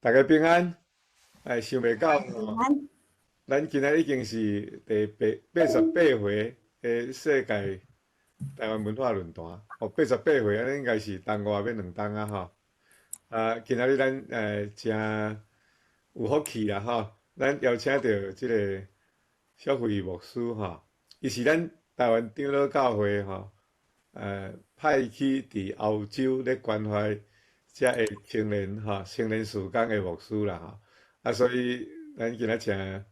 大家平安，哎，想袂到吼，平安，咱今仔已经是第88回的世界台湾文化论坛，88回啊，应该是东外要2冬啊吼。今仔日咱真有福气啦吼，咱邀请到即个小慧牧师吼，伊是咱台湾长老教会吼，派去伫欧洲咧关怀遮个青年吼，青年事工的牧师啦吼。所以咱今仔请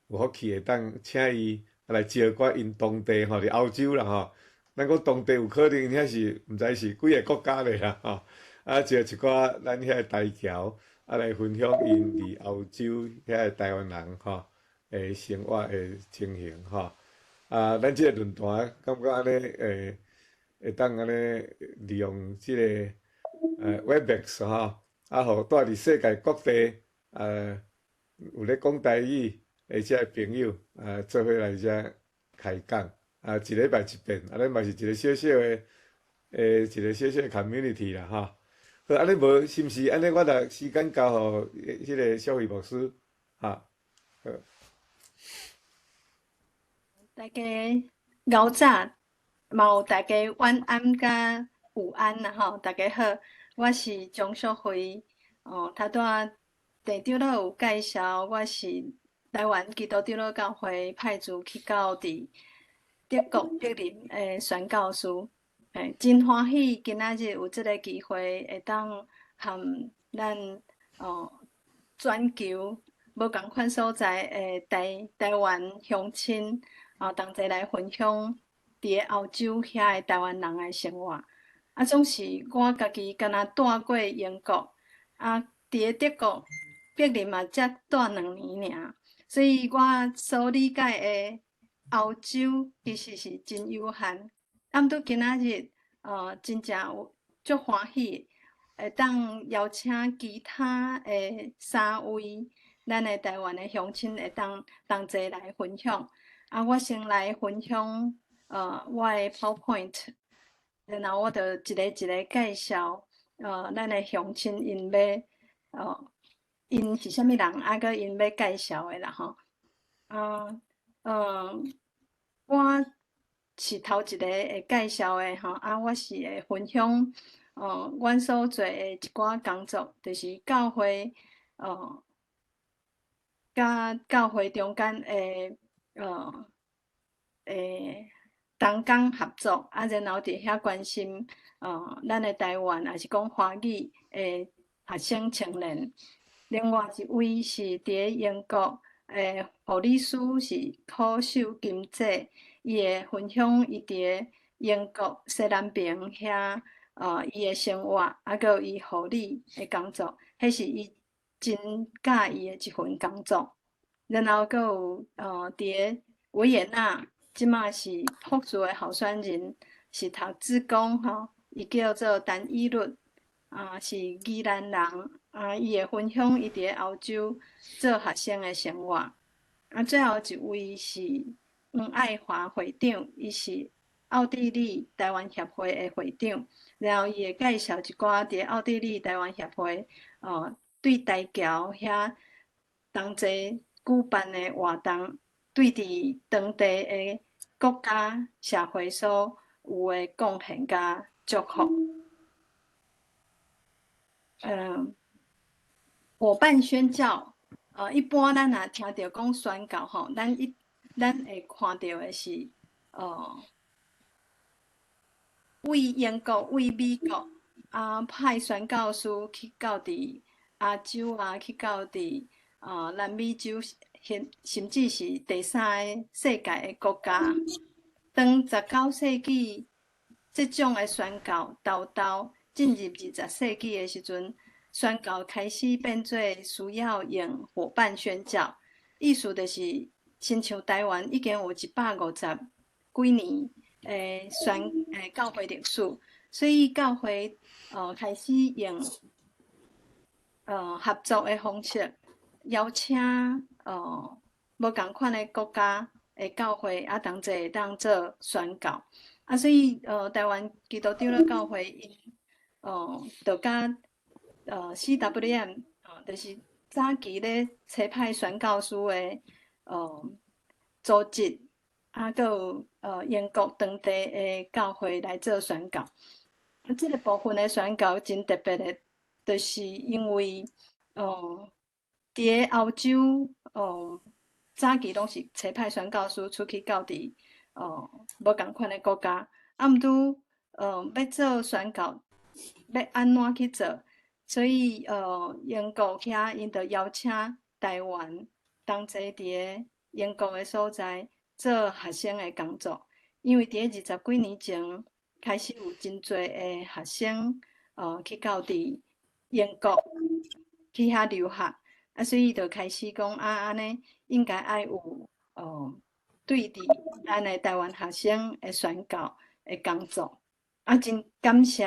有福气会当请伊来招我因当地吼，伫欧洲啦吼。咱讲当地有可能因遐是毋知是几个国家咧啦吼。招一寡咱遐个台侨来分享因伫欧洲遐个台湾人吼诶生活诶情形吼。咱即个论坛感觉安尼会当安尼利用即个Webex 吼，互带伫世界各地有咧讲台语诶遮朋友做伙来遮开讲一礼拜一遍，咱嘛是一个小小诶一个小小诶 community 啦吼。好，安尼无是毋是？安尼我来时间交互迄个小慧牧师哈。好，大家午早，嘛有大家晚安甲午安啦吼，大家好，我是钟淑慧。头段地长老有介绍，我是台湾基督长老教会派驻去到伫德国柏林诶宣教师。真欢喜今仔日有即个机会会当含咱全球无共款所在诶台湾乡亲同齐来分享伫咧欧洲遐诶台湾人诶生活。总是我家己敢若住过英国，伫咧德国柏林嘛才住2年尔，所以我所理解诶欧洲其实是真有限。毋过今仔日，真正有足欢喜，会当邀请其他诶3位咱诶台湾诶乡亲会当同齐来分享。我先来分享我诶 PowerPoint，然后我就一个一个介绍咱诶乡亲因是啥物人，佮因要介绍诶啦吼。嗯我是头一个会介绍诶吼，我是会分享阮所做诶一寡工作，就是教会甲教会中间诶呃诶同工合作，然后伫遐关心咱诶台湾，也是讲华语诶学生青年。另外一位是伫咧英国护理师，是苦手金姐，伊会分享伊伫咧英国西南边遐伊诶生活，佮有伊护理诶工作，迄是伊真喜意诶一份工作。然后佮有伫咧维也纳，即马是福州诶候选人，是读职工吼，伊叫做陈以律，是宜兰人，伊会分享伊伫咧欧洲做学生诶生活。最后一位是黄爱华会长，伊是奥地利台湾协会诶会长，然后伊会介绍一寡伫咧奥地利台湾协会，对台侨遐同齐举办诶活动，对伫当地诶国家社会所有诶贡献甲祝福。嗯，伙伴宣教，一般咱若听到讲宣教吼，咱会看到的是，呃，为英国、为美国派宣教师去到伫亚洲去到伫南美洲，甚至是第三个世界的国家。当19世纪这种的宣教进入20世纪的时阵，宣教开始变做需要用伙伴宣教，意思就是亲像台湾已经有150几年教会历史，所以教会开始用合作的方式，邀请无共款的国家的教会同齐会当做宣教。所以台湾基督长老教会因就甲 CWM 就是早期咧差派宣教师的组织，啊，佮有英国当地的教会来做宣教。啊，即个部分的宣教真特别的，就是因为伫咧欧洲早期拢是差派宣教师出去到伫无共款的国家，啊，毋拄要做宣教，要安怎去做？所以英国遐因着邀请台湾同齐伫咧英国的所在做学生的工作，因为伫咧20几年前开始有真侪的学生去到伫英国去遐留学，啊，所以就开始讲安尼应该爱有对伫咱的台湾学生的宣教的工作，啊，真感谢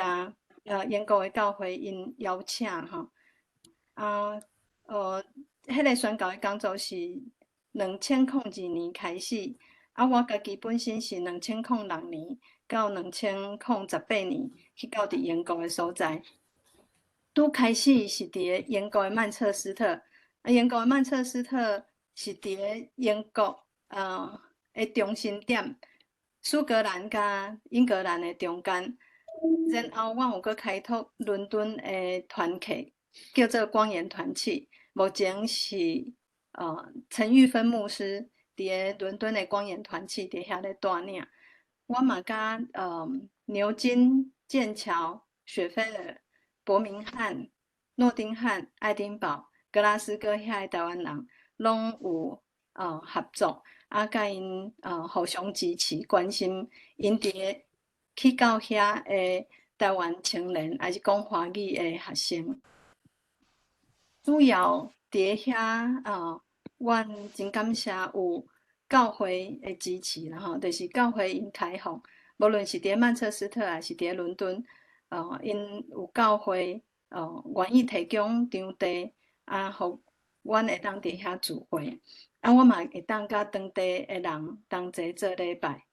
英国的教会因邀请吼。迄个宣教的工作是2002年开始，啊，我家己本身是2006年到2018年去到伫英国的所在。拄开始是伫咧英国的曼彻斯特，啊，英国的曼彻斯特是伫咧英国的中心点，苏格兰甲英格兰的中间。然后我有搁开拓伦敦的团契，叫做光源团契。目前是陈玉芬牧师伫咧伦敦的光源团契伫遐咧带领。我嘛甲牛津、剑桥、雪菲尔、伯明翰、诺丁汉、爱丁堡、格拉斯哥遐的台湾人拢有合作，啊，甲因互相支持、关心因伫咧去到遐的台湾青年，还是讲华语的学生。主要伫咧遐阮真感谢有教会的支持啦吼，就是教会因开放，无论是伫咧曼彻斯特还是伫咧伦敦，因有教会愿意提供场地，啊，互阮会当伫遐聚会，啊，我嘛会当甲当地的人同齐做礼拜，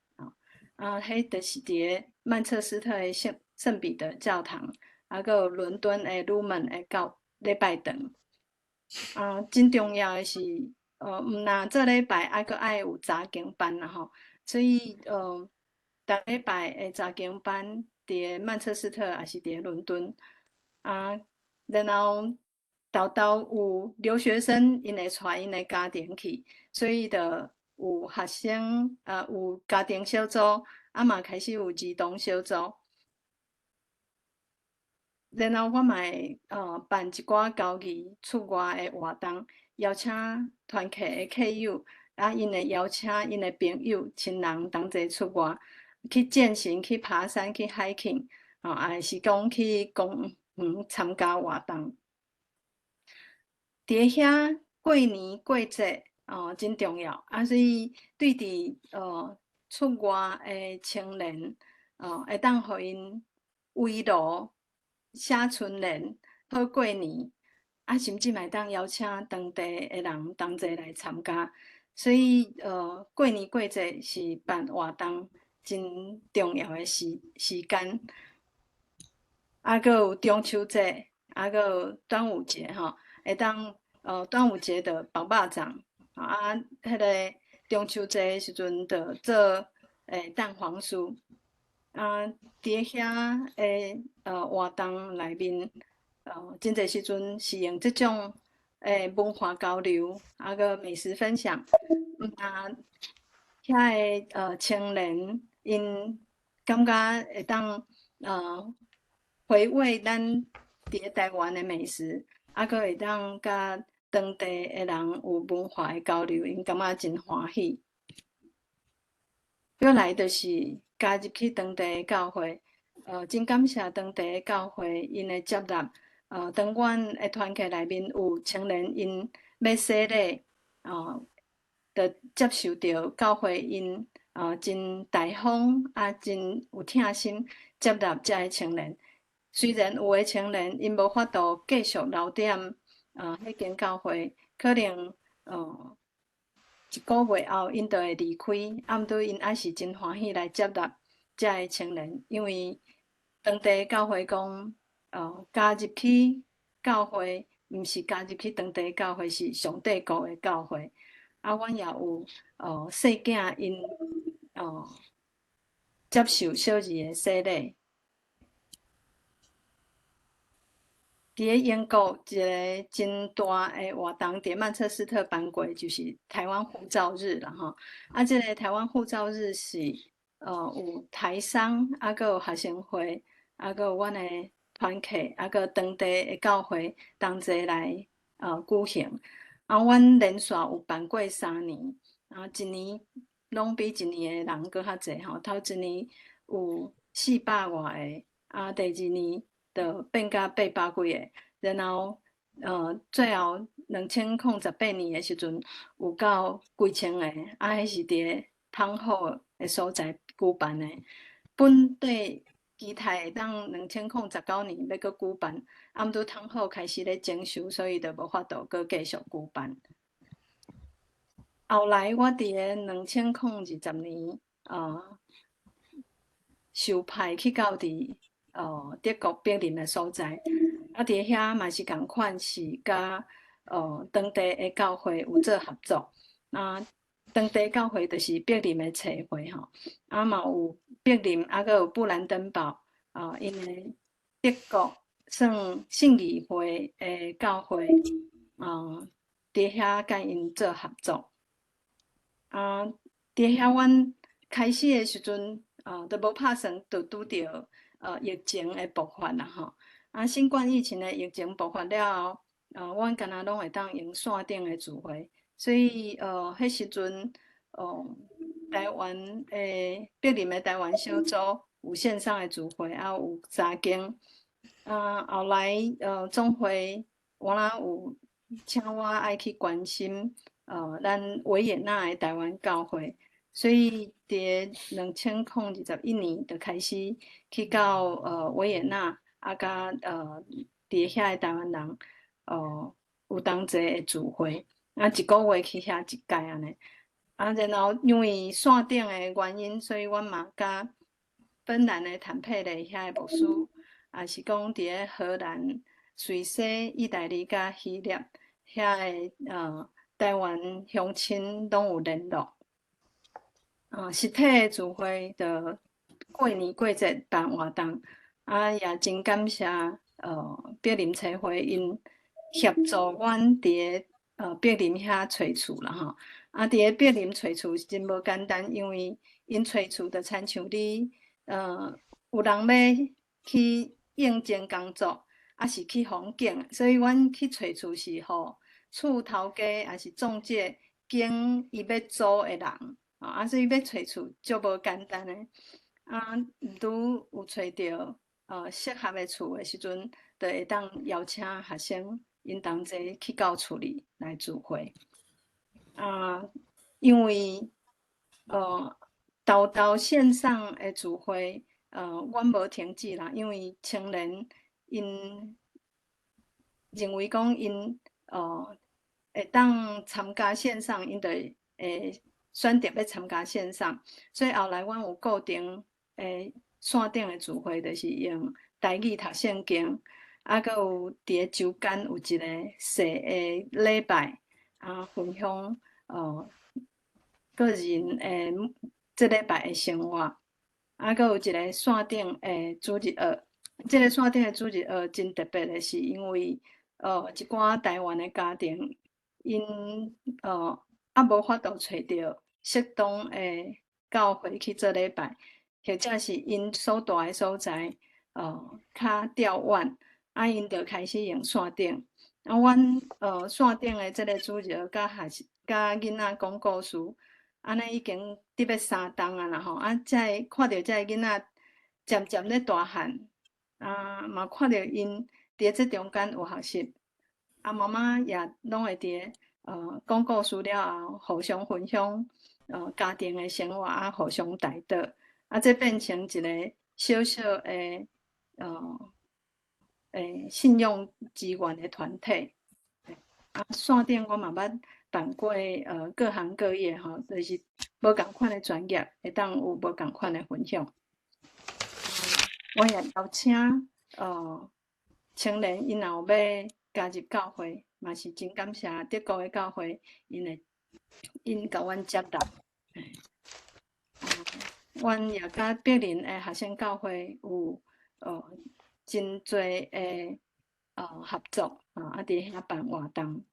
迄就是伫咧曼彻斯特的圣彼得教堂，啊，佮有伦敦的鲁门的礼拜堂。真重要的是，毋若做礼拜，还佫爱有查经班啦吼。所以，逐礼拜的查经班伫咧曼彻斯特，也是伫咧伦敦。然后有留学生，因会带因的家庭去，所以就有学生有家庭小组，嘛开始有儿童小组。然后我嘛会办一寡交易出外的活动，邀请团契的客友，因会邀请因的朋友、亲人同齐出外去践行、去爬山、去 hiking，还是讲去公园参加活动。伫咧遐过年过节真重要，所以对伫出外的青年会当互因围炉。写春联，好过年，甚至嘛会当邀请当地的人同齐来参加。所以过年过节是办活动真重要的时间。佫有中秋节，佫有端午节吼，会当端午节就包肉粽，迄个中秋节的时阵就做蛋黄酥。伫咧遐诶活动内面，真侪时阵是用即种文化交流，佫美食分享。遐的青年因感觉会当回味咱伫咧台湾的美食，佫会当甲当地的人有文化的交流，因感觉真欢喜。再来就是加入去当地的教会，真感谢当地的教会因的接纳。当阮的团契内面有青年因要洗礼，就接受到教会因真大方真有疼心接纳遮个青年。虽然有的青年因无法度继续留踮迄间教会，可能1个月后，因就会离开。毋过因还是真欢喜来接纳遮个青年，因为当地教会讲，加入去教会毋是加入去当地教会，是上帝国的教会。啊，阮也有细囝因接受小儿的洗礼。伫咧英国一个真大诶活动，伫曼彻斯特办过，就是台湾护照日啦吼。啊，即个台湾护照日是有台商，啊，佮有学生会，啊，佮有阮诶团契，啊，佮当地诶教会同齐来举行。啊，阮连续有办过3年，啊，一年拢比一年诶人搁较济吼。头一年有400外个，啊，第2年就变甲800几个，然后最后2008年的时阵有到几千个，啊，迄是伫个汤后的所在举办的。本地期待会当2019年要搁举办，啊，毋拄汤后开始咧征收，所以就无法度搁继续举办。后来我伫个2020年受派去到伫德国柏林的所在，啊，伫遐嘛是共款，是甲当地的教会有做合作。啊，当地教会就是柏林的教会吼，啊嘛有柏林，啊佮有布兰登堡因为德国算信义会的教会伫遐甲因做合作。啊，伫遐阮开始的时阵，都无拍算，就拄着疫情的爆发啦吼。啊，新冠疫情的疫情爆发了后，阮敢若拢会当用线顶的聚会，所以迄时阵台湾诶柏林的台湾小组有线上的聚会，啊有3间。后来总会我有请我爱去关心咱维也纳的台湾教会，所以伫2021年就开始去到维也纳，啊甲伫遐的台湾人有同齐的聚会，啊1个月去遐1届安尼。啊，然后因为线顶的原因，所以阮嘛甲芬兰的坦佩雷遐的牧师，也是讲伫咧荷兰、瑞士、意大利甲希腊遐的台湾乡亲拢有联络。实体的聚会就过年过节办活动，啊也真感谢柏林社会因协助阮伫个柏林遐找厝啦吼。啊，伫个柏林找厝真无简单，因为因找厝就亲像你有人要去应征工作，啊是去访警，所以阮去找厝是互厝头家也是中介经伊要租的人。所以要找厝足无简单的，毋拄有找着适合的厝的时阵，就会当邀请学生因同齐去到厝里来聚会。因为豆线上的聚会，阮无停止啦，因为青年因认为讲因会当参加线上，因就会选择要参加线上，所以后来阮有固定线顶的聚会，就是用台语读圣经，啊，佮有伫个周间有一个小的礼拜，分享个人这礼拜的生活，啊，佮有一个线顶的主日学。这个线顶的主日学真特别的是，因为一寡台湾的家庭，因无法度找着适当的教会去做礼拜，或者是因所住的所在较遥远，因就开始用线顶。阮线顶的这个主日学甲囡仔讲故事，安尼已经伫要3档啊啦吼，才看到这个囡仔渐渐咧大汉，嘛看到因伫这中间有学习，妈妈也拢会伫讲故事了后，互相分享家庭的生活，互相带导，这变成一个小小的信用资源的团体。线顶我嘛捌办过各行各业吼，就是无共款的专业，会当有无共款的分享。我也邀请青年因若有要加入教会，嘛是真感谢德国的教会，因甲阮接纳。阮也甲柏林的学生教会有真侪的合作啊，伫遐办活动。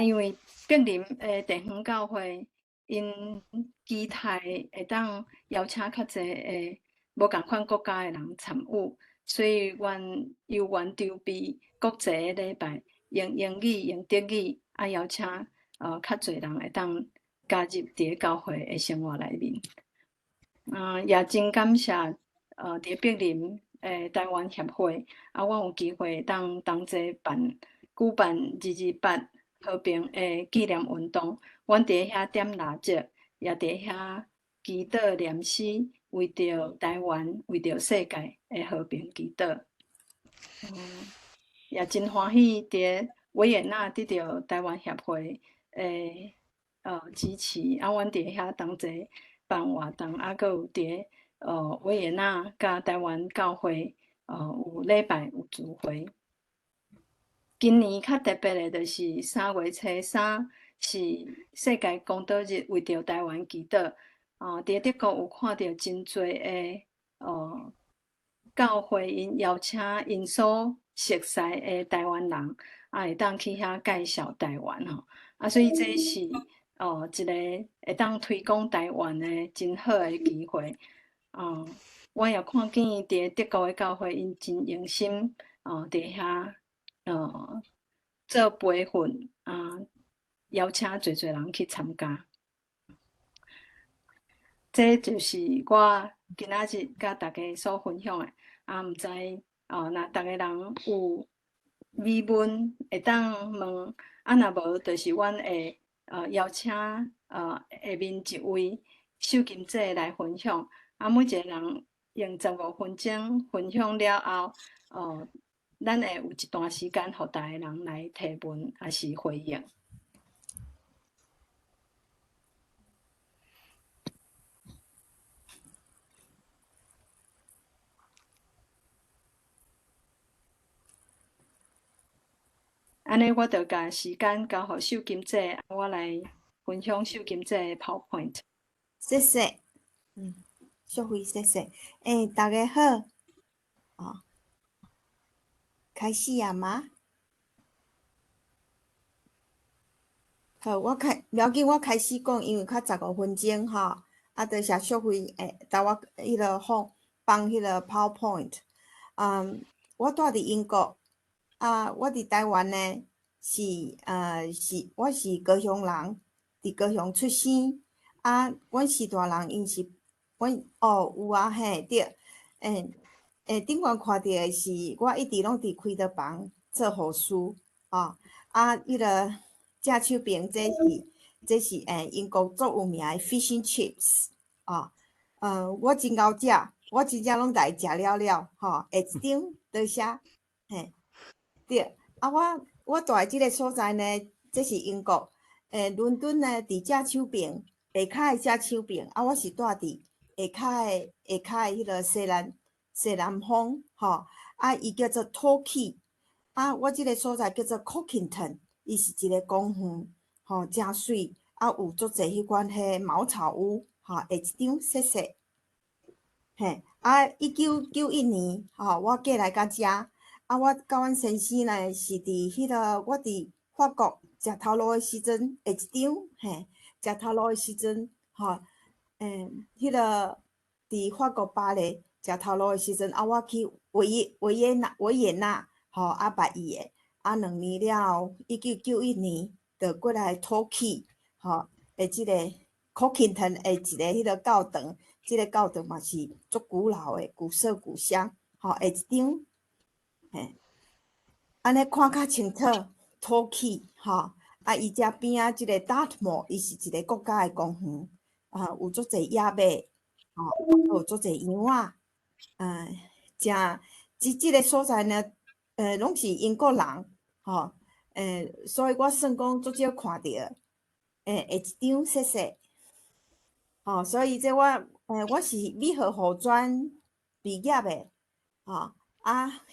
因为柏林的地方教会，因期待会当邀请较侪的无共款国家的人参与，所以阮由阮筹备国际的礼拜，用英语、用德语，邀请较侪人会当加入伫个教会的生活内面。也真感谢伫柏林台湾协会，阮有机会当同齐举办228和平的纪念运动。阮伫遐点蜡烛，也伫遐祈祷念诗，为着台湾，为着世界的和平祈祷。也真欢喜伫维也纳得到台湾协会的支持，阮伫遐同齐办活动，阁有伫维也纳甲台湾教会有礼拜有聚会。今年较特别的，就是3月初3是世界公道日，为着台湾祈祷。伫德国有看到真侪的教会因邀请因所熟悉的台湾人，会当去遐介绍台湾吼。所以这是一个会当推广台湾的真好的机会。我也看见伫德国的教会，因真用心伫遐做培训邀请侪侪人去参加。这就是我今仔日甲大家所分享的。毋知若大家人有疑问，会当问，若无，就是阮会邀请下面一位秀琴姐来分享。每一个人用15分钟分享了后，咱会有一段时间，互大家人来提问，还是回应。安尼，我就甲时间交互秀琴姐，我来分享秀琴姐的 PowerPoint。谢谢，秀慧，谢谢。大家好，开始啊吗？好，不要紧，我开始讲，因为较15分钟吼，多谢秀慧甲我放迄个 PowerPoint。我住伫英国，我伫台湾呢我是高雄人，伫高雄出生。阮四大人因是有啊嘿对，顶悬看到的是我一直拢伫开刀房做护士迄个正手边这是英国足有名的 fish and chips 我真够食，我真正拢来食了下一张多谢嘿对我住的即个所在呢，这是英国伦敦呢伫正手边下骹的正手边我是住伫下骹的迄个西南方伊叫做 Torquay 我即个所在叫做 Cockington， 伊是一个公园真水有足侪迄款茅草屋下一张谢谢嘿1991年我过来到遮我甲阮先生呢是伫迄个我伫法国食头路的时阵下一张嘿食头路的时阵迄个伫法国巴黎食头路的时阵我去维也纳捌伊的2年了后1991年就过来土起的即个 Cockington 的一个迄个教堂，即个教堂嘛是足古老的古色古香下一张嘿安尼看较清楚土起伊遮边仔即个 Dartmoor 伊是一个国家的公园有足侪野马有足侪羊即个所在呢拢是英国人所以我算讲足少看到下一张谢谢所以这我是美和护专毕业的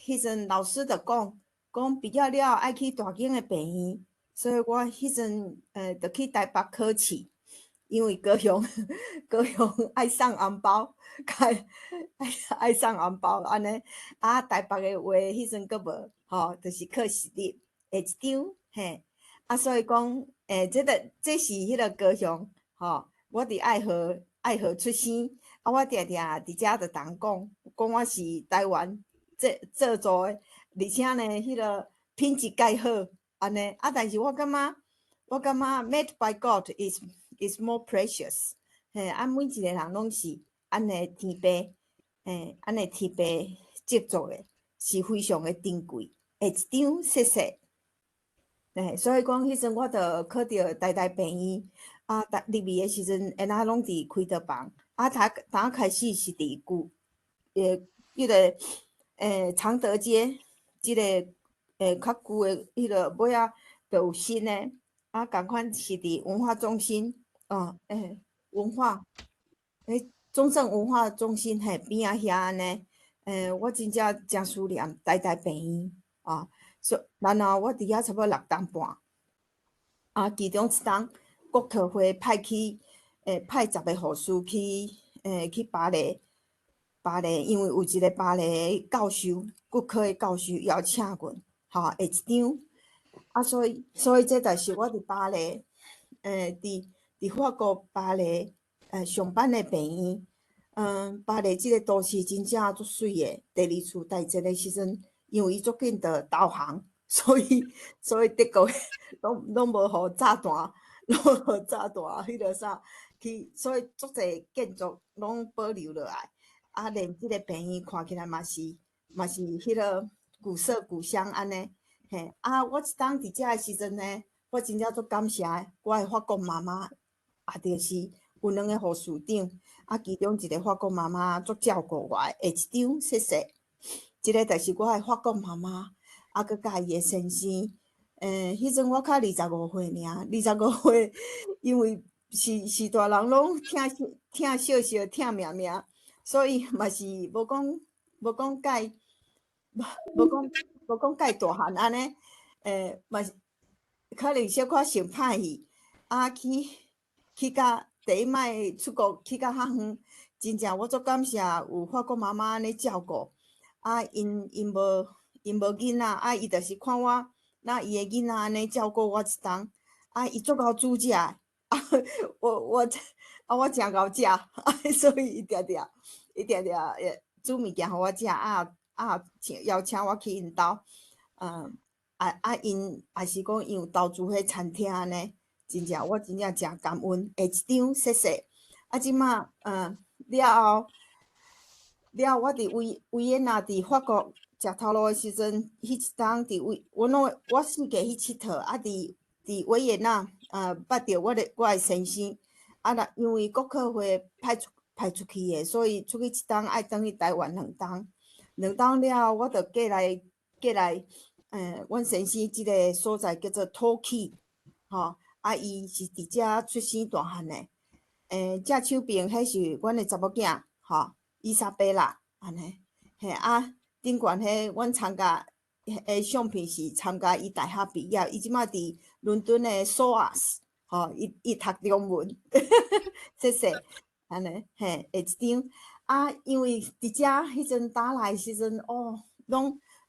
迄阵老师就讲讲毕业了爱去大间的病院，所以我迄阵就去台北考试，因为高雄高雄爱送红包，爱送红包安尼，啊台北的话迄阵佫无，吼，就是考试日下一张，嘿，啊所以讲，这是迄个高雄，吼，我伫爱河出生，啊我定定伫遮就同讲我是台湾做做的，而且呢，迄个品质介好，安尼，啊但是我感觉made by God is more precious。嘿，啊，每一个人拢是安尼天父，嘿，安尼天父制作的，是非常的珍贵。下一张，谢谢。嘿，所以讲，迄阵我着考着台大病院，啊，入去的时阵，因仔拢伫开刀房，啊，头开始是伫迄个常德街，即个较旧的迄个尾仔，着有新的，啊，共款是伫文化中心，文化，中正文化中心嘿边仔遐安尼，我真正诚思念台大病院啊，然后我伫遐差不多6顿半，啊，其中一顿国科会派去，派10个护士去巴黎，因为有一个巴黎的教授，骨科的教授邀请阮，吼，下一张，啊，所以这就是我伫巴黎，伫法国巴黎。上班的病院，巴黎即个都市真正足水的。第二次大战的时阵，因为伊足紧着投降，所以德国拢无互炸弹，拢无互炸弹，迄个啥去，所以足侪建筑拢保留落来。啊，连即个病院看起来嘛是迄个古色古香安尼。嘿，啊，我一当伫遮的时阵呢，我真正足感谢我的法国妈妈，也著是。有2个护士长，啊，其中一个法国妈妈足照顾我的。下一张，谢谢。即个就是我的法国妈妈，啊，佮甲伊的先生。迄阵我较25岁尔，25岁，因为是大人拢疼惜惜，疼命命，所以嘛是无讲介大汉安尼，嘛是可能小可想歹去，啊去甲。第一摆出国去到遐远，真正我足感谢有法国妈妈安尼照顾，啊，因无囡仔，啊，伊著是看我那伊的囡仔安尼照顾我一顿，啊，伊足够煮食的，啊，我诚够食，啊，所以伊定定煮物件互我食，邀请我去因兜，因也是讲因有投资迄餐厅安尼。我真正诚感恩。下一张，谢谢。啊，即马了后，我伫维也纳伫法国食头路的时阵，迄一当伫我四界去佚佗，啊，伫维也纳捌着我的先生，啊，因为国科会派出去的，所以出去一当爱转去台湾2当了后，我着过来，阮先生即个所在叫做土气，吼。啊，伊是伫遮出生大汉的，正手边迄是阮的查某囝，吼，伊莎贝拉安尼，嘿啊，顶悬迄阮参加相片是参加伊大学毕业，伊即马伫伦敦的 SOAS， 吼，伊读中文，谢谢，安尼，嘿，下一张，啊，因为伫遮迄阵打来时阵，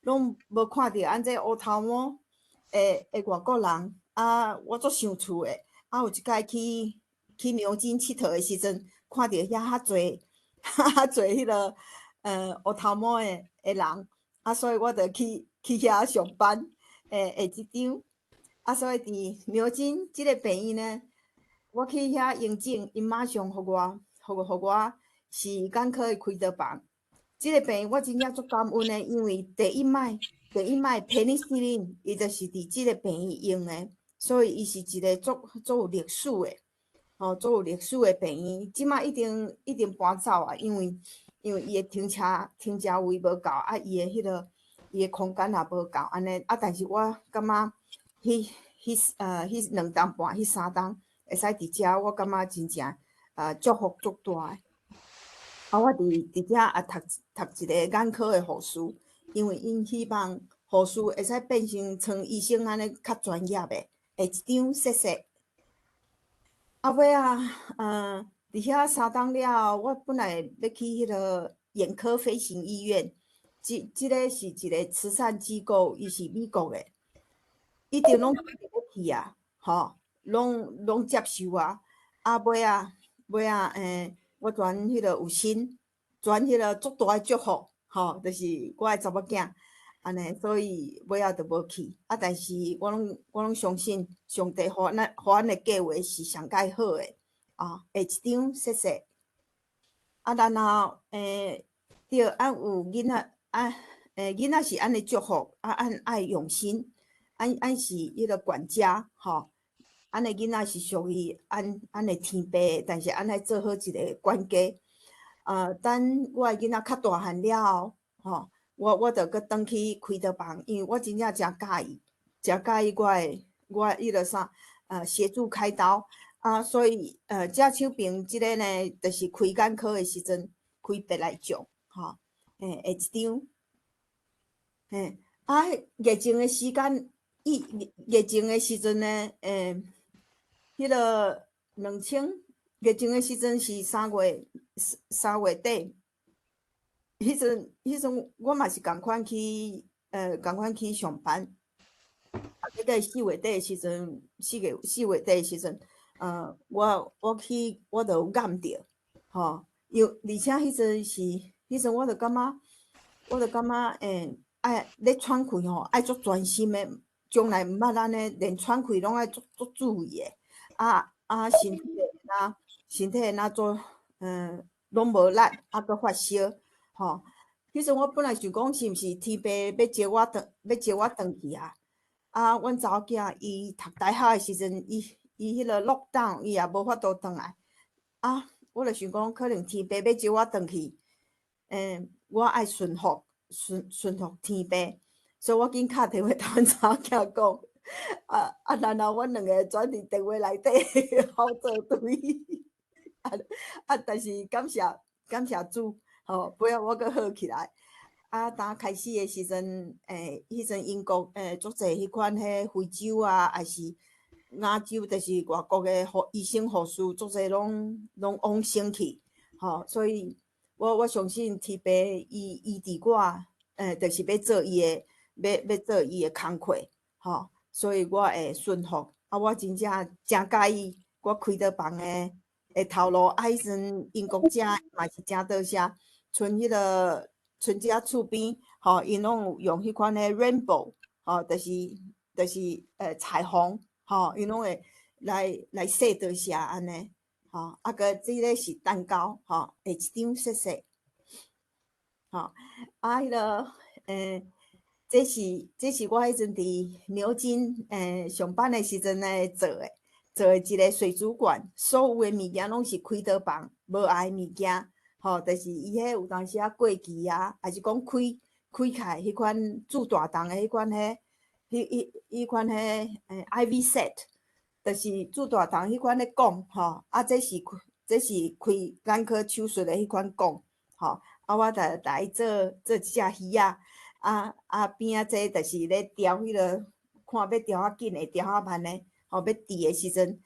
拢无看着安这乌头毛的外国人。啊，我足想厝的，啊，有一摆去苗津佚佗的时阵，看到遐较侪迄个乌头毛的人，啊，所以我着去遐上班，下一张，啊，所以伫苗津即个病院呢，我去遐应诊，因马上互我是眼科的开刀房。即个病我真正足感恩的，因为第一摆 penicillin 伊就是伫即个病院用的。所以伊是一个足有历史的，足有历史的病院。即马一定搬走啊，因为伊的停车位无够，啊，伊的空间也无够安尼。啊，但是我感觉迄2顿半，迄3顿会使伫遮，我感觉真正祝福足大的。啊，我伫遮也读一个眼科的护士，因为因希望护士会使变成像医生安尼较专业的，会一张熟悉。后尾啊，伫遐3天了后，我本来要去迄个眼科飞行医院，即个是一个慈善机构，伊是美国的，一直拢要去啊，吼，拢接受啊。尾啊，我转迄个有心，转迄个足大诶祝福，吼，就是我诶查某囝，安尼，所以尾仔就无去。啊，但是我拢相信上帝互咱诶计划是上介好诶，会一张熟悉。啊，然后对，有囡仔囡仔是安尼祝福，按爱用心，按是迄个管家，吼。安尼囡仔是属于按的天父，但是按爱做好一个管家。等我诶囡仔较大汉了后，吼，我着搁转去开刀房，因为我真正诚介意我迄个啥协助开刀所以遮手边即个呢，就是开眼科诶时阵开白内障，吼，会一张，疫情诶时间，疫情诶时阵呢，迄个疫情诶时阵是3月底，迄阵我嘛是共款去上班。大概4月底诶时阵，4月底诶时阵，我去我着有染着，吼，而且迄阵我着感觉爱咧喘气吼，爱足专心诶，从来毋捌安尼，连喘气拢爱足注意诶。身体会若做拢无力，搁发烧，吼。迄阵我本来想讲是毋是天父要接我转去啊？阮查某囝伊读大学诶时阵，伊迄个 lockdown 伊也无法度转来。我着想讲，可能天父要接我转去，我爱顺服天父，所以我紧敲电话甲阮查某囝讲，然后阮两个转伫电话内底好做对。但是感谢主，吼，尾仔我搁好起来。当开始诶时阵，迄阵英国足侪迄款非洲还是亚洲，就是外国诶医生护士足侪拢往生去，吼，所以我相信天父医治我，就是要做伊诶要做伊诶工课，吼，所以我会顺服。我真正诚介意我开刀房诶头路，迄阵英国遮嘛是诚多谢，剩遮厝边，吼，因拢有用迄款诶 rainbow，吼，就是彩虹，吼，因拢会来说多谢安尼，吼，搁即个是蛋糕，吼，会一张熟悉，吼，迄个这是我迄阵伫牛津上班诶时阵呢做诶一个水族馆，所有诶物件拢是开刀房无碍诶物件。吼，就是伊迄有当时过期还是讲开起来迄款煮大肠诶迄款迄款IV set， 就是煮大肠迄款咧管，吼，这是开眼科手术诶迄款管，吼，我来做即只鱼边这就是咧调迄个，看要调较紧诶，调较慢诶，吼，要治诶时阵，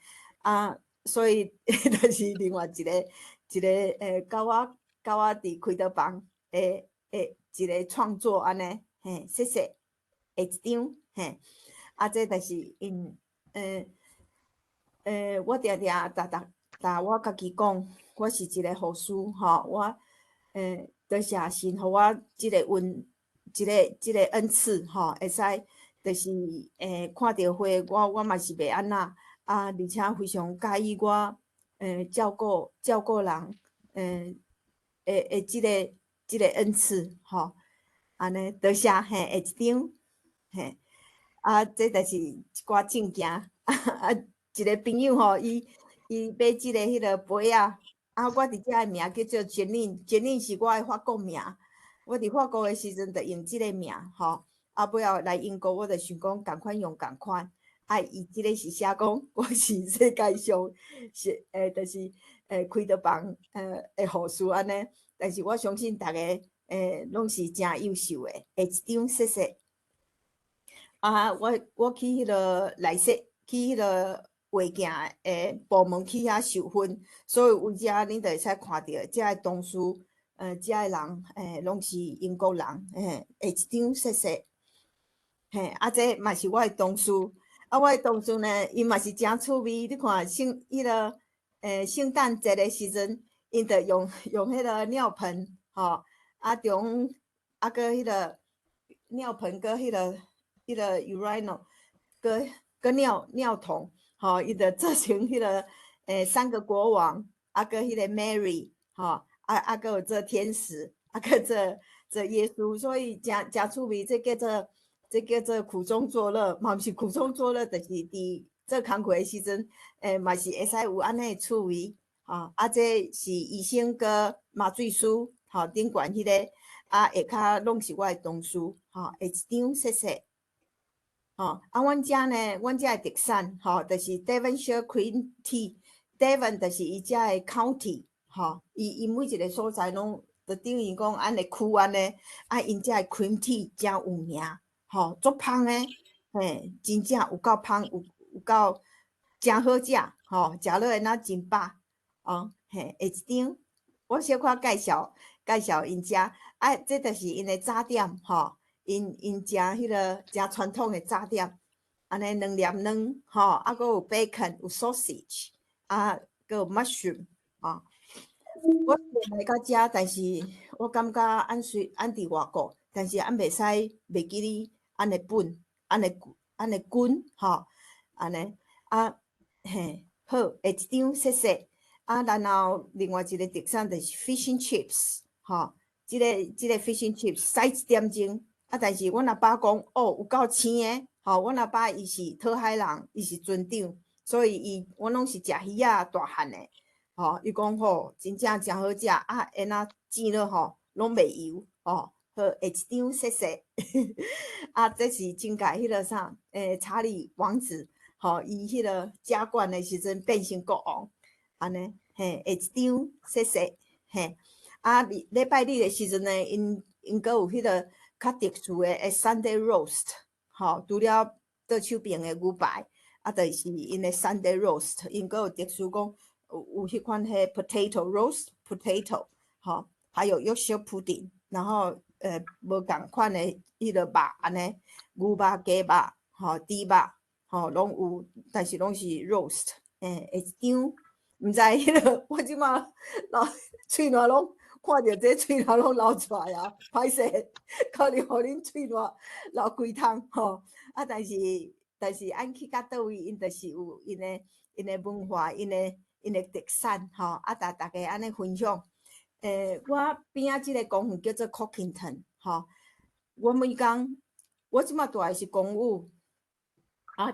所以就是另外一个甲我伫开刀房一个创作安尼，谢谢，下一张，这就是因我定逐我家己讲，我是一个护士，吼，我多谢神互我即个即个恩赐，吼，会使就是看到花，我嘛是袂安那，而且非常介意我照顾人，即个恩赐，吼，安尼多谢，下一张，这就是一寡证件，一个朋友吼，伊买即个迄个杯我伫遮诶名叫做Jenny 是我诶法国名，我伫法国诶时阵着用即个名，吼，尾后来英国我着想讲共款用共款，伊即个是写讲我是世界上是就是开刀房诶护士安尼，但是我相信逐个拢是诚优秀诶，下一张谢谢。我去迄个内设，去迄个画镜诶部门去遐受训，所以有遮恁就会使看着遮诶同事，遮诶人拢是英国人，下一张熟悉。这嘛是我诶同事，我诶同事呢，伊嘛是诚趣味。你看迄个圣诞节诶时阵，因着用迄个尿盆，中搁迄个尿盆，搁迄个 urinal，搁尿桶，伊着做成迄个3个国王，搁迄个 Mary，搁有做天使，搁做耶稣，所以诚趣味。这叫做苦中作乐，嘛毋是苦中作乐，就是伫做工课诶时阵，嘛是会使有安尼诶趣味，这是医生搁麻醉师，顶悬迄个，下骹拢是我诶同事，下一张熟悉。阮遮呢，阮遮诶特产，就是 Devonshire Cream Tea。Devon 就是伊遮诶 county，伊每一个所在拢，就等于讲安尼区安尼，因遮诶 cream tea 诚有名。足芳诶，真正有够芳，有够诚好食，食落来若真饱，下一张我小可介绍因遮，这就是因诶早点，因食迄个诚传统诶早点，安尼2粒卵，搁有 bacon，有 sausage，搁有 mushroom，我来到遮，但是我感觉按伫外国，但是袂使袂记哩安尼本，安尼滚，安尼好，下一张熟悉。然后另外一个特产就是 fish and chips，即个 fish and chips 使一点钟，但是阮阿爸讲有够青诶，阮阿爸伊是讨海人，伊是船长，所以阮拢是食鱼仔大汉诶。伊讲真正诚好食，因煎了拢袂油，好，下一张熟悉。这是真解迄个啥，查理王子，伊迄个加冠诶时阵变成国王，安尼，下一张熟悉，礼拜日诶时阵呢，因阁有迄个较特殊诶Sunday roast，除了倒手边诶牛排，就是因诶 Sunday roast，因阁有特殊讲。有迄款迄 potato roast potato，还有Yorkshire pudding，然后无共款的迄个肉安尼，牛肉、鸡肉、猪肉，拢有，但是拢是 roast，下一张，毋知迄个我即马喙烂拢看着这喙烂拢流出来啊，歹势，可能互恁喙烂流规通但是按去到倒位，因就是有因的文化，因的特产，大家安尼分享。我边仔即个公园叫做 Cockington，我每工，我即马住的是公寓，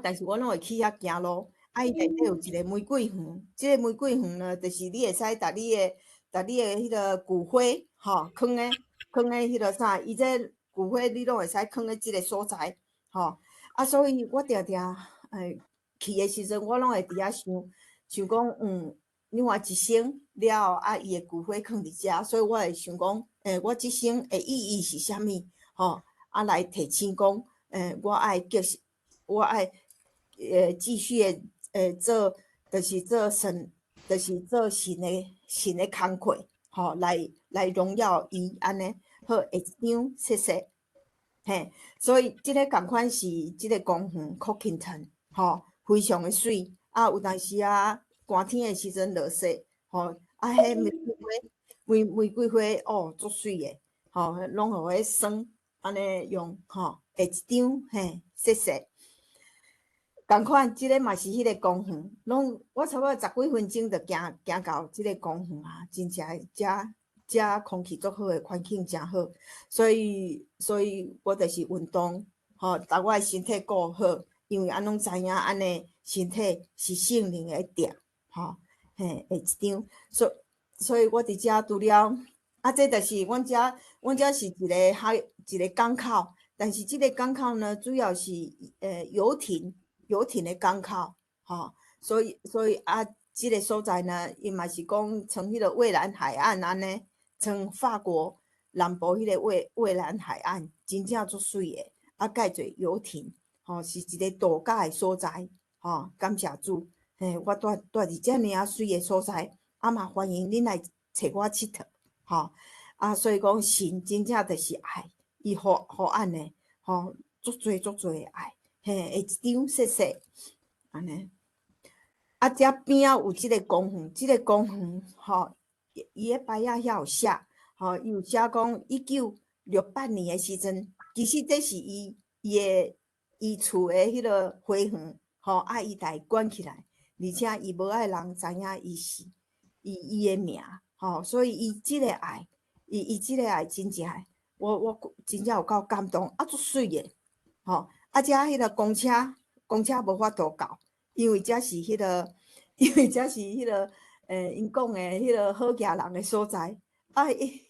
但是我拢会去遐行路。伊内底有一个玫瑰园，即个玫瑰园呢，就是你会使搭你的迄个骨灰，囥诶迄个啥，伊这骨灰你拢会使囥诶即个所在，所以我定定去诶时阵，我拢会伫遐想讲，你看一生了后，伊诶骨灰囥伫遮，所以我会想讲，我即生诶意义是啥物？来提醒讲，我爱继续做，就是做神，就是做神诶工课，来荣耀伊安尼，好，下一张熟悉。所以即个共款是即个公园 Cockington，非常诶水，有当时寒天诶时阵落雪，迄玫瑰花足水诶，拢互迄霜安尼用，下一张熟悉。共款，即个嘛是迄个公园，我差不多10几分钟就行到即个公园啊，真正遮空气足好诶，环境诚好，所以我就是运动，把我诶身体顾好，因为拢知影安尼身体是圣灵诶殿，下一张，所以我伫遮除了，这就是阮遮是一个港口，但是即个港口呢，主要是游艇的港口，所以即个所在呢，伊嘛是讲从迄个蔚蓝海岸安尼，从法国南部迄个蔚蓝海岸，真正足水诶，介侪游艇，是一个度假的所在，感谢主，我住伫遮尔啊水的所在，嘛欢迎恁来找我佚佗，所以讲神真正就是爱，伊互俺的，足多的爱，会一张细细，安尼。遮边仔有即个公园，即个公园伊个牌仔遐有写，伊有写讲1968年的时阵，其实这是伊厝的迄个花园，伊家关起来，而且伊无爱人知影伊的名，所以伊即个爱，伊即个爱真正，我真正有够感动，足水的，遮迄个公车无法度到，因为遮是迄个因讲的迄个好野人的所在，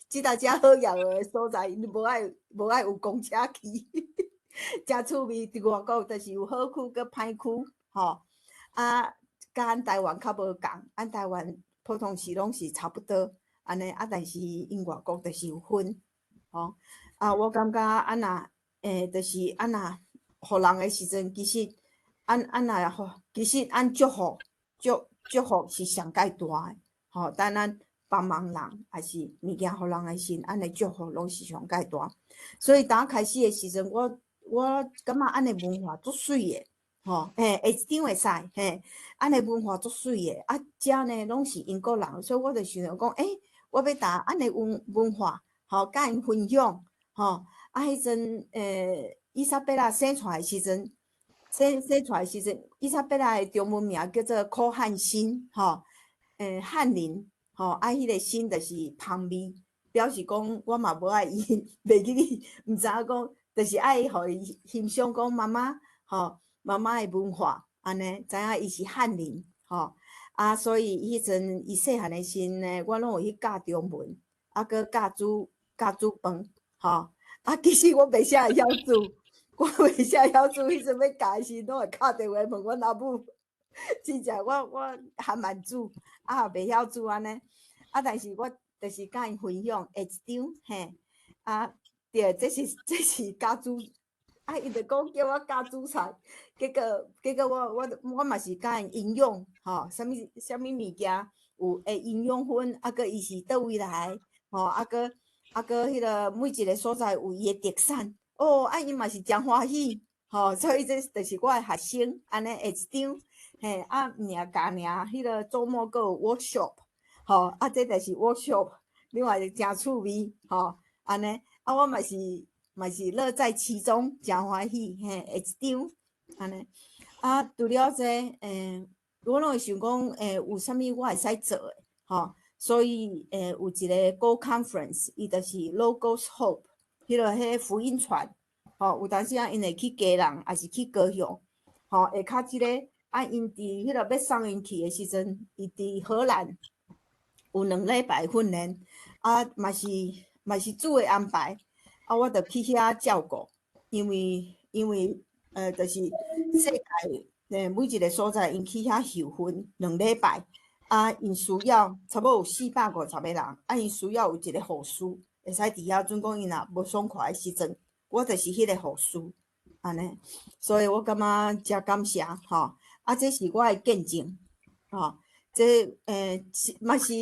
即搭遮好野人的所在，因无爱有公车去，真趣味。伫外国就是有好区佮歹区，甲咱台湾较无共，咱台湾普通时拢是差不多安尼，但是因外国就是有分，我感觉若就是若互人的时阵，其实其实祝福是上界大的，等咱帮忙人，还是物件互人的时，的祝福拢是上界大。所以当开始的时阵，我感觉的文化足水的，下一张会使，的文化足水的，遮呢拢是英国人，所以我就想着讲，我要搭的文化，甲因分享，迄阵伊莎贝拉生出来的时阵。生出来时阵，伊莎贝拉的中文名叫做柯汉欣，翰林，迄个欣就是旁味，表示讲我嘛无爱伊袂记毋知影讲，就是爱互伊欣赏讲妈妈，妈妈的文化，安尼知影伊是翰林，所以迄阵伊细汉的时呢，我拢有去教中文，佮教煮饭，其实我袂啥会晓煮。我袂啥晓煮，迄阵要教的时，拢会敲电话问阮阿母。真正我还蛮煮，也袂晓煮安尼。但是我就是甲因分享下一张，对，这是家煮，伊就讲叫我教煮菜，结果我嘛是甲因应用，啥物物件有会营养分，佮伊是倒位来，佮迄个每一个所在有伊的特产。伊嘛是真欢喜，所以这就是我的学生，安尼下一张，迄个周末阁有 workshop，这就是 workshop， 另外真趣味，安尼，我嘛是乐在其中，真欢喜，下一张，安尼，除了这，我拢会想讲，有啥物我会使做的，所以有一个 Go Conference， 伊就是 Logos Hope。迄福音传，有当时因会去家人，也是去高雄，下骹即个，因伫迄个要送因去的时阵，伊伫荷兰有2礼拜训练，嘛是主的安排，我着去遐照顾，因为就是世界每一个所在，因去遐受训2礼拜，因需要差不多有450个人，因需要有一个护士。会使伫遐，准讲伊若无爽快的时阵，我就是迄个护士，安尼，所以我感觉真感谢，这是我的见证，这嘛是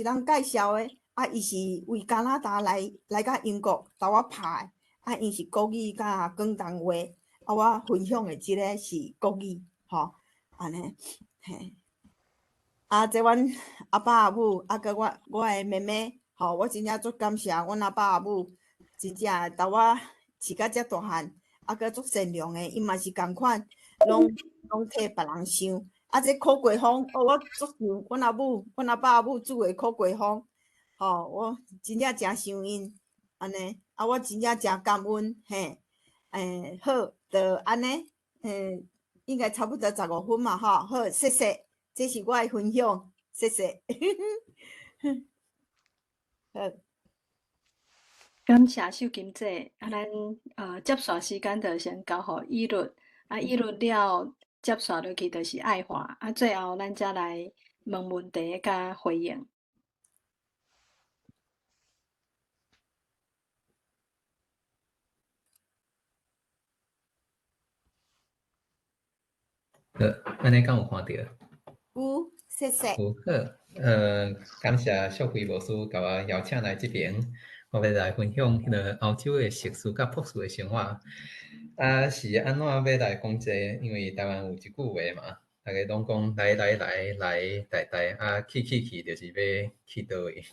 人介绍的，伊是为加拿大来甲英国甲我拍的，因是国语甲广东话，我分享的即个是国语，安尼，嘿，这阮阿爸阿母，佮我的妹妹。我真正足感谢阮阿爸阿母，真正甲我饲到遮大汉，佮足善良的，伊嘛是共款，拢替别人想。这苦瓜风，我足想阮阿母、阮阿爸阿母煮的苦瓜风，我真正诚想因，安尼，我真正诚感恩，好，就安尼，应该差不多15分嘛，好，谢谢，这是我的分享，谢谢。感谢秀琴姐，咱接续时间就先交互伊律，伊律了接续落去就是爱华，最后咱才来问问题甲回应。好，安尼敢有看到？有，谢谢。有好，感谢小辉牧师甲我邀请来这边，我要来分享迄个欧洲的习俗甲朴素的生活。是安怎要来讲这？因为台湾有一句话嘛，大家拢讲来，去，就是要去倒位？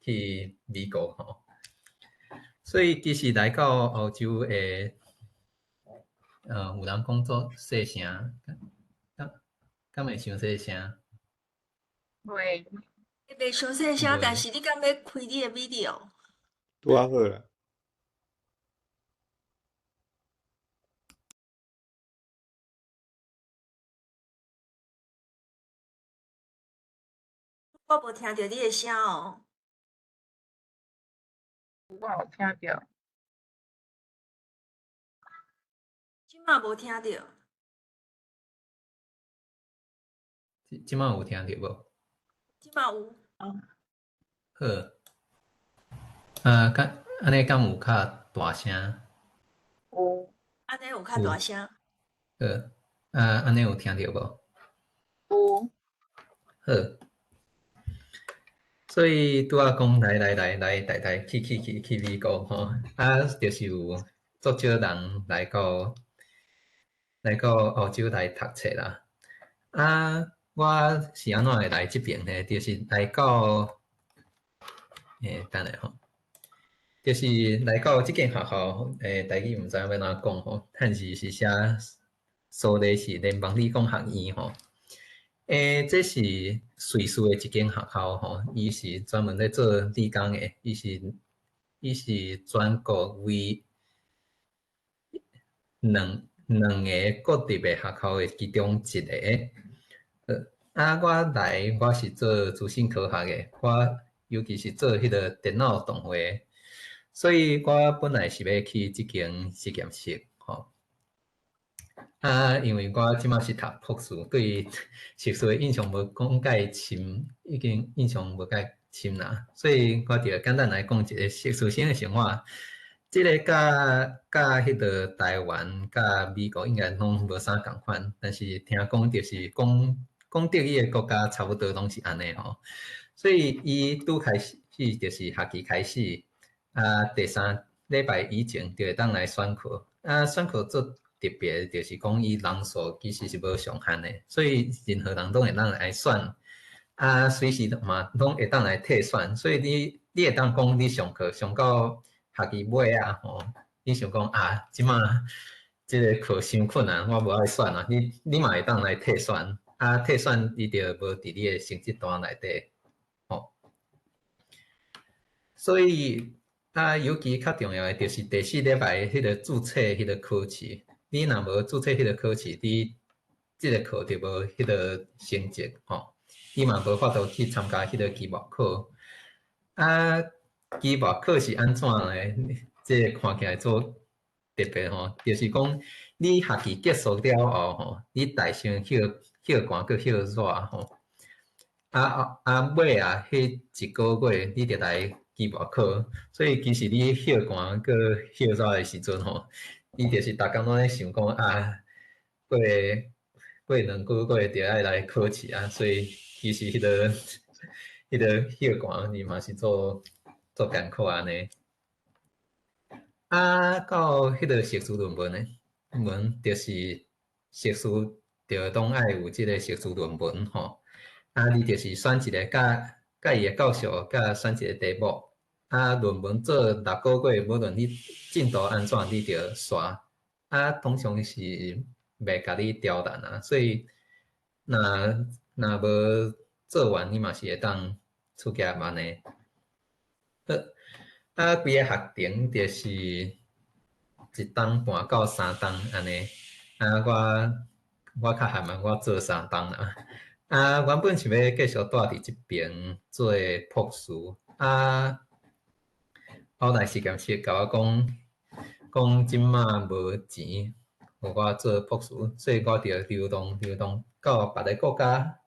去美国吼。所以其实来到欧洲的，有人讲做细城，敢会伤细城？会，袂详细声，但是你敢要开你的 video？拄啊好啦。我无听到你的声哦。我有听到，即马无听到。即摆有听到无？即马有。好，安尼敢有较大声？有安尼有较大声。好，安尼有听到无？有，好，所以拄仔讲来，去美国吼，就是有足少人来到澳洲来读册啦。我是安怎会来这边呢？就是来到，等下吼。就是来到即间学校，台语毋知要哪讲吼，但是是写苏黎世联邦理工学院吼。这是瑞士的一间学校吼，伊是专门咧做理工的，伊是全国为两个国立的学校的其中一个。我是做资讯科学的，我尤其是做迄个电脑动画。所以我本来是要去即间实验室吼，因为我即马是读博士，对习俗的印象无讲介深，已经印象无介深啦，所以我就简单来讲一个习俗性的生活。即个甲迄个台湾、甲美国应该拢无啥共款，但是听讲就是讲德语的国家差不多拢是安尼吼，所以伊拄开始就是学期开始。第3礼拜以前就会当来选课。选课做特别就是讲伊人数其实是无上限的，所以任何人拢会当来选。随时嘛拢会当来替选，所以你会当讲你上课上到学期尾吼，你想讲即马即个课伤困难，我无爱选啊。你嘛会当来替选，替选伊就无伫你的成绩单内底，吼。所以。尤其较重要的就是第4礼拜迄个注册迄个考试，你若无注册迄个考试，你即个课就无迄个成绩吼，你嘛无法度去参加迄个期末考。期末考是安怎呢？即个看起来做特别吼，就是讲你学期结束了后吼，你大声歇寒搁歇热吼，尾迄一个月你就来。期末考，所以其实你歇寒搁歇热的时阵吼，你就是逐工拢咧想讲过2个月就爱来考试所以其实迄个歇寒你嘛是做艰苦安尼。到迄个硕士论文呢，就是硕士就当爱有即个硕士论文吼，你就是选一个甲伊的教授，甲选一个题目。论文做6个月，无论你进度安怎，你着刷。通常是袂甲你刁难所以若无做完，你嘛是会当出家万的。规个学程就是1档半到3档安尼。我较闲嘛，我做3档啦。原本是要继续住伫即边做博士后来实验室甲我讲即马无钱，互我做博士，所以我着流动到别个国家，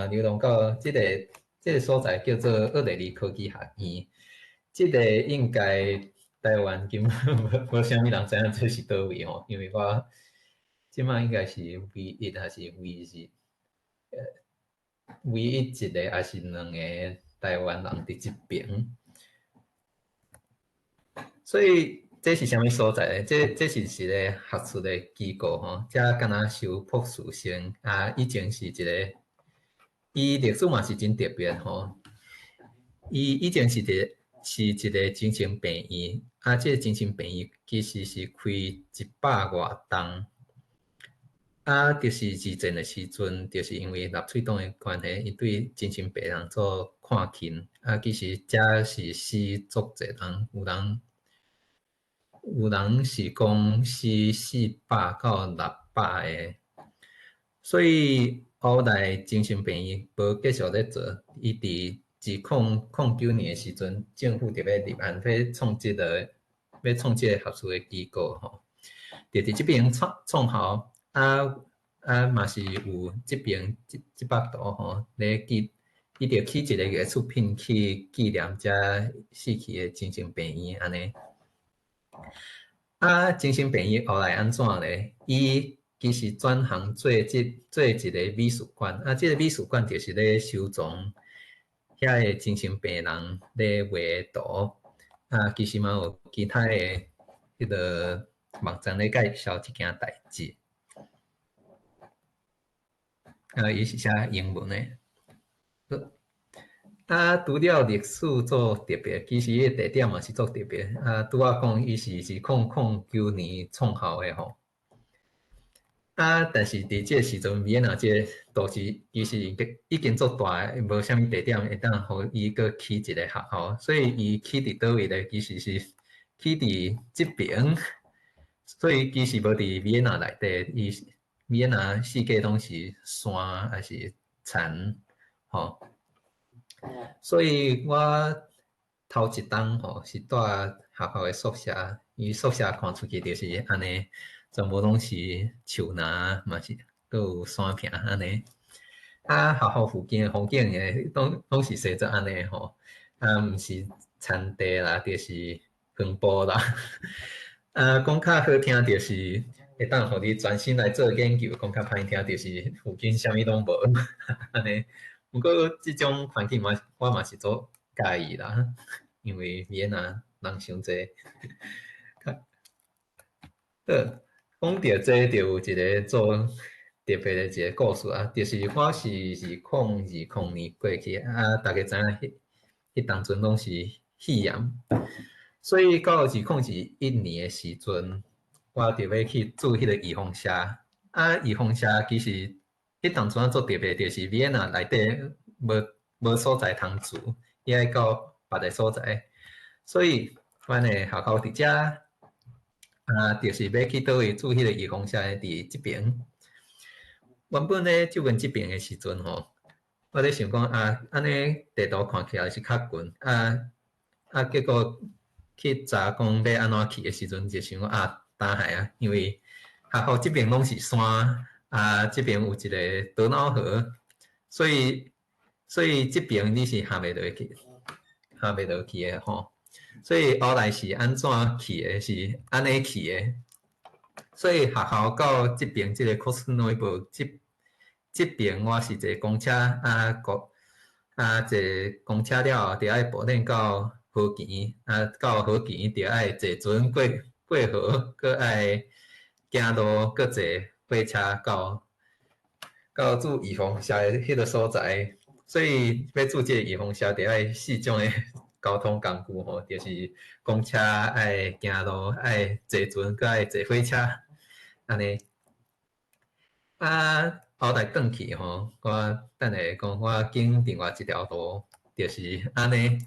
流动到即个所在叫做奥地利科技学院。即个应该台湾根本无啥物人知影这是倒位吼，因为我即摆应该是唯一还是唯一一个还是两个台湾人伫即边，所以这是啥物所在咧？这是一个学术的机构吼，遮敢若修博士生啊，以前是一个，伊历史嘛是真特别吼。伊以前是一个精神病院，啊，这个精神病院其实是开100外栋。啊，就是二战的时阵，就是因为纳粹党的关系，伊对精神病人做看轻。啊，其实遮是死足侪人，有人是讲死400到600个，所以后来精神病院无继续咧做，伊伫2009年的时阵，政府特别立案要创这个学术的机构吼，就伫即边创校嘛是有即边即幅图吼，咧伊就起一个艺术品去纪念遮死去的精神病院安尼。啊，精神病院后来安怎咧？伊其实转行做一个美术馆，啊，这个美术馆就是咧收藏遐个精神病人咧画的图，啊，其实嘛有其他的迄个网站咧介绍即件代志。伊是写英文的。啊，除了历史做特别，其实伊地点嘛是做特别。啊，拄仔讲伊是2009年创校的吼。啊，但是伫即个时阵，维也纳即个都市其实已经做大诶，无啥物地点会当互伊个起一个学校，所以伊起伫倒位咧，其实是起伫即边，所以其实无伫维也纳内底，伊维也纳四界拢是山还是田，吼。所以我头一冬吼是住学校的宿舍，伊宿舍看出去就是安尼，全部拢是树林，嘛是都有山坪安尼。啊，学校附近的风景诶，拢是写做安尼吼，啊，毋是田地啦，就是荒埔啦。啊，讲较好听就是会当互你专心来做研究，讲较歹听就是附近啥物拢无安尼。不过即种环境我嘛是做介意啦，因为维也纳人伤济。好，讲到这就有一个做特别的一个故事啊，就是我是2020年过去啊，大家知影迄当阵拢是肺炎，所以到2021年的时阵，我就要去住迄个预防社。啊，预防社其实迄当阵做特别，就是维也纳内底无所在通住，伊爱到别个所在，所以阮的学校伫遮，啊，就是要去倒位住迄个预防社伫即边。原本咧就阮即边的时阵吼，我咧想讲啊，安尼地图看起来是较近啊，结果去查讲要安怎去的时阵，就想讲啊，打海啊，因为学校即边拢是山。啊，这边有一个多瑙河，所以这边你是下袂落去的吼。所以后来是安怎去的？是安尼去的。所以学校到这边这个 Kosnoy 这边我是坐公车坐公车了后，就爱步练到河墘，啊，到河墘就爱坐船过河，佮爱行路，佮坐火车到住预防社的迄个所在，所以要住这个预防社，就爱4种的交通工具吼，就是公车、爱行路、爱坐船，佮爱坐火车，安尼。啊，后来转去吼，我等下讲，我经另外一条路，就是安尼。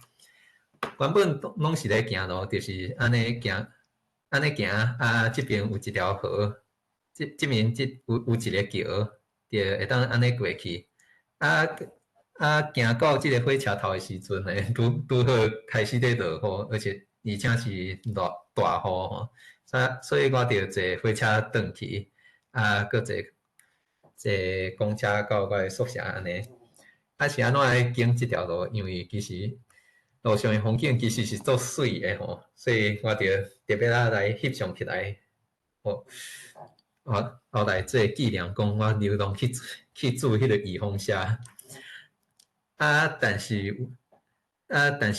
原本拢是咧行路，就是安尼行啊，这边有一条河。这边有一个桥，就会当安尼过去。行到这个火车头的时阵呢，拄好开始在落雨，而且是大雨吼。所以我就坐火车转去，啊，搁坐公车到我的宿舍安尼。啊，是安怎来经这条路？因为其实路上的风景其实是足水的吼，所以我就特别来翕相起来，吼。后来做纪念，讲我流浪去住迄个御风社。但是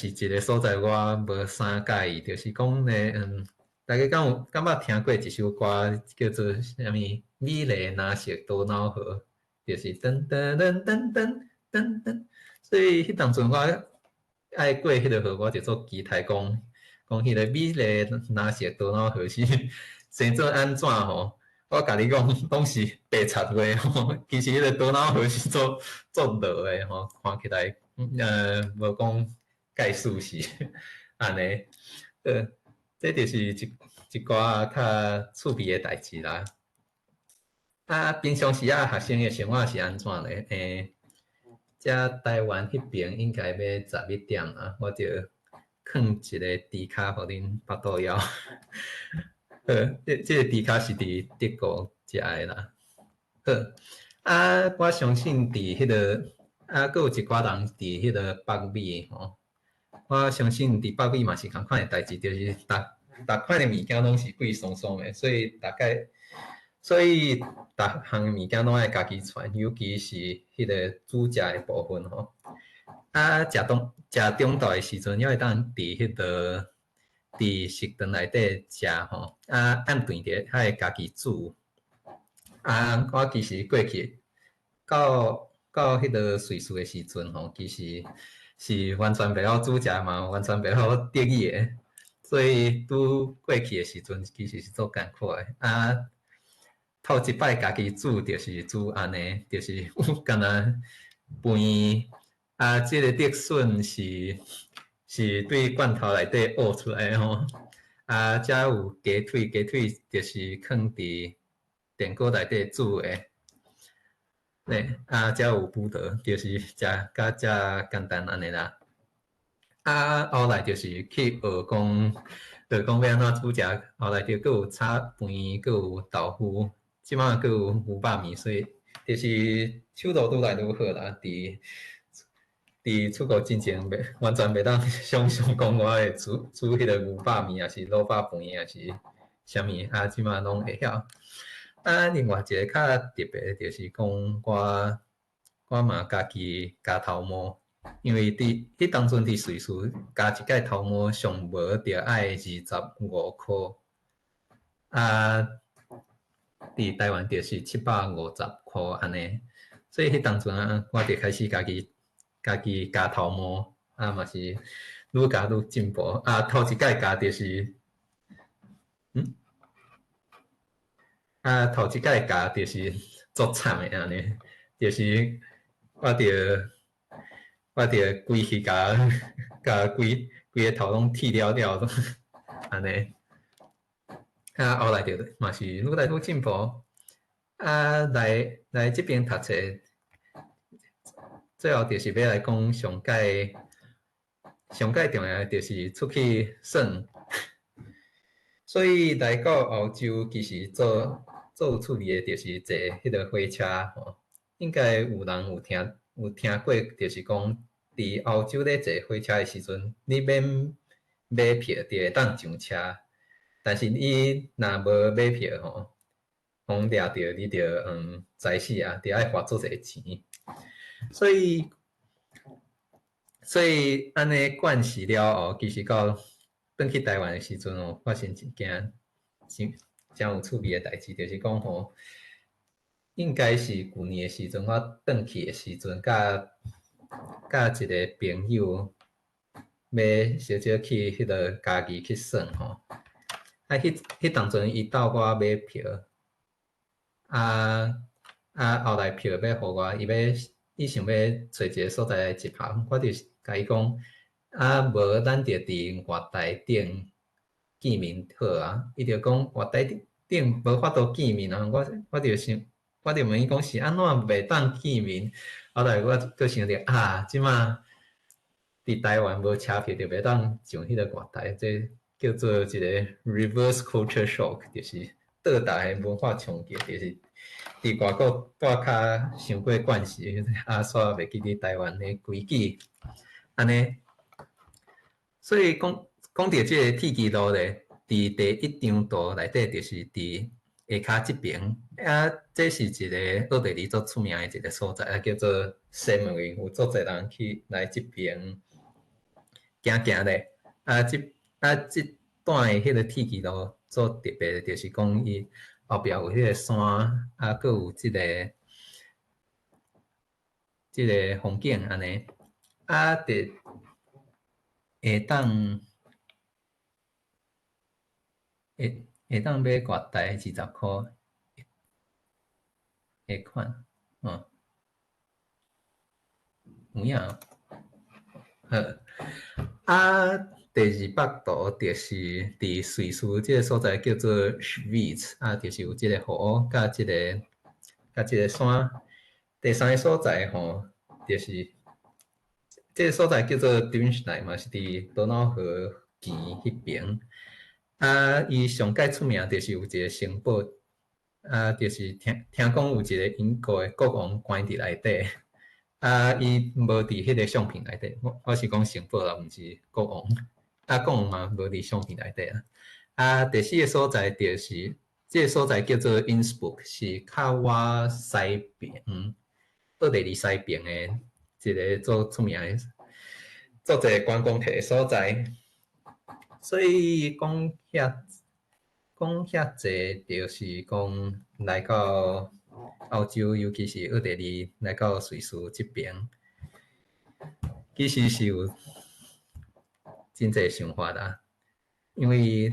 一个所在我无啥介意，就是讲咧，大家敢捌听过一首歌叫做啥物？美丽那些多瑙河，就是噔噔噔噔噔噔噔。所以迄当阵我爱过迄个河，我就做期待讲迄个美丽那些多瑙河是生做安怎吼？我甲你讲，拢是白贼话吼。其实迄个多瑙河是做落诶吼，看起来无讲概述是安尼。这就是一寡较趣味诶代志啦。平常时学生诶生活是安怎咧？遮台湾迄边应该要11点啊，我就放一个猪卡互恁巴肚枵。这个猪卡是伫德国食的啦。好，我相信伫迄个佫有一寡人伫迄个北美吼。我相信伫北美嘛是共款的代志，就是逐款的物件拢是贵爽爽的，所以逐项物件拢爱家己传，尤其是迄个煮食的部分吼。食中昼的时阵，还会当伫迄个伫食堂内底食吼。暗顿者还会家己煮。我其实过去到迄个瑞士的时阵吼，其实是完全袂晓煮食嘛，完全袂晓德语的，所以拄过去的时阵其实是做艰苦的。头一摆家己煮就是煮安尼，就是敢若饭即个竹笋是对罐头内底挖出来的吼。遮有鸡腿就是放伫电锅内底煮的。遮有布德，就是食甲遮简单安尼啦。后来就是去学讲要安怎煮食，后来就佫有炒饭，佫有豆腐，即摆佫有牛肉面，所以就是手度愈来愈好啦。伫出国之前，完全袂当想象讲我会煮迄个牛肉面，也是卤肉饭，也是啥物，即摆拢会晓。另外一个较特别就是讲我嘛家己加头毛，因为迄当阵伫瑞士加一届头毛上无着爱25箍，伫台湾就是750箍安尼，所以迄当阵我就开始家己加头毛，嘛是愈加愈进步。头一届加就是头一届加就是足惨的安尼，就是我着规气甲规个头拢剃了了安尼。后来着嘛是愈来愈进步。来这边读册，最后就是要来讲上界重要就是出去耍。所以来到澳洲，其实做有趣味的，就是坐迄个火车吼。应该有人有听过，就是讲伫澳洲咧坐火车的时阵，你免买票就会当上车，但是你若无买票吼，互掠着你着知死啊，着爱花足侪钱。所以安尼惯习了后，其实到转去台湾的时阵发生一件真有趣味的代志，就是讲吼，应该是旧年的时阵，我转去的时阵，甲一个朋友要小少去迄个家己去耍吼。迄当阵伊斗我买票，后来票要互我，伊想要找一个所在来集合，我就甲伊讲，无咱着伫月台顶见面好啊。伊就讲月台顶无法度见面啊，我就问伊讲是安怎袂当见面？后来我佫想着即马伫台湾无车票就袂当上迄个月台，这叫做一个 reverse culture shock， 就是倒台的文化冲击，就是伫外国带较伤过惯势，煞袂记伫台湾的规矩，安尼。所以讲到即个铁骑路咧，伫第一张图内底就是伫下骹即边啊，这是一个奥地利足出名的一个所在啊，叫做圣梅，有足侪人去来即边行咧。即段的迄个天气路做特别，就是讲伊后壁有迄个山啊，佮有即个风景安尼啊，会当买偌台20箍的款，有影。好，啊，第二北图就是伫瑞士即个所在叫做 Schweiz， 啊，就是有即个湖甲即个山。第三个所在吼，就是即个所在叫做 Dünstein 嘛，是伫多瑙河边迄边。啊，伊上界出名就是有一个城堡，啊，就是听讲有一个英国的国王关伫内底。啊，伊无伫迄个相片内底，我是讲城堡啦，毋是国王。啊，国王嘛无伫相片内底啊。啊，第四个所在就是即个所在叫做 Innsbruck， 是较我西边，奥地利西边的一个做出名的、做一个观光客的所在。所以讲遐济，就是讲来到欧洲，尤其是奥地利，来到瑞士这边，其实是有真济想法啦。因为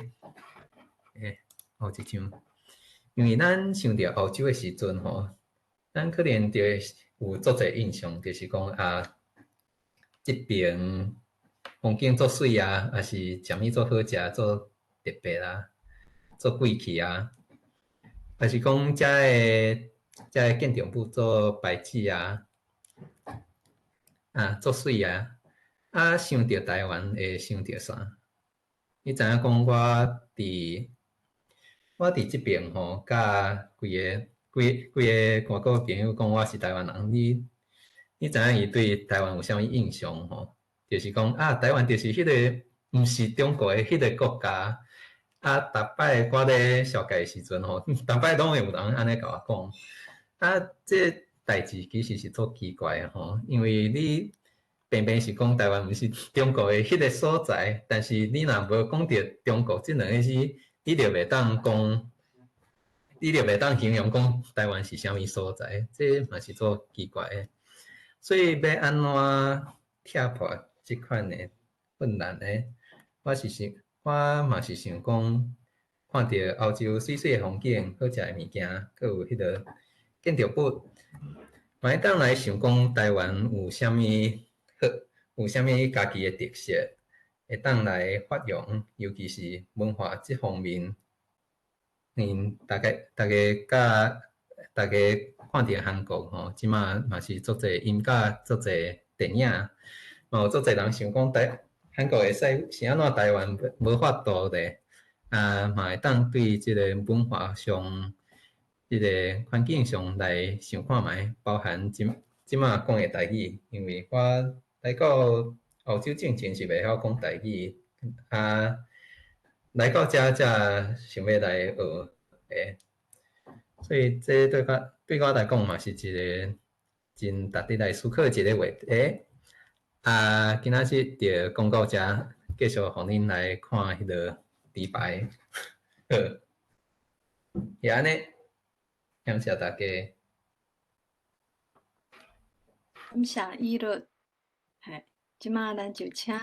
有一张，因为咱想到欧洲的时阵吼，咱可能就有足济印象，就是讲啊，这边风景足水啊，还是食物足好食、足特别啊，足贵气啊，还是讲遮个建筑物足白纸啊，足水啊。啊，想到台湾会想到啥？你知影讲我伫即边吼，甲规个外国朋友讲我是台湾人，你知影伊对台湾有啥物印象吼？就是讲台湾就是迄个毋是中国的迄个国家。逐摆我咧小解时阵吼，逐摆拢会有人安尼甲我讲。这代志其实是足奇怪的吼，因为你偏偏是讲台湾毋是中国的迄个所在，但是你若无讲到中国即两个字，你就袂当形容讲台湾是啥物所在，这嘛是足奇怪的。所以要安怎踢破即款的困难呢？我嘛是想讲，看到欧洲水水的风景、好食的物件，佮有迄个建筑物，嘛会当来想讲台湾有啥物好，有啥物家己的特色，会当来发扬，尤其是文化即方面。大家看到韩国吼，即马嘛是足侪音乐、足侪电影，嘛有足侪人想讲韩国会使是安怎台湾无法度咧？嘛会当对即个文化上、即个环境上来想看觅，包含即马讲的台语，因为我来到澳洲正是袂晓讲台语，来到遮想要来学诶，所以这对我来讲嘛是一个真值得来思考的一个话题。今仔日就讲到遮，继续互恁来看迄个题牌。好，也安尼，感谢大家。感谢伊律，即马咱就请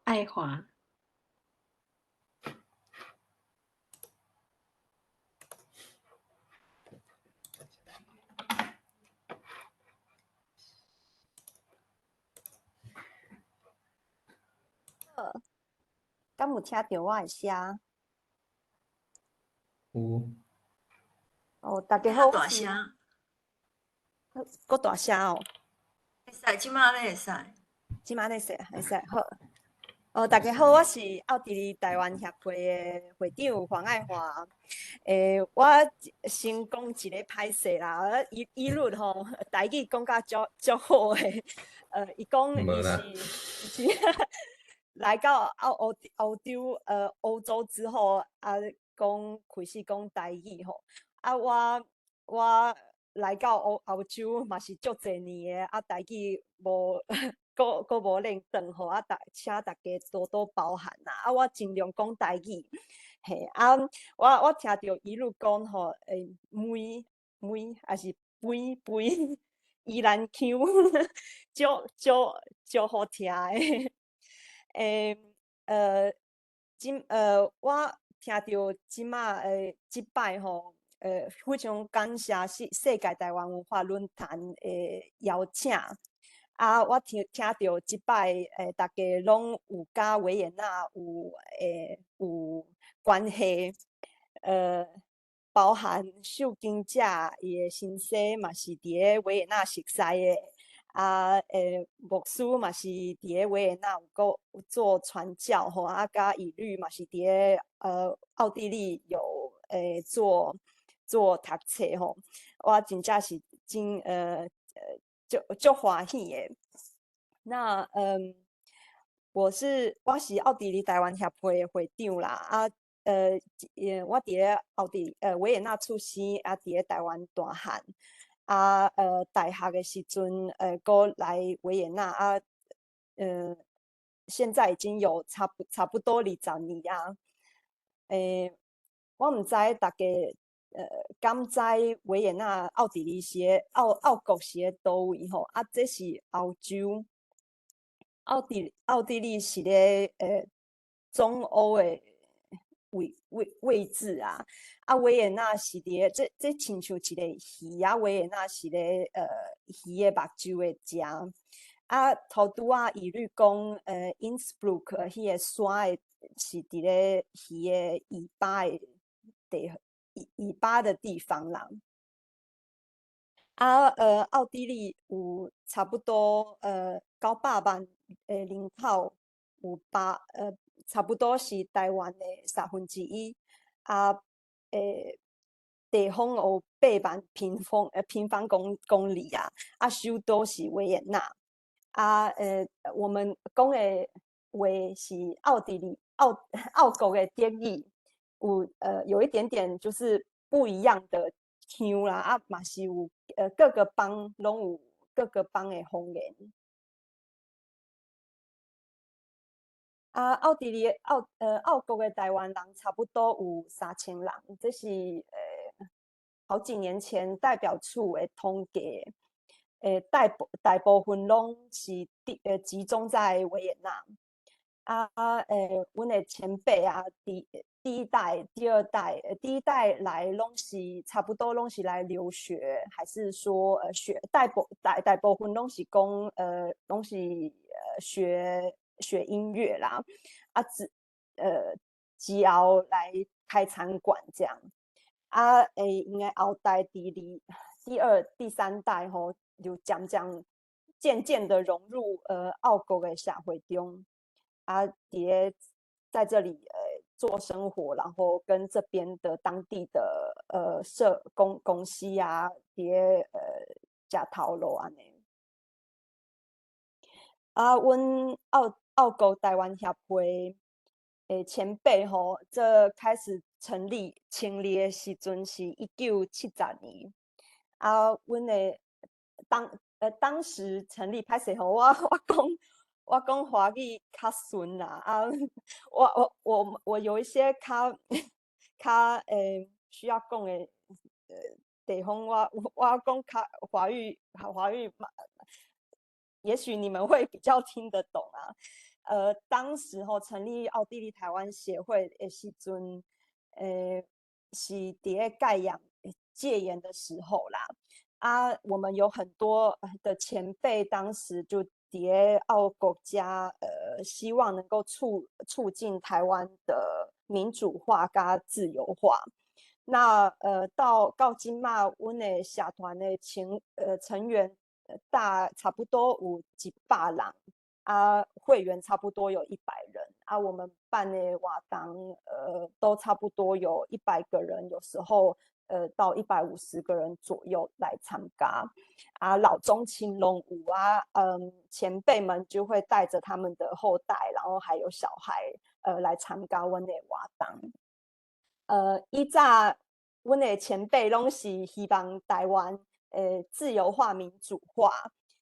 爱华。敢有听到我的声？有。大家好，大声，搁大声哦。会使，即马咧会使。即马咧会使好。大家好，我是奥地利台湾协会的会长黄爱华。我先讲一个歹势啦，伊律吼台语讲甲足好诶。伊讲伊是来到欧洲之后，开始讲台语吼。我来到欧洲嘛是足侪年的，台语无佫无练转，互请大家多多包涵啦。我尽量讲台语，嘿我听到伊路讲吼，妹还是肥，宜兰腔，足好听的。我听到即摆吼，非常感谢世界台湾文化论坛的邀请。我听到即摆大家拢有甲维也纳有关系，包含受惊者伊的身世嘛是伫咧维也纳熟悉的。牧师嘛是伫咧维也纳有做传教吼，甲以律嘛是伫咧奥地利有做读册吼，我真正是真足欢喜的。那我是奥地利台湾协会的会长啦，我伫咧维也纳出生，伫咧台湾大汉。大学的时阵，过来维也纳现在已经有差不多20年啊。我毋知大家敢知维也纳奥地利是奥国是咧倒位吼？这是欧洲，奥地利是咧中欧的位置啊。维也纳是咧，这亲像一个鱼啊，维也纳是咧鱼的目睭的遮。头拄伊律讲Innsbruck 迄个山是伫咧鱼的尾巴的地方啦。奥地利有差不多900万人口，有差不多是台湾的1/3。地方有8万平方公里啊。首都是维也纳。我们讲的话是奥国的德语，有一点点就是不一样的腔啦。嘛是有各个邦拢有各个邦的方言。奥国的台湾人差不多有3000人，这是好几年前代表处的统计。大部分拢是集中在维也纳。阮的前辈啊，第一代、第二代，第一代来拢是差不多拢是来留学，还是说大部分拢是讲拢是学音乐啦。之后来开餐馆这样。因为后代第二、第三代吼，就渐渐的融入奥国的社会中。在这里做生活，然后跟这边的当地的公司啊，食头路安尼。阮奥国台湾协会前辈吼，这开始成立的时阵是1970年。阮的当时成立，歹势吼，我讲华语较顺啦。我有一些较需要讲的地方，我讲较华语嘛，也许你们会比较听得懂啊。当时候成立奥地利台湾协会的时阵，是伫咧戒严的时候啦。我们有很多的前辈，当时就伫咧奥国家，希望能够促进台湾的民主化加自由化。那到今嘛，阮的社团的成员差不多有100人。会员差不多有100人。我们办的活动都差不多有100个人，有时候到150个人左右来参加。老中青拢有前辈们就会带着他们的后代，然后还有小孩来参加阮的活动。以早阮的前辈拢是希望台湾自由化、民主化。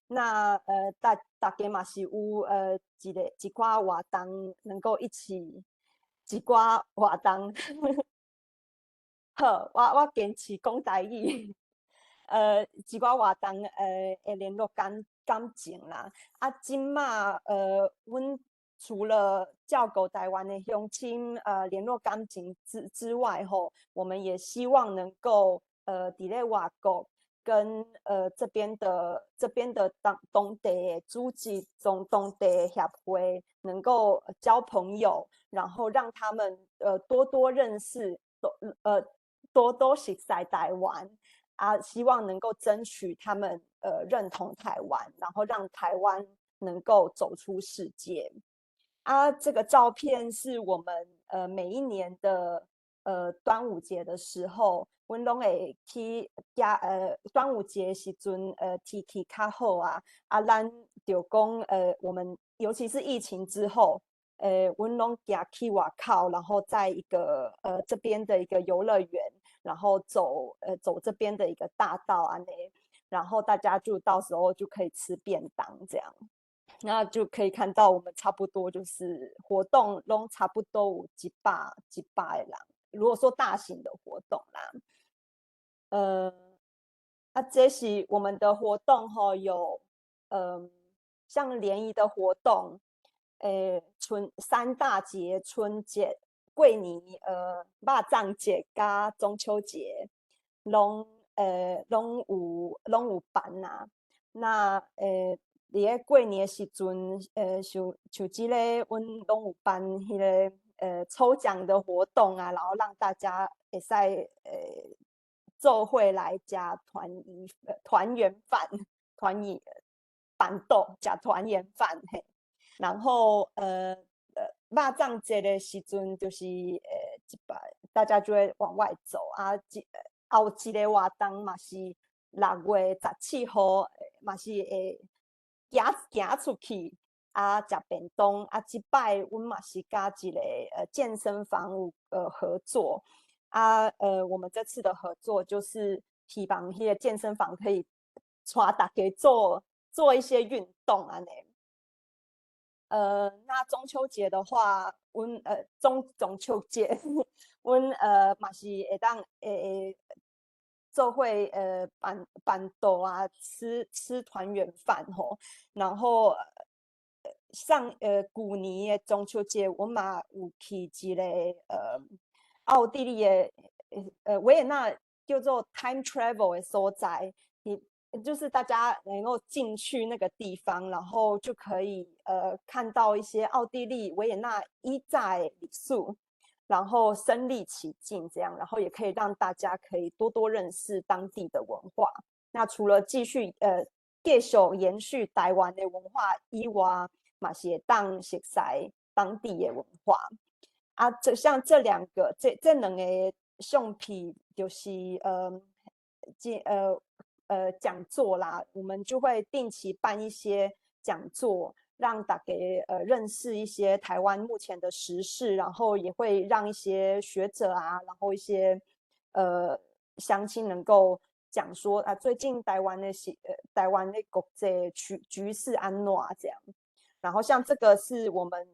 那大家嘛是有一寡活动能够一起一寡活动好，我坚持讲台语。一寡活动会联络感情啦。啊，今嘛阮除了照顾台湾的乡亲联络感情之外吼，我们也希望能够伫咧外国跟这边的当地的组织当地的协会能够交朋友，然后让他们多多认识多多熟悉台湾。啊，希望能够争取他们认同台湾，然后让台湾能够走出世界。啊，这个照片是我们每一年的端午节的时候，阮拢会去端午节时阵天气较好啊，咱就讲我们尤其是疫情之后。阮拢行去外口，然后在一个这边的一个游乐园，然后走这边的一个大道啊，然后大家就到时候就可以吃便当这样，那就可以看到我们差不多就是活动拢差不多有100的人，如果说大型的活动啦，这是我们的活动吼，有像联谊的活动。3大节，春节、过年、肉粽节加中秋节，拢有办呐。那伫咧过年的时阵，像即个阮拢有办迄个抽奖的活动啊，然后让大家会使做伙来食团圆饭、板豆食团圆饭嘿。然后肉粽节的时阵，就是大家就会往外走啊。后一个活动嘛是6月17号，嘛是会行出去啊，食便当啊。这摆阮嘛是甲一个健身房有合作啊。我们这次的合作就是希望迄个健身房可以带大家做一些运动安尼。那中秋节的话，阮中秋节，阮嘛是会当做伙办桌啊，吃团圆饭吼。然后旧年的中秋节，阮嘛有去一个奥地利的维也纳叫做 Time Travel 的所在。就是大家能够进去那个地方，然后就可以看到一些奥地利维也纳一战历史，然后身临其境这样，然后也可以让大家可以多多认识当地的文化。那除了继续延续台湾的文化以外，嘛是会当熟悉当地的文化啊。像这两个相片就是讲座啦，我们就会定期办一些讲座，让大家认识一些台湾目前的时事，然后也会让一些学者啊，然后一些乡亲能够讲说啊，最近台湾的国际局势安怎这样。然后像这个是我们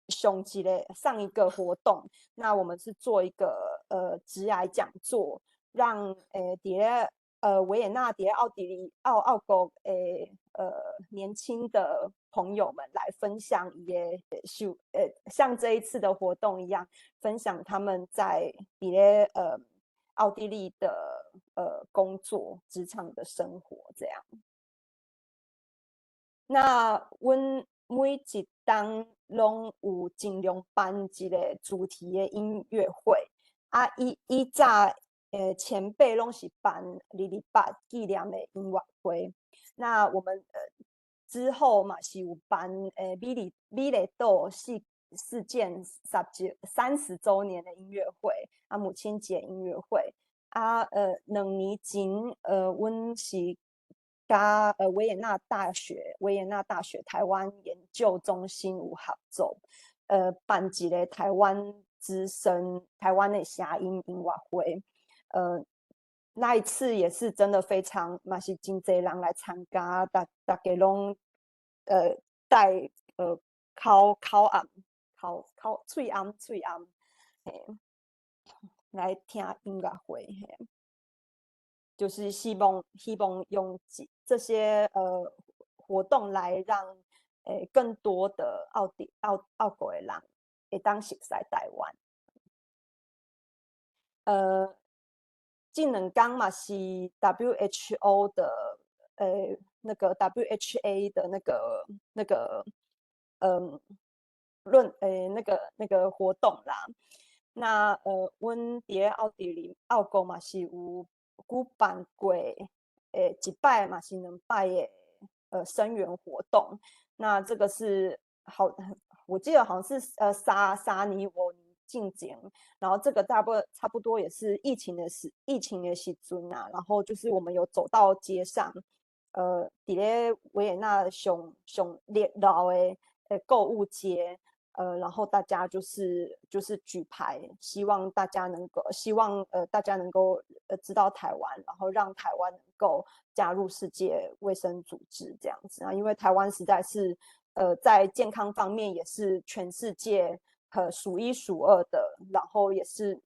上一个活动，那我们是做一个职涯讲座，让维也纳奥地利奥国年轻的朋友们来分享像这一次的活动一样，分享他们在奥地利的工作、职场的生活这样。那阮每一档拢有尽量办一个主题的音乐会啊，以早前辈拢是办228纪念的音乐会。那我们之后嘛是有办美丽岛事件30周年的音乐会啊，母亲节音乐会啊。2年前阮是甲维也纳大学台湾研究中心有合作，办一个台湾之声台湾的声音音乐会。那一次也是真的非常嘛是真侪人来参加，大家拢戴口暗喙暗，嘿，来听音乐会，嘿，就是希望用这些活动来让更多的澳国的人会当熟悉台湾。这两天嘛是 WHO 的那个 WHA 的那个那个活动啦。那阮伫澳国嘛是有举办过一摆嘛是2摆的声援活动。那这个是我记得好像是3年5年进前，然后这个差不多也是疫情的时阵啊，然后就是我们有走到街上，伫咧维也纳上热闹的购物街，然后大家就是举牌，希望大家能够知道台湾，然后让台湾能够加入世界卫生组织这样子啊，因为台湾实在是在健康方面也是全世界数1数2的，然后也是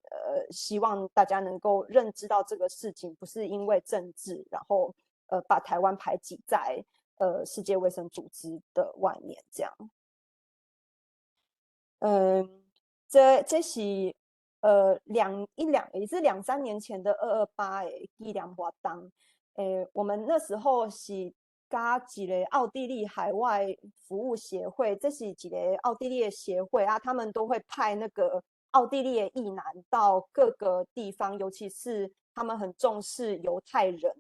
希望大家能够认知到这个事情不是因为政治，然后把台湾排挤在世界卫生组织的外面这样。这是也是2-3年前的228的纪念活动。我们那时候是加一个奥地利海外服务协会，这是一个奥地利的协会啊，他们都会派那个奥地利的役男到各个地方，尤其是他们很重视犹太人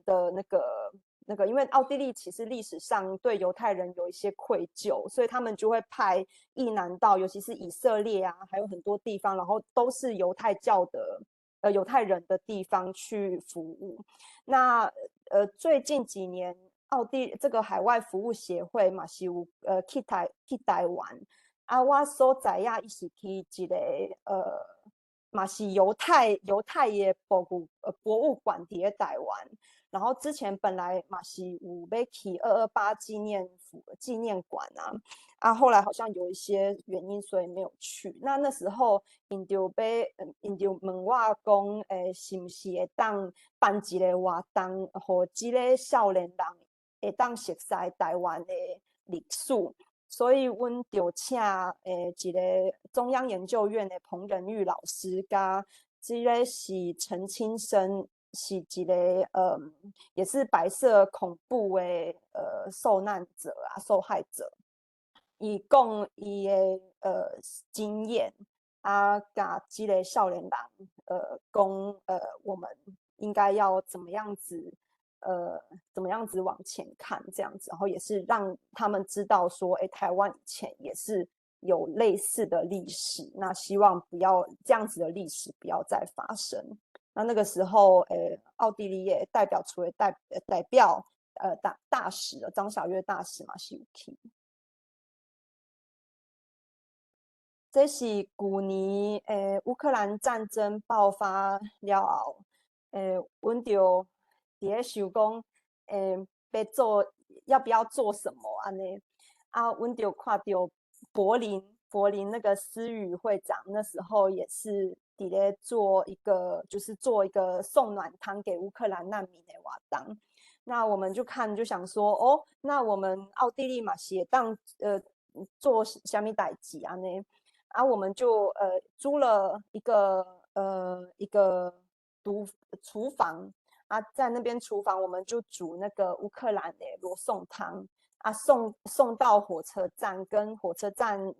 的那个，因为奥地利其实历史上对犹太人有一些愧疚，所以他们就会派役男到，尤其是以色列啊，还有很多地方，然后都是犹太教的犹太人的地方去服务。那最近几年，这个海外服务协会嘛是有去台湾啊，我所知影伊是去一个嘛是犹太的博物馆伫咧台湾。然后之前本来嘛是有要去228纪念馆啊，后来好像有一些原因，所以没有去。那时候因就问我讲，是不是会当办一个活动，和这个少年人会当熟悉台湾的历史。所以阮就请一个中央研究院的彭仁玉老师，加这个是陈清生。是一个也是白色恐怖的受难者啊，受害者，伊讲伊的经验啊，甲这个少年人讲我们应该要怎么样子往前看这样子，然后也是让他们知道说，台湾以前也是有类似的历史，那希望不要这样子的历史不要再发生。那个时候，奥地利也代表处的代表大使了，张晓月大使嘛是有去。这是去年乌克兰战争爆发了后，阮就伫咧想讲，要不要做什么安尼啊？阮就看到柏林那个思雨会长那时候也是伫咧做一个送暖汤给乌克兰难民的活动。那我们就想说，哦，那我们奥地利嘛是会当做什么代志安尼？啊，我们就租了一个厨房啊，在那边厨房我们就煮那个乌克兰的罗宋汤啊，送到火车站，跟火车站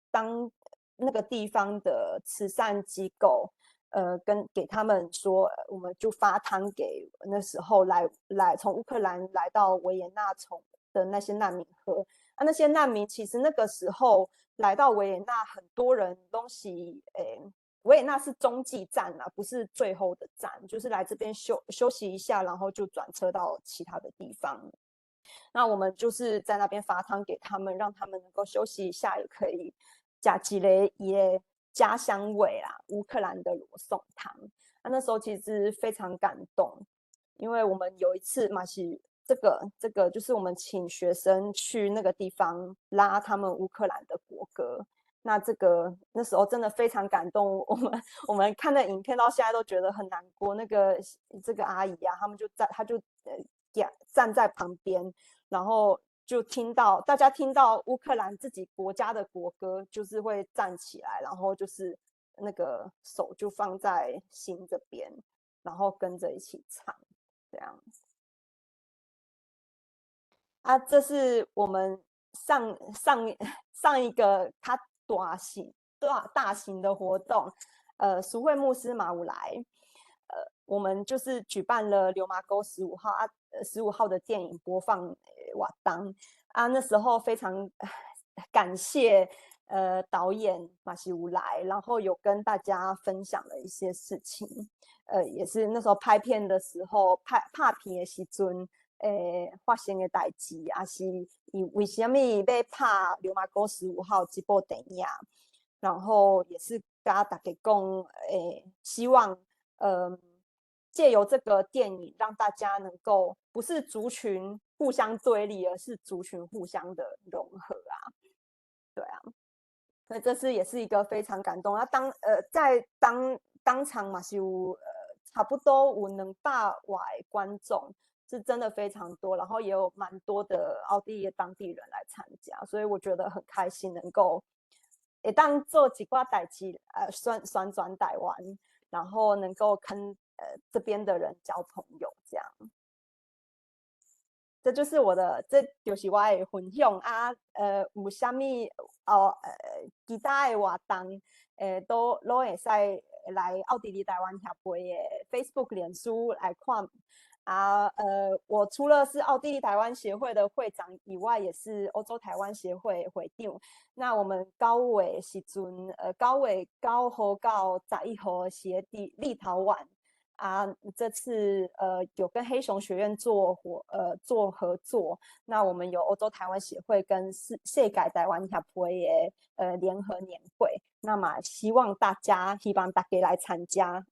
当那个地方的慈善机构给他们说，我们就发汤给那时候来从乌克兰来到维也纳的那些难民喝啊，那些难民其实那个时候来到维也纳，很多人都是维也纳是中继站啊，不是最后的站，就是来这边休息一下，然后就转车到其他的地方。那我们就是在那边发汤给他们，让他们能够休息一下，也可以吃一个伊的家乡味啦，乌克兰的罗宋汤。那时候其实非常感动，因为我们有一次嘛是这个就是我们请学生去那个地方拉他们乌克兰的国歌。那时候真的非常感动，我们看的影片到现在都觉得很难过。这个阿姨啊，她就站在旁边，然后就大家听到乌克兰自己国家的国歌，就是会站起来，然后就是那个手就放在心这边，然后跟着一起唱，这样子。这是我们上一个它大型的活动，赎会牧师马武来，我们就是举办了流麻沟15号15号的电影播放瓦当那时候非常感谢导演马西乌来，然后有跟大家分享了一些事情，也是那时候拍片的时候拍片的时阵。发生的代志，也是伊为什么要拍流麻沟15号这部电影，然后也是跟大家讲，希望借由这个电影让大家能够不是族群互相对立，而是族群互相的融合对啊，所以这次也是一个非常感动。在当场嘛是有差不多有200外观众。是真的非常多，然后也有蛮多的奥地利的当地人来参加，所以我觉得很开心能够当做几挂代志宣传台湾，然后能够跟这边的人交朋友，这样。这就是我的分享有什么其他的活动都会使来奥地利台湾协会的 Facebook 脸书来看。我除了是奥地利台湾协会的会长以外，也是欧洲台湾协会会长。那我们9月时阵9月9号到11号是立陶宛这次有跟黑熊学院做合作。那我们有欧洲台湾协会跟世界台湾协会的联合年会。那么希望大家来参加。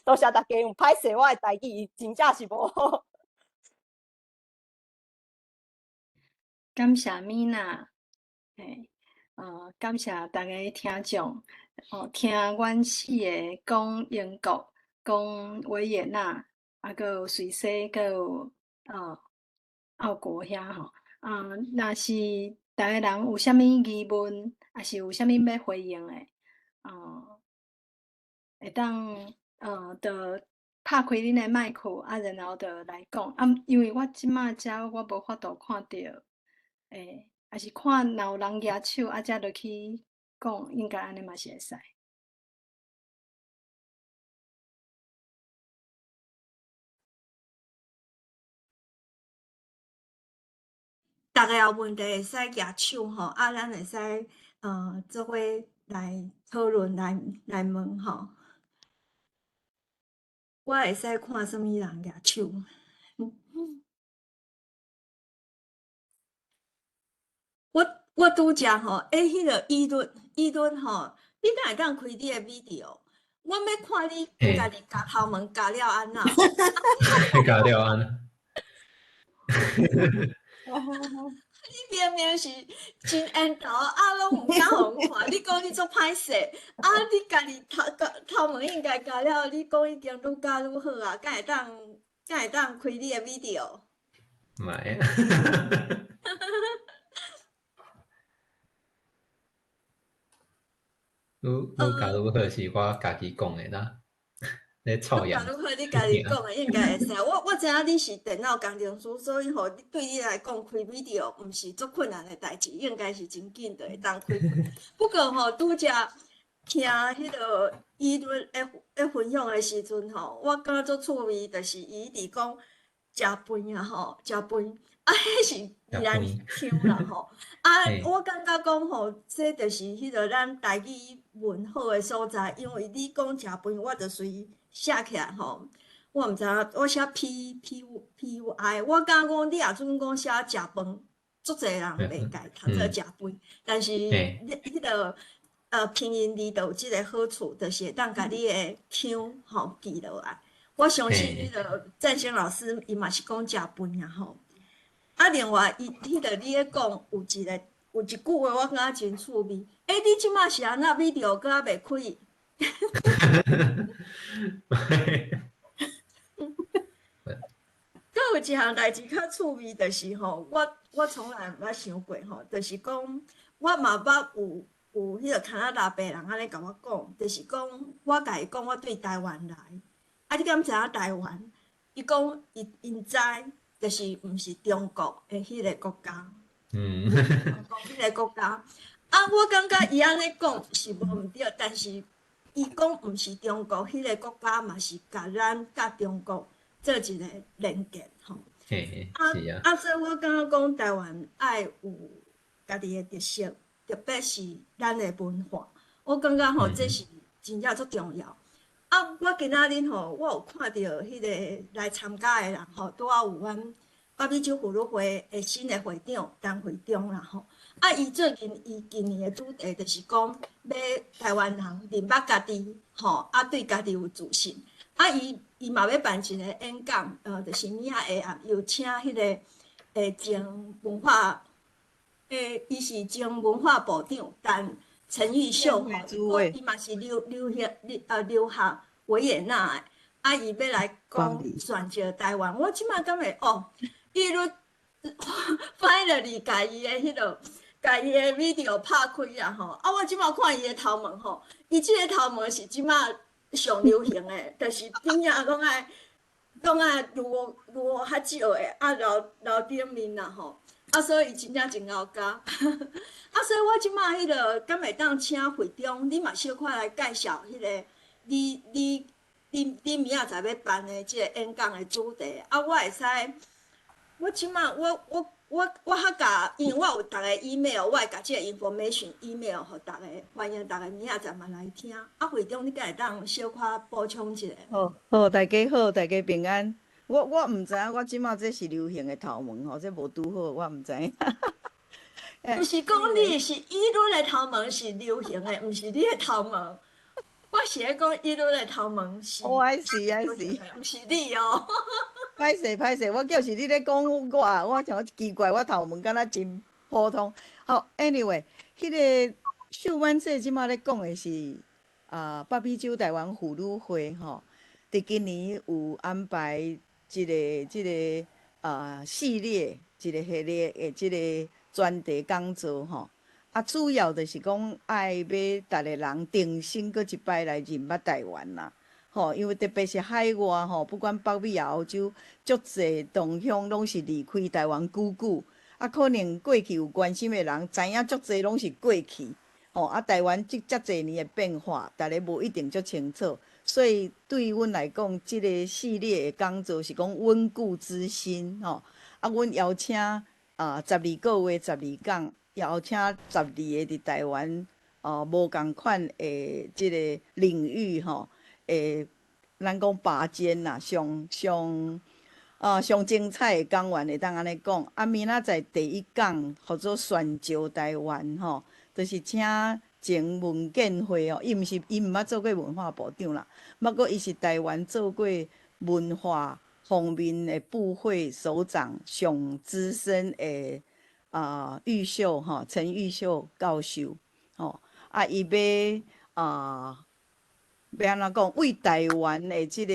多谢大家用歹势，我的台语真正是无好。感谢米娜，感谢大家听众，听阮4个讲英国、讲维也纳，还有瑞士，还有澳国遐吼。若是大家人有啥物疑问，还是有啥物要回应的，会当就拍开恁的麦克然后就来讲。因为我即马遮我无法度看到，还是看若有人举手才落去讲，应该安尼嘛是会使。大家有问题会使举手吼，咱会使做伙来讨论来问吼。我会使看什么人举手。我拄则吼，迄个伊伦吼，你哪会当开你的 video？我要看你家己夹头毛夹了安那？夹了安。你明明是真缘投拢毋敢互阮看。你讲你做歹势你家己头毛应该夹了，你讲已经愈夹愈好敢会当开你的 video？ 袂愈夹愈好是我家己讲的啦。咧臭氧。愈好你家己讲的应该会使。我知影你是电脑工程师，所以吼对你来讲开 video 毋是足困难的代志，应该是真紧就会当开。不过吼拄则听迄个伊伦咧分享的时阵吼，我感觉足趣味，就是伊伫讲食饭吼，食饭迄是宜兰腔啦吼。我感觉讲吼，这就是迄个咱台语文好的所在，因为你讲食饭，我就随写起来吼。我毋知影，我写 PUI， 我感觉讲你若准讲写食饭，足侪人袂解读做食饭，但是迄个拼音字就有即个好处，就是会当甲你的腔吼记落来。我相信迄嘿，个赞成老师伊嘛是讲诚笨啊吼。啊，另外伊迄个你咧讲有一句话我感觉真趣味，你即马是安那 video 搁还袂开？佫有一项代志较趣味，就是吼，我从来毋捌想过吼，就是讲我嘛捌有迄个加拿大白人安尼甲我讲，就是讲我甲伊讲我对台湾来，啊，你敢知影台湾？伊讲因知，就是毋是中国的迄个国家，嗯，讲迄个国家。啊，我感觉伊安尼讲是无毋对，但是伊讲毋是中国迄个国家嘛，是甲咱甲中国做一个连结吼。嘿，啊是啊，啊，所以我感觉讲台湾爱有家己的特色，特别是咱的文化，我感觉吼这是真正足重要。啊，我今仔日吼，我有看到迄个来参加的人吼，拄仔有阮北美洲妇女会的新的会长陈会长啦吼。啊，伊最近今年的主题就是讲要台湾人认捌家己吼，啊对家己有自信。啊，伊嘛要办一个演讲，就是明仔下暗有请迄个前文化伊是前文化部长，但陈玉秀吼，伊嘛是留学维也纳的，啊，伊要来讲选择台湾。我即摆感觉哦，伊都finally甲伊的迄落，甲伊的 video 拍开啊吼，啊，我即摆看伊的头毛吼，伊即个头毛是即摆上流行的，就是边仔讲啊如何较少的，啊留顶面啦吼。啊，所以伊真正真敖家，啊，所以我即摆迄个敢会当请会长，你嘛小可来介绍迄个你明仔载要办的即个演讲的主题，啊，我会使，我即摆我较甲，因为我有逐个 email， 我会甲即个 information email 互逐个，欢迎逐个明仔载嘛来听。啊，会长你敢会当小可补充一下？好，大家好，大家平安。我毋知影，我即马这是流行的头毛吼，这无拄好，我毋知影。就是讲你是伊律的头毛是流行的，毋是你的头毛。我是咧讲伊律的头毛是。I see，毋是你哦。歹势，我叫是你咧讲我想奇怪，我头毛敢若真普通。好 ，anyway， 迄个秀湾这即马咧讲的是北美洲台湾妇女会吼，伫今年有安排即个系列，一个系列的即个专题讲座吼。啊，主要就是讲爱要逐个人重新搁一摆来认捌台湾啦。吼，因为特别是海外吼，不管北美也欧洲，足侪同乡拢是离开台湾久久。啊，可能过去有关心的人，知影足侪拢是过去。吼，啊，台湾遮侪年的变化，逐个无一定足清楚。所以对阮来讲，即个系列的讲座是讲稳固之心吼。啊，阮邀请12个月12讲，邀请12个伫台湾无共款的即个领域吼。咱讲拔尖啦，上精彩的讲员会当安尼讲。啊，明仔载第一讲，叫做选召台湾吼，就是请前文建会哦，伊毋捌做过文化部长啦，不过伊是台湾做过文化方面的部会首长上资深的玉秀吼，陈玉秀教授吼，啊，伊要要安怎讲？为台湾的即个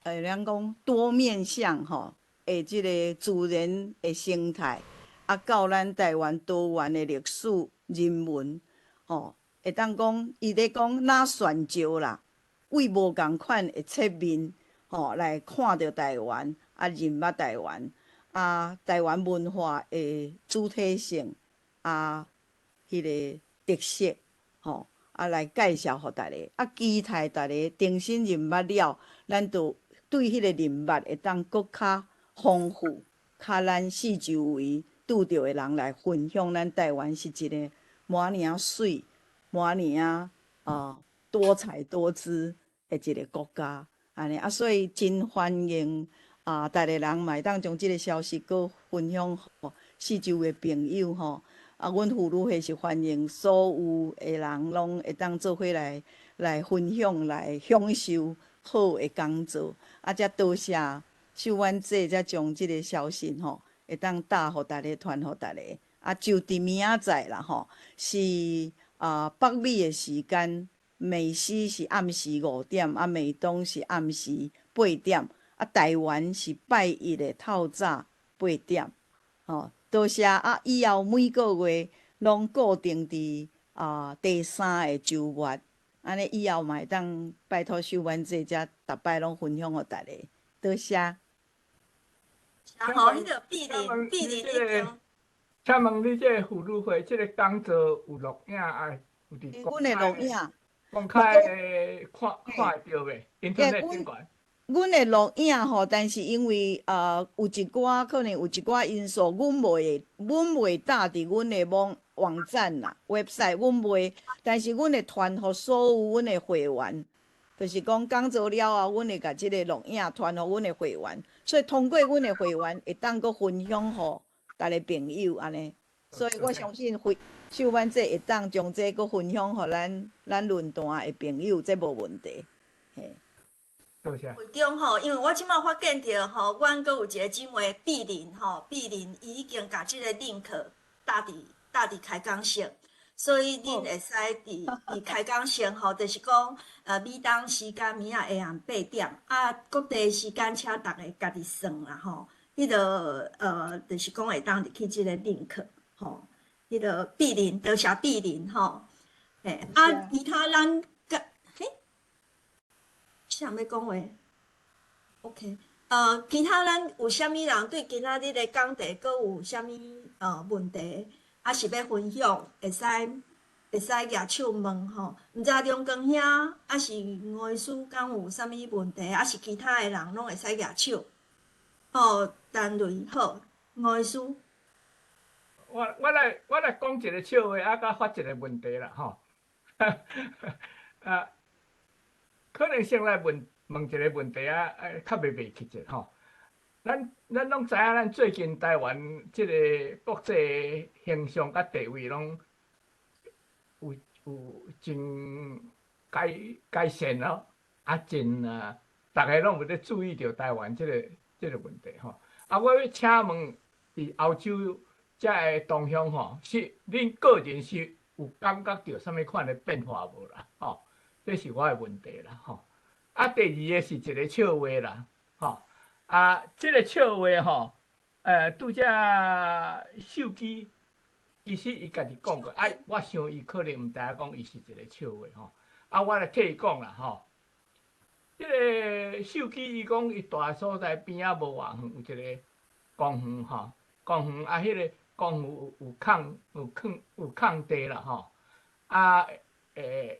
咱讲多面向吼的即个自然的生态，啊，到咱台湾多元的历史人文吼，会当讲伊咧讲哪选召啦，为无共款的侧面吼来看着台湾，啊，认捌台湾，啊，台湾文化的主体性，啊，迄个。特色，吼，啊来介绍互逐个，啊期待逐个重新认捌了，咱就对迄个认捌会当搁较丰富，较咱四周围拄着的人来分享，咱台湾是一个满尔水、满尔多彩多姿的一个国家，安尼啊，所以真欢迎逐个人嘛会当将即个消息搁分享互四周的朋友吼。阮妇女会是欢迎所有的人拢会当做伙来分享、来享受好的工作。则多谢秀婉姐，则将即个消息吼，会当答互大家、传互大家。就伫明仔载啦吼，是北美的时间，美西是暗时5点，美东是暗时8点，台湾是拜一的透早8点。多谢以后每个月拢固定伫第3个周末，安尼以后嘛会当拜托秀婉姐，则逐摆拢分享互大家。多谢。然后迄个碧林一定。请问你这个妇女会这个讲座有录影有伫阮的录影，公开的看会到袂？internet顶悬。阮的录影吼，但是因为有一寡可能有一寡因素，阮袂搭伫阮的网站啦 website， 阮袂，但是阮会传互所有阮的会员，就是讲讲座了后，阮会甲即个录影传互阮的会员，所以通过阮的会员会当佫分享互逐个朋友安尼，所以我相信秀婉姐会当将这佫分享互咱论坛的朋友，这无问题。嘿。多谢。会中吼，因为我即马发现着吼，阮阁有一个姊妹碧林吼，碧林伊已经甲即个 link 搭伫开讲室，所以恁会使伫开讲室吼，就是讲美东时间明仔下暗8点，各地时间请逐个家己算啦吼。迄个就是讲会当入去即个 link 吼，迄个碧林多谢碧林吼，其他咱啥要讲话 ？OK， 其他咱有啥物人对今仔日的讲题，阁有啥物问题，是要分享，会使举手问吼。毋知中光兄是吴医师敢有啥物问题，是其他的人拢会使举手。陈瑞好，吴医师。我来讲一个笑话，甲发一个问题啦吼。可能先来问一个问题较袂去者吼。咱拢知影，咱最近台湾即个国际形象甲地位拢有真改善咯，真大家拢有咧注意到台湾即个问题吼。我要请问，伫欧洲遮个同乡吼，是恁个人是有感觉到啥物款的变化无啦？吼，这是我的问题啦，吼。第二个是一个笑话啦，吼。这个笑话吼，拄则手机，其实伊家己讲过，我想伊可能毋知影讲伊是一个笑话吼。我来替伊讲啦，吼。这个手机伊讲伊住所在边仔无偌远，有一个公园吼，公园迄个公园有空地啦吼。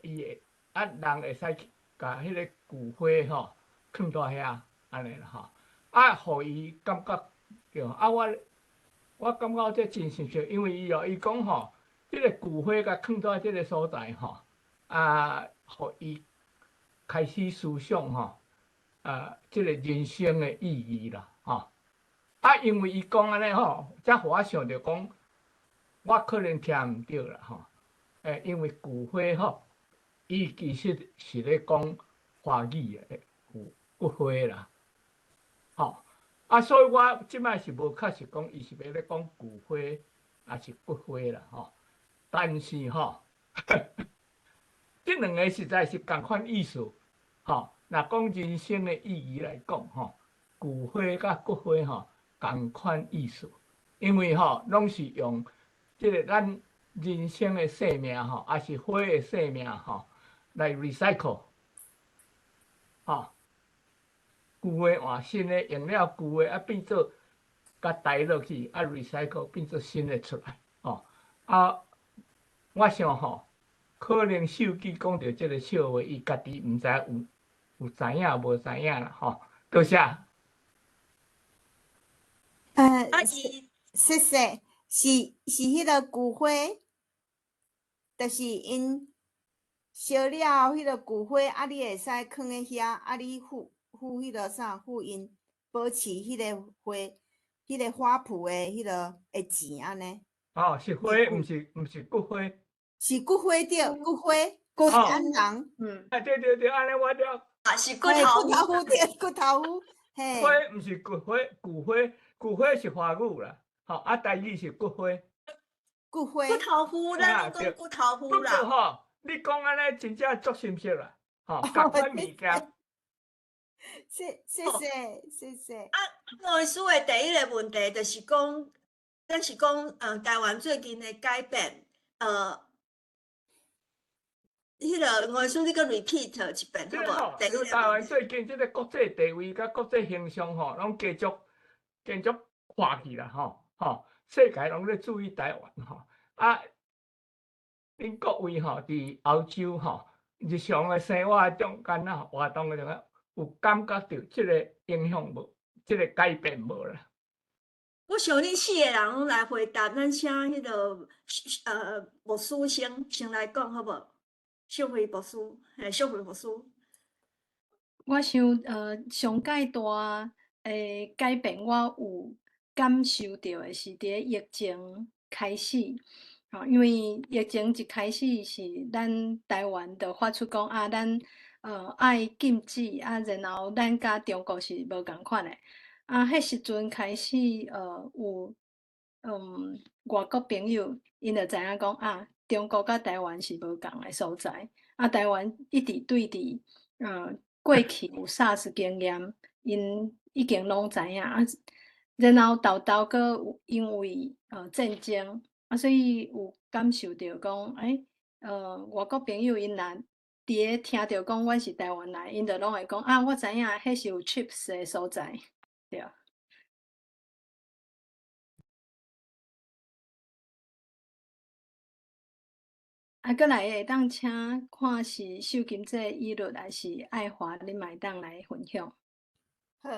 伊人会使甲迄个旧花吼放到遐安尼啦吼。互伊感觉着我感觉这真实实，因为伊讲吼，即个旧花甲放到即个所在吼，互伊开始思想吼，即个人生的意义啦吼。因为伊讲安尼吼，才互我想着讲，我可能听毋对啦吼。因为旧花吼，伊其实是咧讲华语的骨灰啦，吼。所以我即摆是无确实讲伊是要咧讲旧花还是骨灰啦吼。但是吼，即两个实在是同款意思吼。若讲人生的意义来讲吼，旧花甲骨灰吼同款意思，因为吼拢是用即个咱人生的生命吼，也是花的生命吼来 recycle 吼。旧的换新的，用了旧的变做甲带落去，recycle 变做新的出来吼。我想吼，可能手机讲到即个笑话，伊家己毋知有知影无知影啦吼。多谢。谢谢，是迄个旧花，就是因烧了迄个旧花，你会使放咧遐，你附迄个啥，附因保持迄个花，迄个花圃的迄个钱安尼。哦，是花，毋是骨花。是骨花着，骨花，骨是安人，嗯，对，安尼我了。啊，是骨嘿，头骨头糊着，骨头糊，嘿，花毋是骨花，骨花是华语啦。吼，啊，台语是骨花。骨花，骨头糊，咱啊对拢讲骨头糊不过啦。吼，你讲安尼真正足深刻啦。吼，哦共款物件。谢谢。老师的第一个问题就是讲，咱是讲，台湾最近的改变，迄个老师你个 repeat 一遍即个吼，好无？第一因为台湾个问题，最近即个国际地位甲国际形象吼，拢继续看去啦吼，世界拢咧注意台湾吼。啊，恁各位吼伫欧洲吼，日常的生活中间啊，活动的中间有感觉到即个影响无？即个改变无啦？我想恁四个人拢来回答，咱请迄个牧师先来讲好无？秀慧牧师，秀慧牧师，我想上界大诶改变，我有感受到的是伫疫情开始，因为疫情一开始是咱台湾就发出讲啊，咱爱禁止啊，然后咱甲中国是无共款的啊，迄时阵开始有外国朋友因就知影讲啊，中国甲台湾是无共的所在，啊，台湾一直对伫过去有 SARS 经验，因已经拢知影啊。然后豆个有因为战争啊，所以有感受到讲，外国朋友因若伫咧听到讲阮是台湾来，因就拢会讲啊，我知影迄是有 chips 的所在，对。啊，过来会当请看是秀琴这议律，还是爱华恁嘛会当来分享？好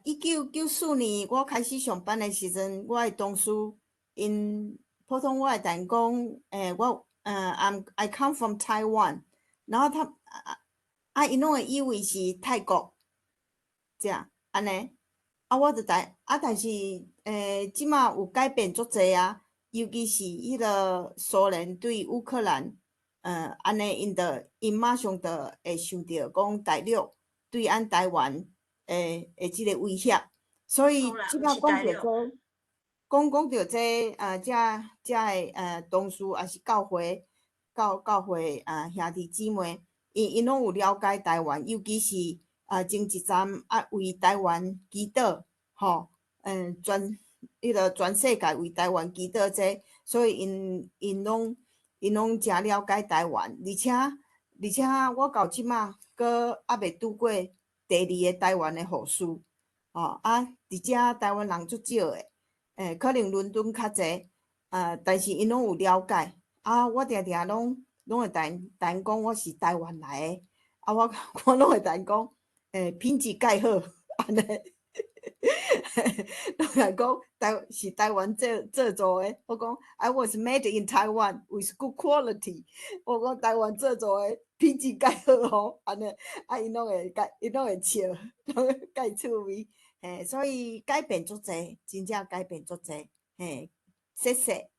，1994年我开始上班的时阵，我的同事因普通话会甲因讲，I come from Taiwan，然后因拢会以为是泰国，这样安尼，我就但是即马有改变足济啊。尤其是迄个苏联对乌克兰，安尼因马上就会想到讲大陆对咱台湾即个威胁，所以即摆讲着这，遮的同事也是教会兄弟姊妹，因拢有了解台湾，尤其是前一站为台湾祈祷，吼，全世界为台湾祈祷这，所以因拢诚了解台湾，而且我到即马阁还未拄过第二个台湾的护士，伫遮台湾人足少的，可能伦敦较济，但是因拢有了解，我定定拢会甲因讲我是台湾来的，我拢会甲因讲，品质介好，安尼。拢来讲是台湾做做的，我讲 I was made in Taiwan with good quality。我讲台湾做做的品质介好哦，安尼因拢会笑，介趣味，所以改变足济，真正改变足济，谢谢。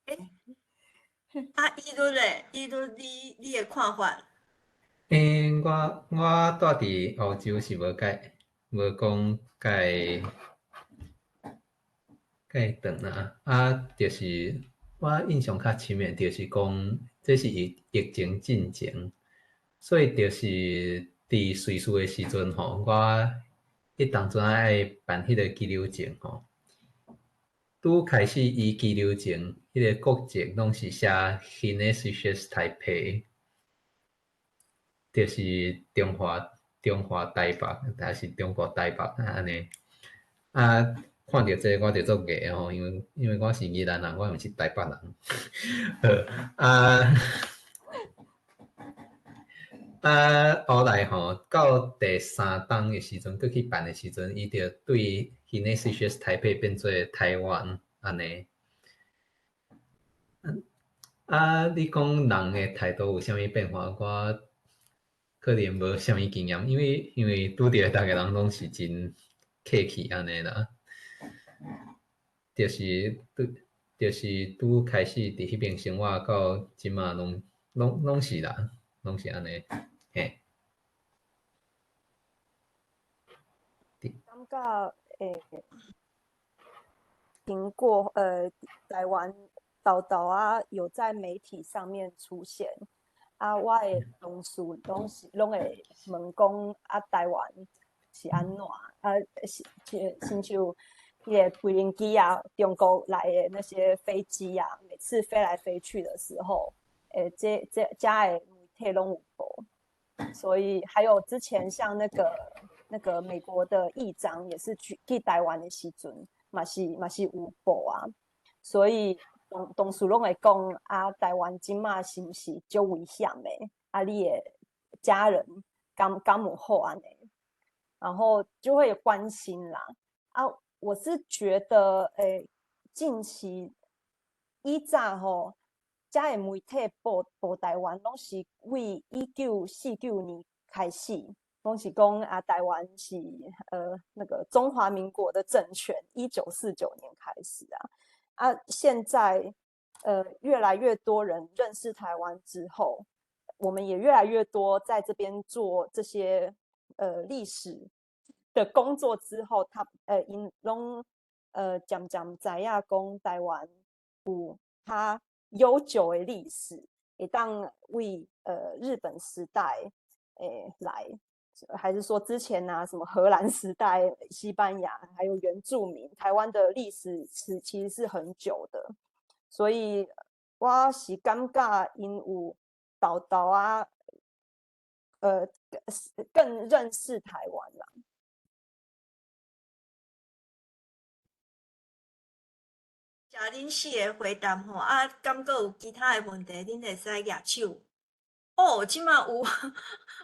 伊律你的看法？我住伫澳洲是无讲介长啦，就是我印象较深的，就是讲这是疫情进前，所以就是伫瑞士的时阵吼，我当阵爱办迄个居留证吼，拄开始移居留证，迄个国籍拢是写 Hsinchu Taipei， 就是中华台北，还是中国台北安尼。看到这我就足热吼，因为我是宜兰人，我毋是台北人。后来吼到第三档的时阵，去办的时阵，伊就对 Hsinchu Taipei 变做台湾安尼。你讲人的态度有啥物变化？我可能无啥物经验，因为拄着逐个人拢是真客气安尼啦。就是就是拄开始伫迄边生活到即马拢是啦，拢是安尼，嘿。感觉听过台湾豆豆啊有在媒体上面出现啊，我的同事拢会问讲啊，台湾是安怎啊？亲像迄个无人机啊，中国来的那些飞机啊，每次飞来飞去的时候，这家的媒体拢有报，所以还有之前像那个美国的议长也是去台湾的时阵，嘛是有报啊，所以同事拢会讲啊，台湾今嘛是不是足危险的？啊，你的家人敢有好安尼？然后就会关心啦。啊，我是觉得，近期以早吼，遮的媒体报台湾，拢是为1949年开始。拢是讲啊，台湾是那个中华民国的政权，1949年开始啊，现在越来越多人认识台湾之后，我们也越来越多在这边做这些历史的工作之后，因拢渐渐知影讲台湾有它悠久的历史，会当为日本时代来。还是说之前啊，什么荷兰时代、西班牙，还有原住民，台湾的历史其实是很久的，所以我是感觉因有豆豆啊，更认识台湾啦。谢恁四个回答吼，啊，敢阁有其他的问题，恁会使举手。哦，即马有，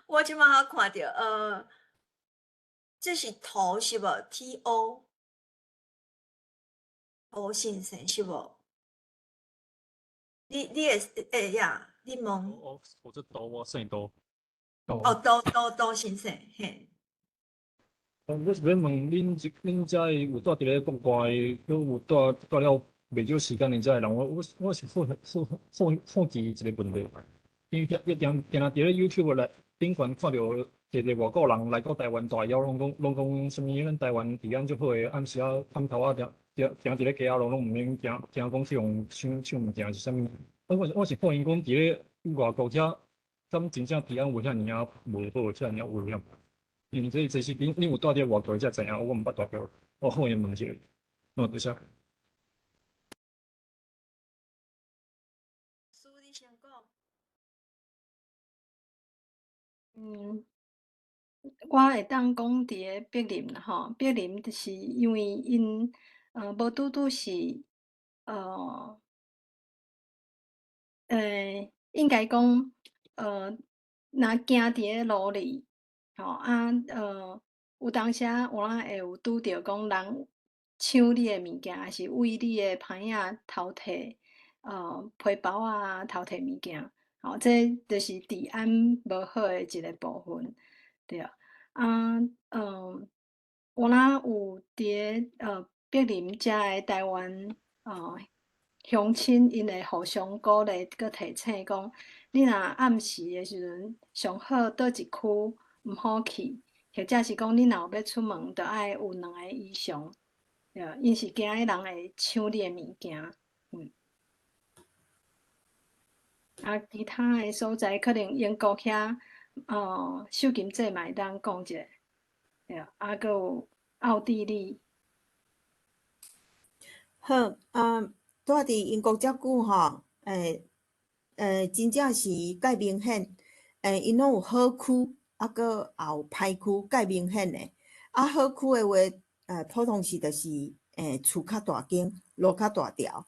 我即马看到，这是头是无 ？TO 头先生是无？你会呀？你问？我这刀我算刀。哦，都先生，嘿。我是要问恁遮有住伫咧国外，有住了袂少时间，恁遮人，我是好奇一个问题，因为定伫咧 YouTube 内顶悬看到一个外国人来到台湾大邀，拢讲什么咱台湾治安足好诶，暗时啊暗头啊定伫咧街仔路拢毋免惊讲去用抢物件是啥物。我是看因讲伫咧外国遮，敢真正治安有遐尔啊无好，遮尔啊危险。因为这是你有住伫外国才知影，我毋捌住过。我好问一下，多谢。苏，你先讲。我会当讲伫咧柏林啦吼，柏林就是因为因无拄拄是应该讲若行伫咧路里，吼有当时啊，有会有拄着讲人抢你诶物件，还是为你诶牌仔偷摕皮包啊，偷摕物件，吼，这就是治安无好诶一个部分，对。有若有伫咧柏林遮诶台湾乡亲，因会互相鼓励，佮提醒讲，你若暗时诶时阵，上好倒一区毋好去，或者是讲你若有要出门，着爱有2个以上，因是惊迄人会抢你诶物件，其他诶所在可能英国遐收金节嘛会当讲者，阁有奥地利。好，住伫英国遮久吼，真正是介明显，因拢有好区，阁也有歹区，介明显诶。好区诶话，普通是就是厝较大间，路较大条，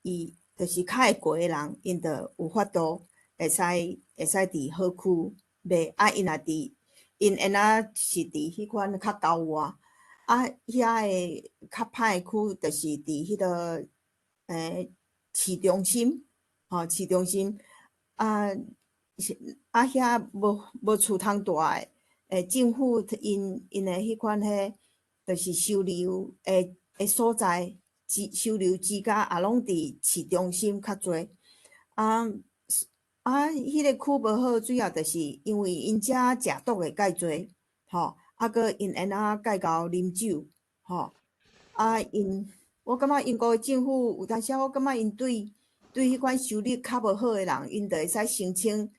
伊就是较会过诶人，因着有法度会使伫好区买，因若伫因若是伫迄款较郊外。遐个较歹区，就是伫迄个市中心，市中心遐无厝通住诶，政府因诶迄款就是收留诶所在，收留之家也拢伫市中心较侪。迄个区无好，主要就是因为因遮食毒的介侪，吼，搁因安那介贤啉酒，吼，我感觉英国的政府有当时我感觉因对迄款收入较无好的人，因就会使申请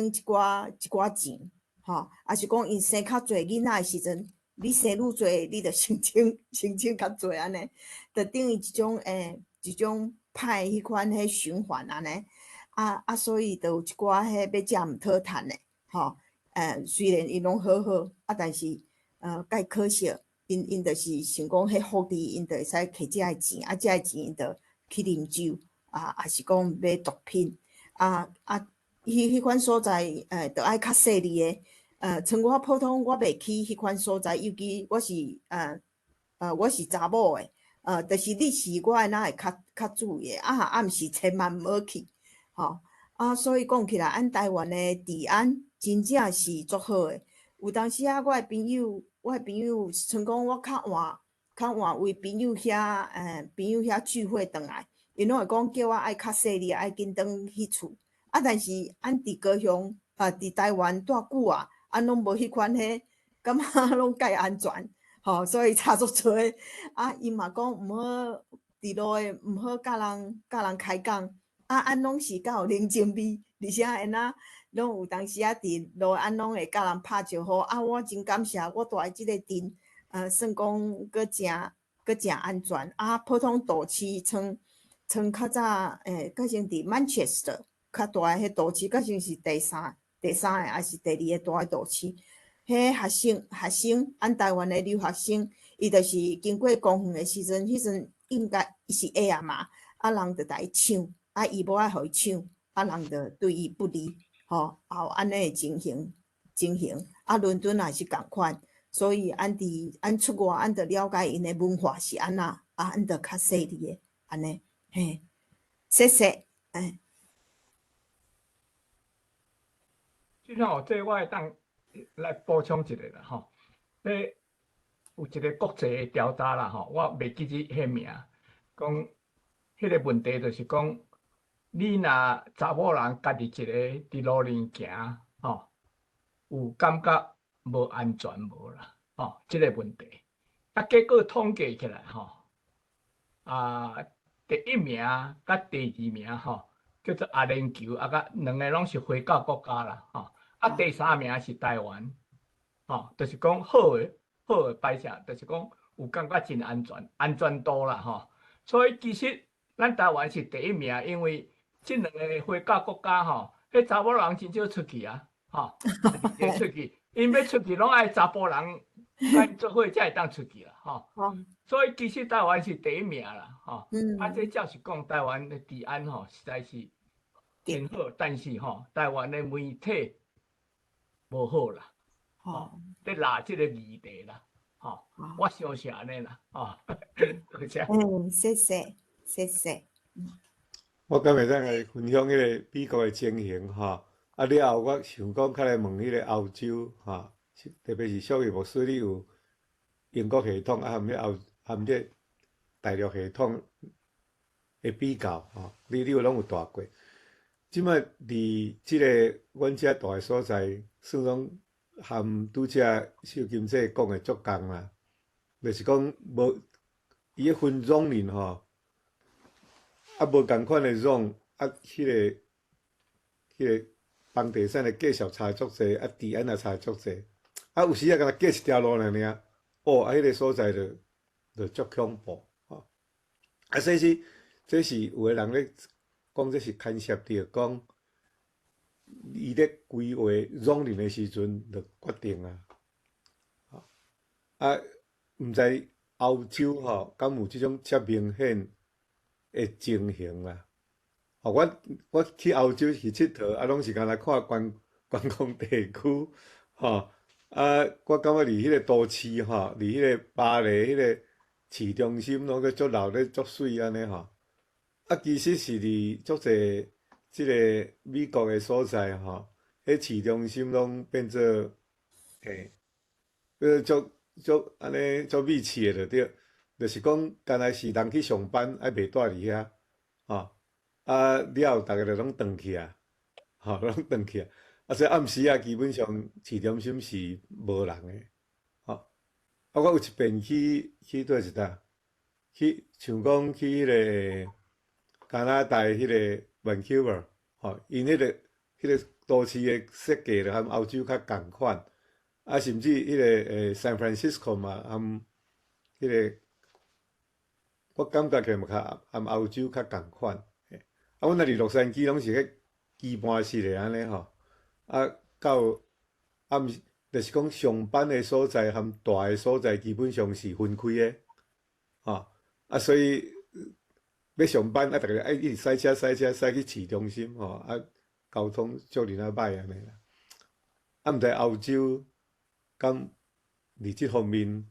一寡钱，吼，也是讲因生较侪囡仔的时阵，你生愈侪，你着申请较侪安尼，就等于一种歹迄款迄循环安尼。所以就有一寡迄要食毋讨趁的，吼，虽然因拢好好，但是介可惜，因就是想讲迄福利，因就会使摕遮个钱，遮个钱因就去啉酒，也是讲买毒品，迄款所在，就爱较细腻的，像我普通我袂去迄款所在，尤其我是查某的，就是你是我安那会较注意的，毋是千万毋好去。吼，所以讲起来，咱台湾的治安真正是足好诶。有当时我诶朋友，像讲我较晚为朋友遐聚会转来，因拢会讲叫我爱较细腻，爱紧转去厝。但是咱伫高雄，伫台湾偌久啊，拢无迄款感觉拢介安全，吼，所以差足多。伊嘛讲毋好伫路诶，毋好甲人开讲。拢是较有人情味，而且安那拢有当时伫路拢会甲人拍招呼。我真感谢我住诶即个镇，算讲搁诚安全。普通都市像较早较像伫 Manchester 较大诶迄都市，较像是第三个还是第2个大诶都市。迄学生，咱台湾诶留学生，伊就是经过公园诶时阵，迄阵应该是下暗嘛，人就甲伊抢。伊无爱互伊抢，人就对伊不利，吼，也有安尼诶情形。伦敦也是共款，所以咱出外，咱着了解因诶文化是安那，咱着较细腻诶，安尼，嘿，谢谢，就像这我会当来补充一个啦，吼，有一个国际诶调查啦，吼，我袂记住迄名，讲迄个问题就是讲。你若查某人家己一个伫路边行，吼，有感觉无安全无啦，吼，即个问题。结果统计起来，吼，第1名甲第2名，吼，叫做阿联酋，甲2个拢是回教国家啦，吼。第3名是台湾，吼，就是讲好诶摆设，就是讲有感觉真安全度啦，吼。所以其实咱台湾是第1名，因为即2个回教国家吼，迄查某人真少出去吼，出去，因要出去拢爱查甫人甲因做伙才会当出去啦，吼。所以其实台湾是第1名啦，吼。这照是讲台湾的治安吼，实在是很好，但是吼，台湾的媒体无好啦，吼，咧拿即个议题啦，吼。我想是安尼啦，吼。谢谢。我敢会当来分享迄个美国的情形吼，了后我想讲，较来问迄个欧洲吼，特别是属于无说你有英国系统含迄大陆系统的比较吼，你拢有住过。即摆伫即个阮遮住的所在，算讲含拄则秀金姐讲的足共啦，就是讲无伊个分种人吼。无共款的种，迄个房地产的价值差足济，治安也差足济，有时敢若隔一条路尔，迄个所在就足恐怖，吼。这是有个人咧讲，这是牵涉着讲，伊咧规划种人的时阵就决定毋知欧洲吼，敢有即种遮明显的情形啦，我去欧洲去佚佗，拢是干那看观光地区，吼，我感觉离迄个都市吼，离迄个巴黎迄个市中心拢个足闹咧足水安尼吼，其实是伫足济即个美国的所在吼，迄市中心拢变做足安尼足密切的对，就是讲，干那是人去上班，还袂住伫遐，吼，啊了后，逐个就拢转去啊，吼，拢转去啊。啊，所以暗时啊，基本上市中心是无人诶，吼。啊，我有一遍去倒一搭，像讲去迄个加拿大迄个 Vancouver，吼，因迄个都市诶设计就和欧洲较共款，啊，甚至迄个San Francisco 嘛，和迄个。我感觉起来嘛，和欧洲较共款。啊，阮若伫洛杉矶，拢是迄基盘式的安尼吼。啊，到暗时，就是讲上班的所在和大的所在基本上是分开的，吼。啊，所以要上班啊，逐个一直塞车去市中心吼。啊，交通足尔啊歹安尼啦。啊，毋知欧洲敢伫即方面，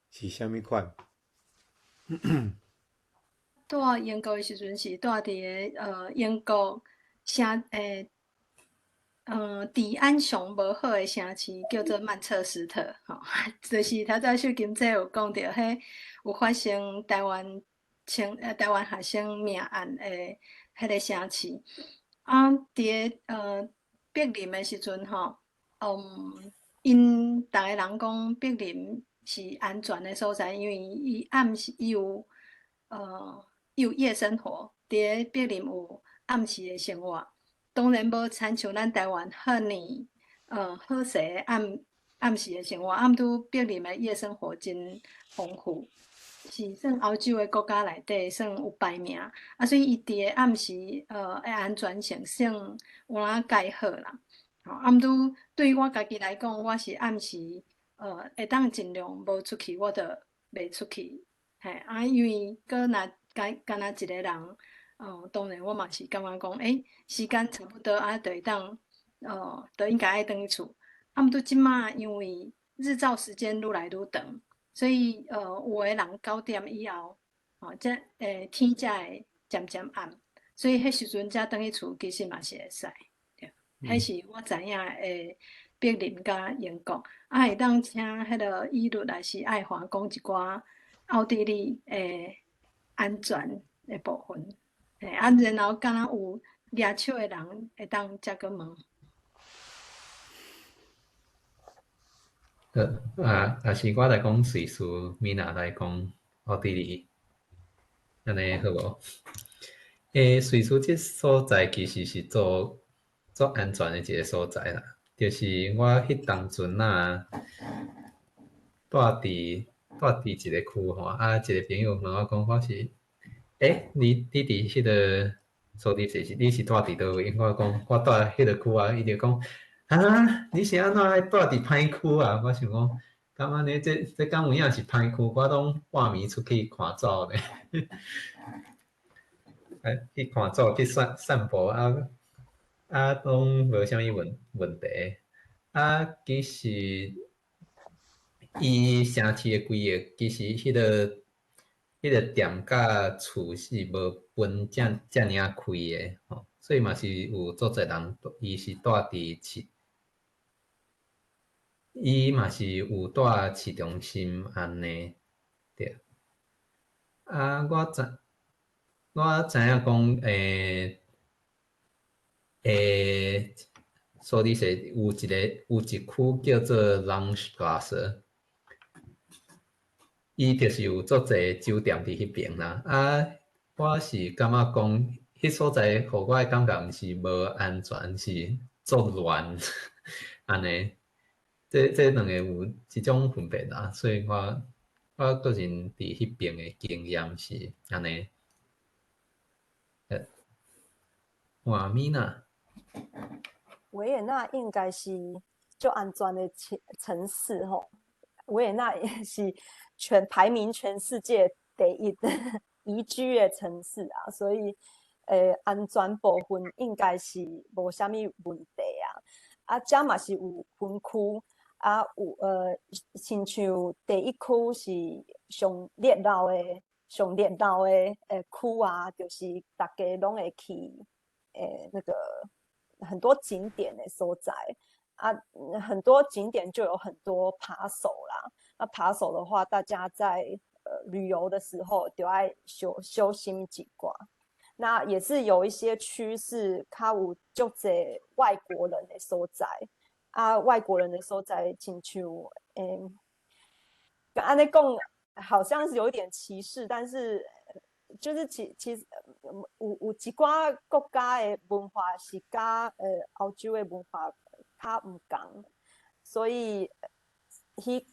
是啥物款？住英国的时阵是住伫个英国治安上无好的城市叫做曼彻斯特，吼，就是头早秀金姐有讲到，迄有发生台湾学生命案的迄个城市。啊，伫个柏林的时阵吼，因逐个人讲柏林是安全的所在，因为伊暗时伊有夜生活，伫个柏林有暗时的生活。当然无亲像咱台湾赫尔好势的暗时的生活，毋拄柏林的夜生活真丰富，是算欧洲的国家内底算有排名。啊，所以伊伫个暗时的安全性算有哪介好啦。吼，毋拄对于我家己来讲，我是暗时会当尽量无出去，我就袂出去。啊，因为搁若干若一个人。当然，我嘛是感觉讲，时间差不多啊，就会当，就应该爱转去厝。啊，毋拄即马因为日照时间愈来愈长，所以有的人9点以后，天才会渐渐暗，所以迄时阵才转去厝，其实嘛是会使。迄是我知影的柏林甲英国，啊会当请迄个伊律来是爱华讲一寡奥地利的安全的部分。啊，然后敢若有举手的人会当才个问。是我来讲瑞士，米娜来讲奥地利，安尼好无？瑞士即所在其实是做安全的一个所在啦，就是我迄当阵啊，住伫一个区吼，啊，一个朋友问我讲我是。你伫迄个所伫是你是住伫倒位？我讲我住迄个区啊，伊就讲啊，你是安怎爱住伫歹区啊？我想讲，敢安尼这敢有影是歹区？我拢半暝出去看走咧，去看走去散步拢无啥物问题。啊，其实伊城市的规个其实迄个店甲厝是无分遮尔开的吼，所以嘛是有足侪人，伊是住伫伊嘛是有住市中心安尼，对。啊，我知影讲所以是有一区叫做 Langstrasse。伊就是有足侪酒店伫迄边啦，啊，我是感觉讲，迄所在互我的感觉毋是无安全，是作乱安尼。这两个有一种分别啦，所以我个人伫迄边的经验是安尼。换米娜，维也纳应该是就安全的城市吼，维也纳也是排名全世界第一的宜居的城市啊，所以安全部分应该是无啥物问题啊。啊，遮嘛是有分区啊，有亲像第一区是上热闹的区啊，就是大家拢会去那个很多景点的所在啊，很多景点就有很多扒手啦。那扒手的话，大家在旅游的时候，就要小心一寡。那也是有一些趋势，较有足侪外国人的所在啊，外国人的所在，亲像按你讲，好像是有一点歧视，但是就是其实有一寡国家的文化是甲欧洲的文化较唔同，所以迄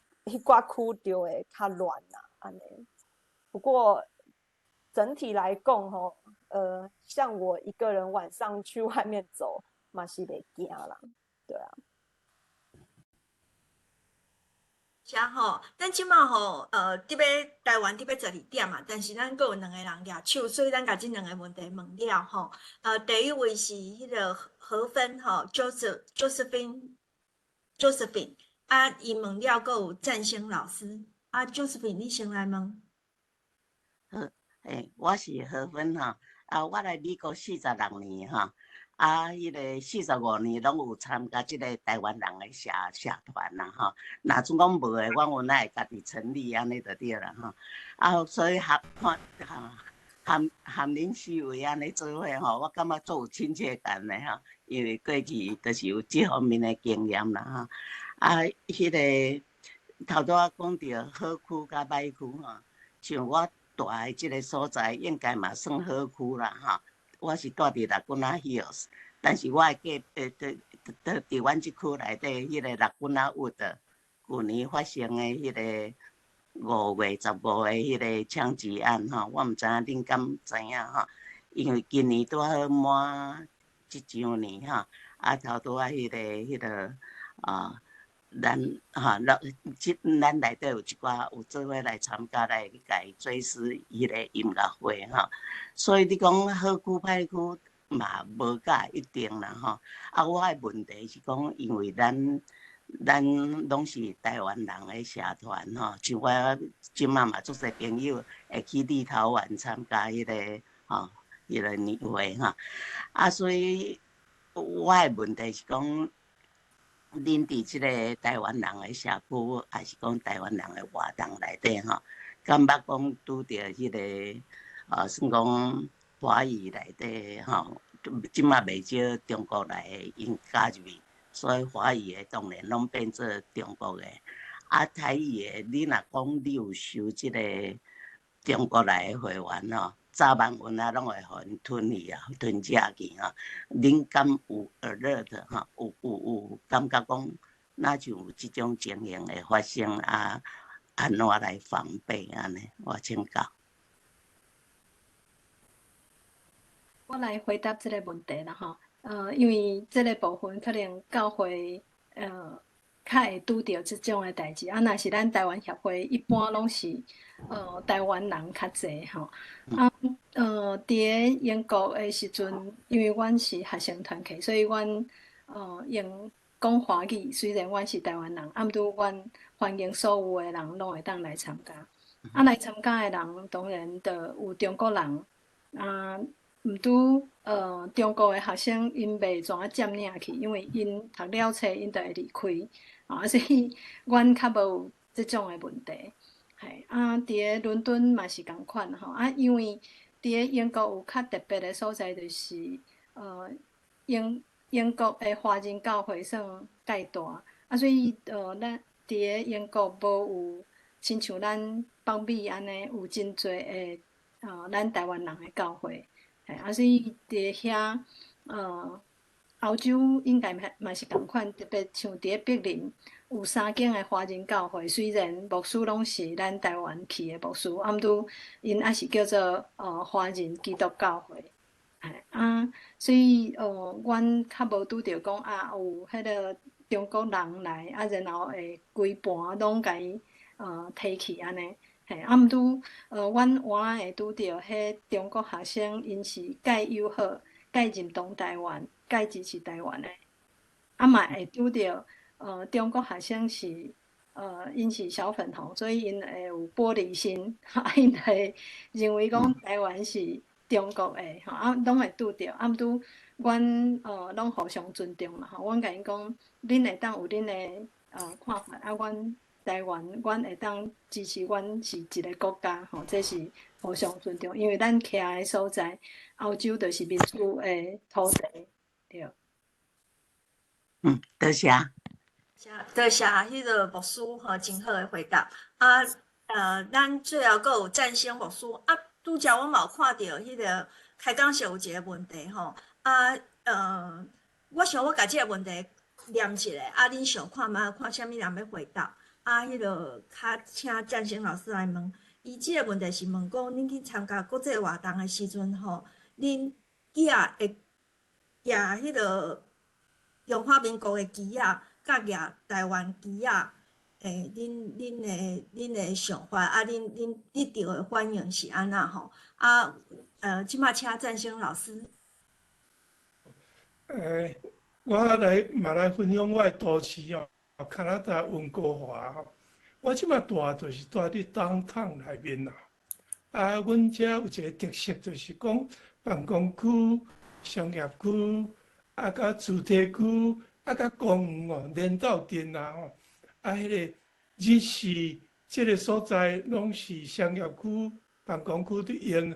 寡区就会较乱啦，安尼。不过整体来讲吼，像我一个人晚上去外面走，嘛是袂惊啦，对啊。是啊吼，咱即马吼，伫要台湾伫要12点嘛，但是咱阁有2个人举手，所以咱甲即2个问题问了吼。第一位是迄个何芬吼 ，Josephine， 伊问了，阁有占星老师，Josephine 你先来问。我是何芬吼，我来美国46年吼，迄个45年拢有参加即个台湾人的社团啦吼。若总讲无诶，我有哪会家己成立安尼就对啦吼。所以含恁四位安尼做伙吼，我感觉足有亲切感的吼，因为过去就是有即方面的经验啦吼。迄个头拄仔讲到好区甲歹区吼，像我住的即个所在应该嘛算好区啦吼。我是住伫Laguna Hills， 但是我伫阮即区内底，迄个Laguna Wood， 去年发生的迄个5月15日迄个枪击案吼，我毋知影恁敢知影吼？因为今年拄好满1周年吼，头拄仔迄个咱内底有一寡有做伙来参加来甲伊做事迄个音乐会吼，所以你讲好区歹区嘛无甲一定啦吼。我的问题是讲，因为咱拢是台湾人的社团吼，像我即马嘛足侪朋友会去立陶宛参加迄个迄个年会吼，所以我的问题是讲。恁伫即个台湾人的社区，还是讲台湾人的活动内底吼，感觉讲拄着迄个算讲华语内底吼，即马袂少中国来的因加入去，所以华语的当然拢变做中国的。台语的你若讲你有收即个中国来的会员吼。早晚阮拢会互因吞去吞食去吼。恁敢有 alert 吼？有感觉讲，哪就有即种情形会发生安怎来防备安尼？我请教。我来回答这个问题啦吼。因为这个部分可能教会较会拄着即种的代志，若是咱台湾协会一般拢是台湾人较济吼。伫咧英国的时阵，因为阮是学生团体，所以阮用讲华语。虽然阮是台湾人，毋拄阮欢迎所有的人拢会当来参加。来参加的人当然就有中国人，毋拄中国的学生因袂怎占领去，因为因读了册因就会离开，所以阮较无有即种的问题。伫咧伦敦嘛是共款吼，因为伫咧英国有较特别的所在，就是英国的华人教会算介大，所以咱伫咧英国无有亲像咱北美安尼有真侪的咱台湾人的教会。所以伫咧遐，欧洲应该嘛是共款，特别像伫咧柏林有3间的华人教会，虽然牧师拢是咱台湾去的牧师，毋拄因也是叫做华人基督教会。所以阮较无拄着讲有迄个中国人来，然后会规盘拢甲伊摕去安尼。毋拄阮换会拄着迄中国学生，因是介友好、介认同台湾、介支持台湾的。嘛会拄着中国学生是因是小粉红，所以因会有玻璃心，因会认为讲台湾是中国的，拢会拄着。毋拄阮拢互相尊重啦，阮甲因讲，恁会当有恁的看法，阮台湾，阮会当支持阮是一个国家，吼，这是互相尊重，因为咱徛的所在，澳洲就是民主的土地，对。多谢。多谢迄个牧师吼真好的回答。咱最后阁有占星牧师拄则我嘛有看到迄个开讲时有一个问题吼，我想我甲即个问题念一下，恁想看觅看啥物人要回答。迄个较请占星老师来问，伊即个问题是问讲，恁去参加国际活动的时阵吼，恁举会举迄个中华民国的旗甲举台湾旗恁的想法恁得到的反应是安那吼？即马请占星老师。我来分享我的都市加拿大温哥华我即马住就是住伫downtown内面啦。阮遮有一个特色，就是讲办公区、商业区甲住宅区甲公园连到镇迄个日时即个所在拢是商业区、办公区伫用。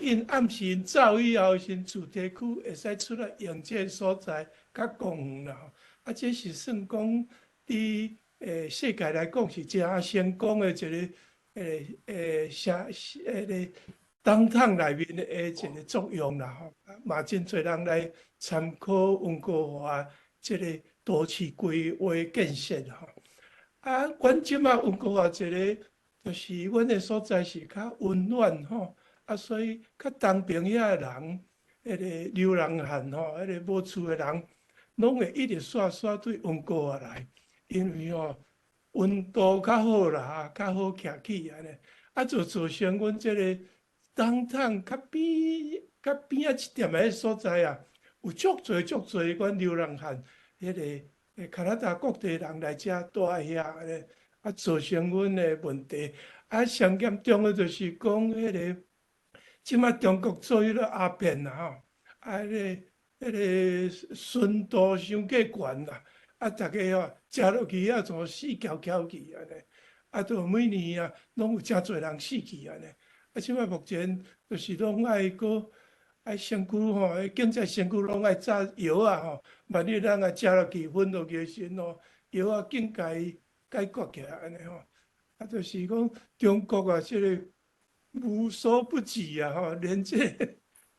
因暗时走以后，先住宅区会使出来用这个所在，甲公园啦。这是算讲伫世界来讲是真成功的一个downtown内面的一个作用啦。嘛真侪人来参考温哥华这个都市规划建设阮即马温哥华一个就是阮的所在是较温暖所以较东边遐人，迄个流浪汉迄个无厝的人，拢会一直刷对温哥华来，因为温度较好啦，较好徛起安尼。就造成阮即个downtown较边一点的所在有足侪阮流浪汉，迄个加拿大各地人来遮住遐安尼，造成阮的问题。上严重的就是讲迄个。即马中国做迄个鸦片迄个纯度伤过悬啦，大家食落去怎死翘去安尼，就每年拢有真侪人死去安尼。即马目前就是拢爱身躯经济身躯拢爱炸药万一咱食落去昏落去时药紧解决起来安尼就是讲中国即个。无所不及连这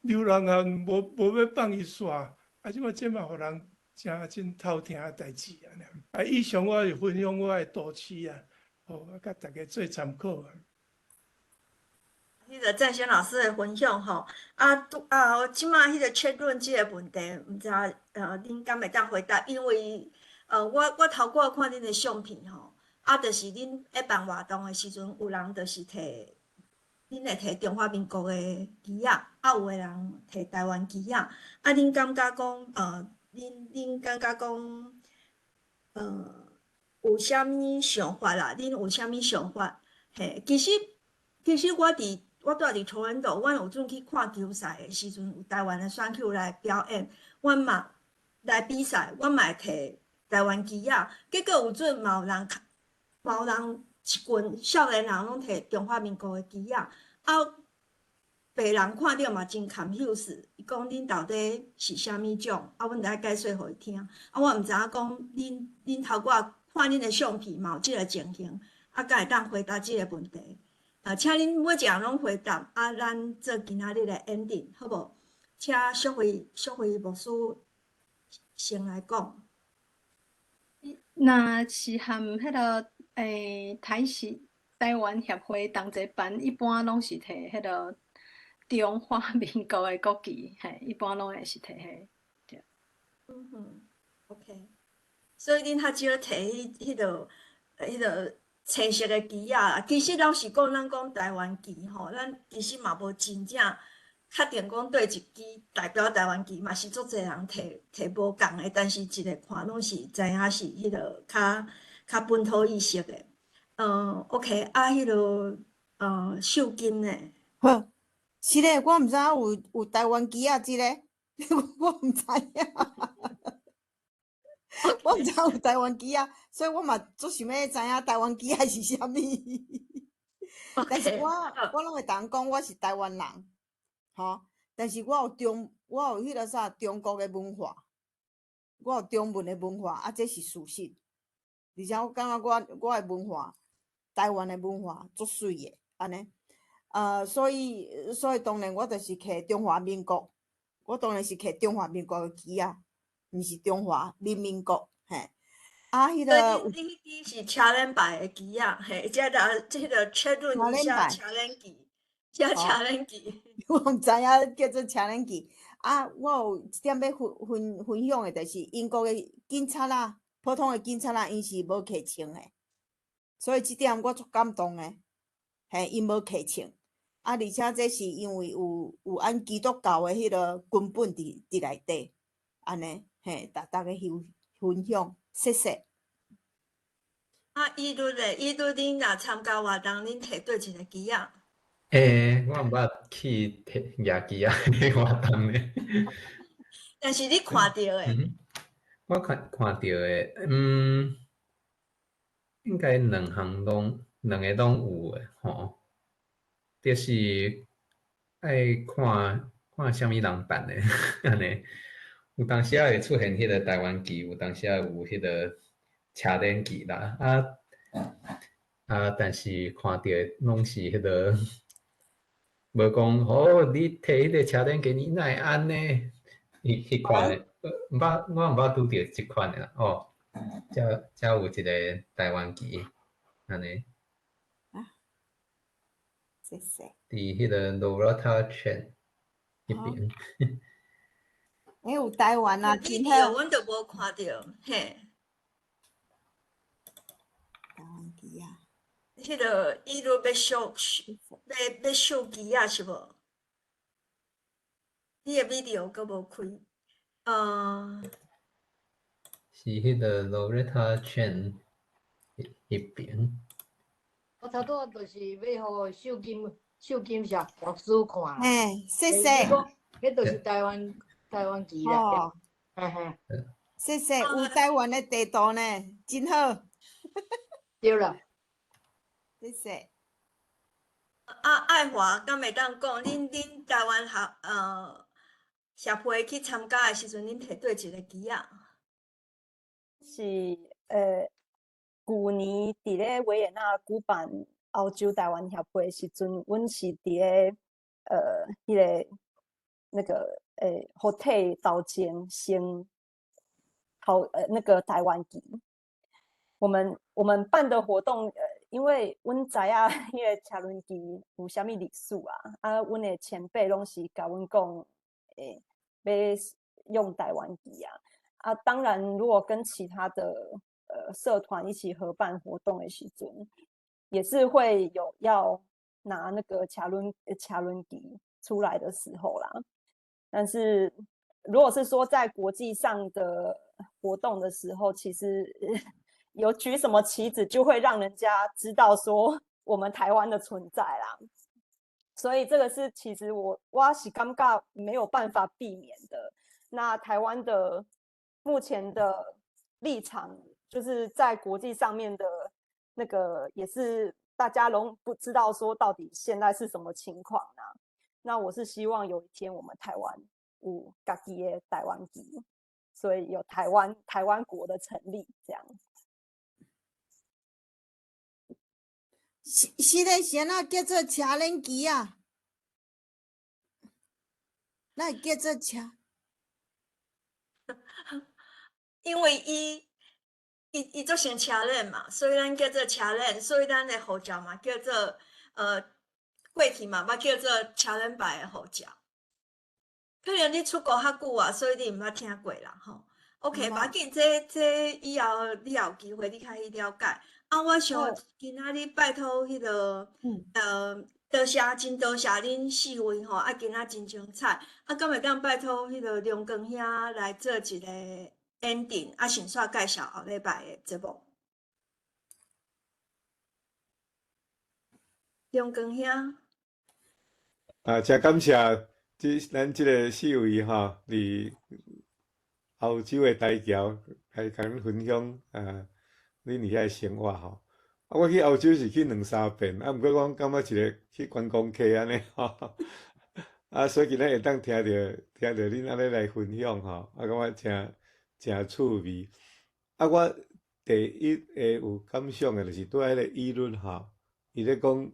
流浪汉无要放伊煞，即嘛互人真头疼的代志以上我就分享我的都市甲大家做参考迄个占星老师的分享即马迄个确认即个问题，毋知恁敢会当回答？因为我头过看恁的相片就是恁一办活动的时阵，有人就是摕。恁会摕中华民国的旗有的人摕台湾旗恁感觉讲恁感觉讲有啥物想法啦？恁有啥物想法？其实我住伫托兰多，阮有阵去看球赛的时阵，有台湾的选手来表演，阮嘛来比赛，阮嘛会摕台湾旗结果有阵嘛有人。一群少年人拢摕中华民国的旗别人看到嘛真 confuse， 伊讲恁到底是啥物种？阮就爱解说互伊听。我毋知影讲恁头拄看恁的相片嘛有即个情形，敢会当回答即个问题？请恁每一个人拢回答，咱做今仔日的 ending 好无？请淑慧牧师先来讲。若是含迄个。台湾协会同齐办，一般拢是摕迄个中华民国的国旗，一般拢会是摕迄。对。OK。所以恁较少摕迄个青色的旗其实老实讲，咱讲台湾旗咱其实嘛无真正确定讲对一支代表台湾旗嘛是足侪人摕无共的，但是一个看拢是知影是迄个较本土意识的，OK，迄个秀金呢？好，是嘞，我毋知影有台湾旗即个，我毋知影。我毋知影有台湾鸡仔，所以我嘛足想要知影台湾鸡仔是啥物。但是 OK，好，我拢会当讲我是台湾人，吼。但是我有迄个啥中国的文化，我有中文的文化，啊，这是事实。而且我感觉我的文化，台湾的文化足水的，安尼。所以当然我就是摕中华民国，我当然是摕中华民国的旗啊，毋是中华人民国，嘿。啊，迄所个以你是车轮牌的机啊，嘿，这个车轮一下车轮机，加车轮机。我毋知影叫做车轮旗。啊，我有一点要分享的，就是英国的警察啦，普通的警察啦，因是无摕枪的，所以即点我足感动的，嘿，因无摕枪。啊，而且这是因为有按基督教的迄个根本伫内底，安尼，嘿，大家分享，谢谢。啊，伊律咧，伊律恁若参加活动，恁摕对一个机啊？我毋捌去举机啊，活动咧。但是你看到诶，我看到诶，应该两个拢有诶，吼。就是爱看啥物人办诶，安尼。有当时会出现迄个台湾旗，有当时有迄个车轮旗啦，但是看到诶拢是迄个，无讲哦，你摕迄个车轮旗，你哪会安尼？迄款诶，我毋捌拄着即款诶啦。哦，才有一个台湾旗，安尼。谢谢。伫迄个 Loretta Chan 迄边。有台湾啊，真video 好。阮都无看到，嘿。台湾机啊。迄个伊律要秀机啊，是无？你的 video 阁无开，是迄个 Loretta Chan 迄边。我差不多就是要互秀金社老师看。嘿，谢谢。迄就是台湾旗啦。哦。嘿嘿。谢谢，有台湾的地图呢，真好。对啦。谢谢。爱华敢会当讲，恁台湾协会去参加的时阵，恁摕对一个机啊？是旧年伫咧维也纳举办澳洲台湾协会的时阵，阮是伫咧迄个那个hotel 头前先那个台湾旗。我们办的活动，因为阮知影迄个车轮旗有啥物历史啊，阮的前辈拢是甲阮讲，要用台湾旗啊。当然，如果跟其他的社团一起合办活动的时阵，也是会有要拿那个车轮旗出来的时候啦。但是如果是说在国际上的活动的时候，其实有举什么旗子，就会让人家知道说我们台湾的存在啦。所以这个是其实我是感觉没有办法避免的。那台湾的目前的立场，就是在国际上面的那个，也是大家都不知道说到底现在是什么情况呢？那我是希望有一天我们台湾有自己的台湾旗，所以有台湾国的成立这样。是咧，是安怎叫做车轮旗啊？那叫做车？因为伊做成车轮嘛，所以咱叫做车轮，所以咱的护照嘛叫做过去嘛，捌叫做车轮牌的护照。可能你出国较久啊，所以你毋捌听过啦吼。OK， 无要紧，这以后你也有机会，你较去了解。我想今仔日拜托迄个多谢，真多谢恁四位吼，今仔真精彩。敢会当拜托迄个梁光兄来做一个 ending，先煞介绍后礼拜的节目。梁光兄。真感谢咱即个四位吼，伫澳洲的台侨，来甲恁分享恁伫遐诶生活吼。啊，我去澳洲是去2、3遍，啊，毋过我感觉一个去观光客安尼吼。啊，所以今日会当听到恁安尼来分享吼，啊，感觉真趣味。啊，我第一个有感想诶，就是拄仔迄个议论吼，伊咧讲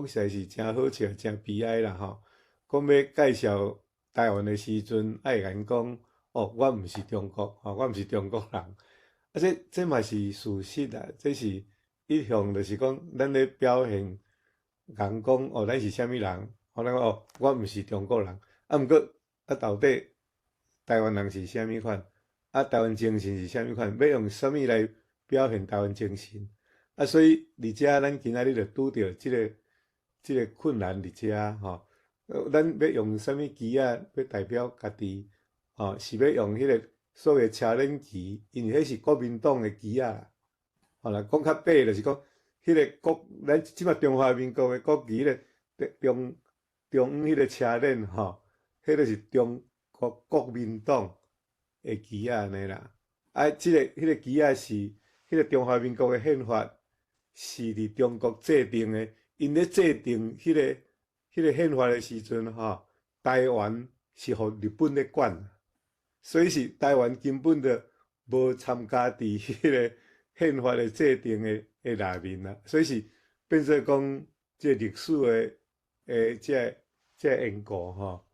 实在是真好笑，真悲哀啦吼。讲要介绍台湾诶时阵，爱甲因讲，哦，我毋是中国，吼，我毋是中国人。啊，这嘛是事实啦，这是一向就是讲，咱咧表现人讲，哦，咱是啥物人，吼，咱讲哦，我毋是中国人。啊，毋过啊，到底台湾人是啥物款？啊，台湾精神是啥物款？要用啥物来表现台湾精神？啊，所以伫遮咱今仔日就拄着即个困难伫遮吼。咱要用啥物旗啊？要代表家己，吼，是要用迄个所谓车轮旗，因为迄是国民党诶旗啊啦。吼啦，讲较白就是讲，迄个咱即马中华民国诶国旗咧，中央迄个车轮吼，迄个是中国国民党诶旗啊安尼啦。啊，迄个旗啊是迄个中华民国诶宪法是伫中国制定诶，因咧制定迄个宪法诶时阵吼，台湾是互日本咧管，所以是台湾根本就无参加伫迄个宪法诶制定诶内面啦，所以是变做讲即历史诶即缘故吼，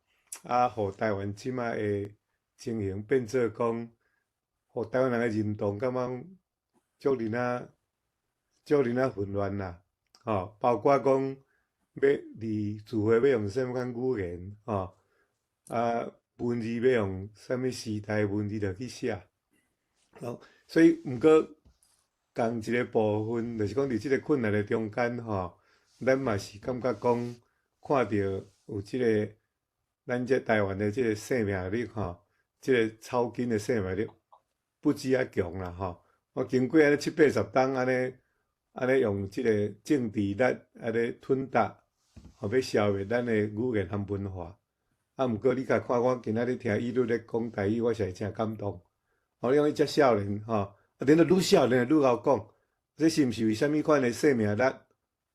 啊，互台湾即马诶情形变做讲，互台湾人诶认同感觉足尔啊混乱啦，吼，包括讲要伫字会要用啥物款语言吼，啊，文字要用啥物时代文字着去写，吼，所以毋过共一个部分，就是讲伫即个困难诶中间吼，咱嘛是感觉讲看到有即个咱这台湾诶即个生命力吼，即个草根诶生命力不止啊强啦吼。我经过安尼70-80冬安尼用即个政治力安尼吞踏，吼要消灭咱诶语言和文化。啊，毋过你甲看我今仔日听伊律咧讲台语，我实在真感动。吼，你讲伊遮少年吼，啊，等到愈少年愈晓讲，这是毋是为虾米款诶生命力？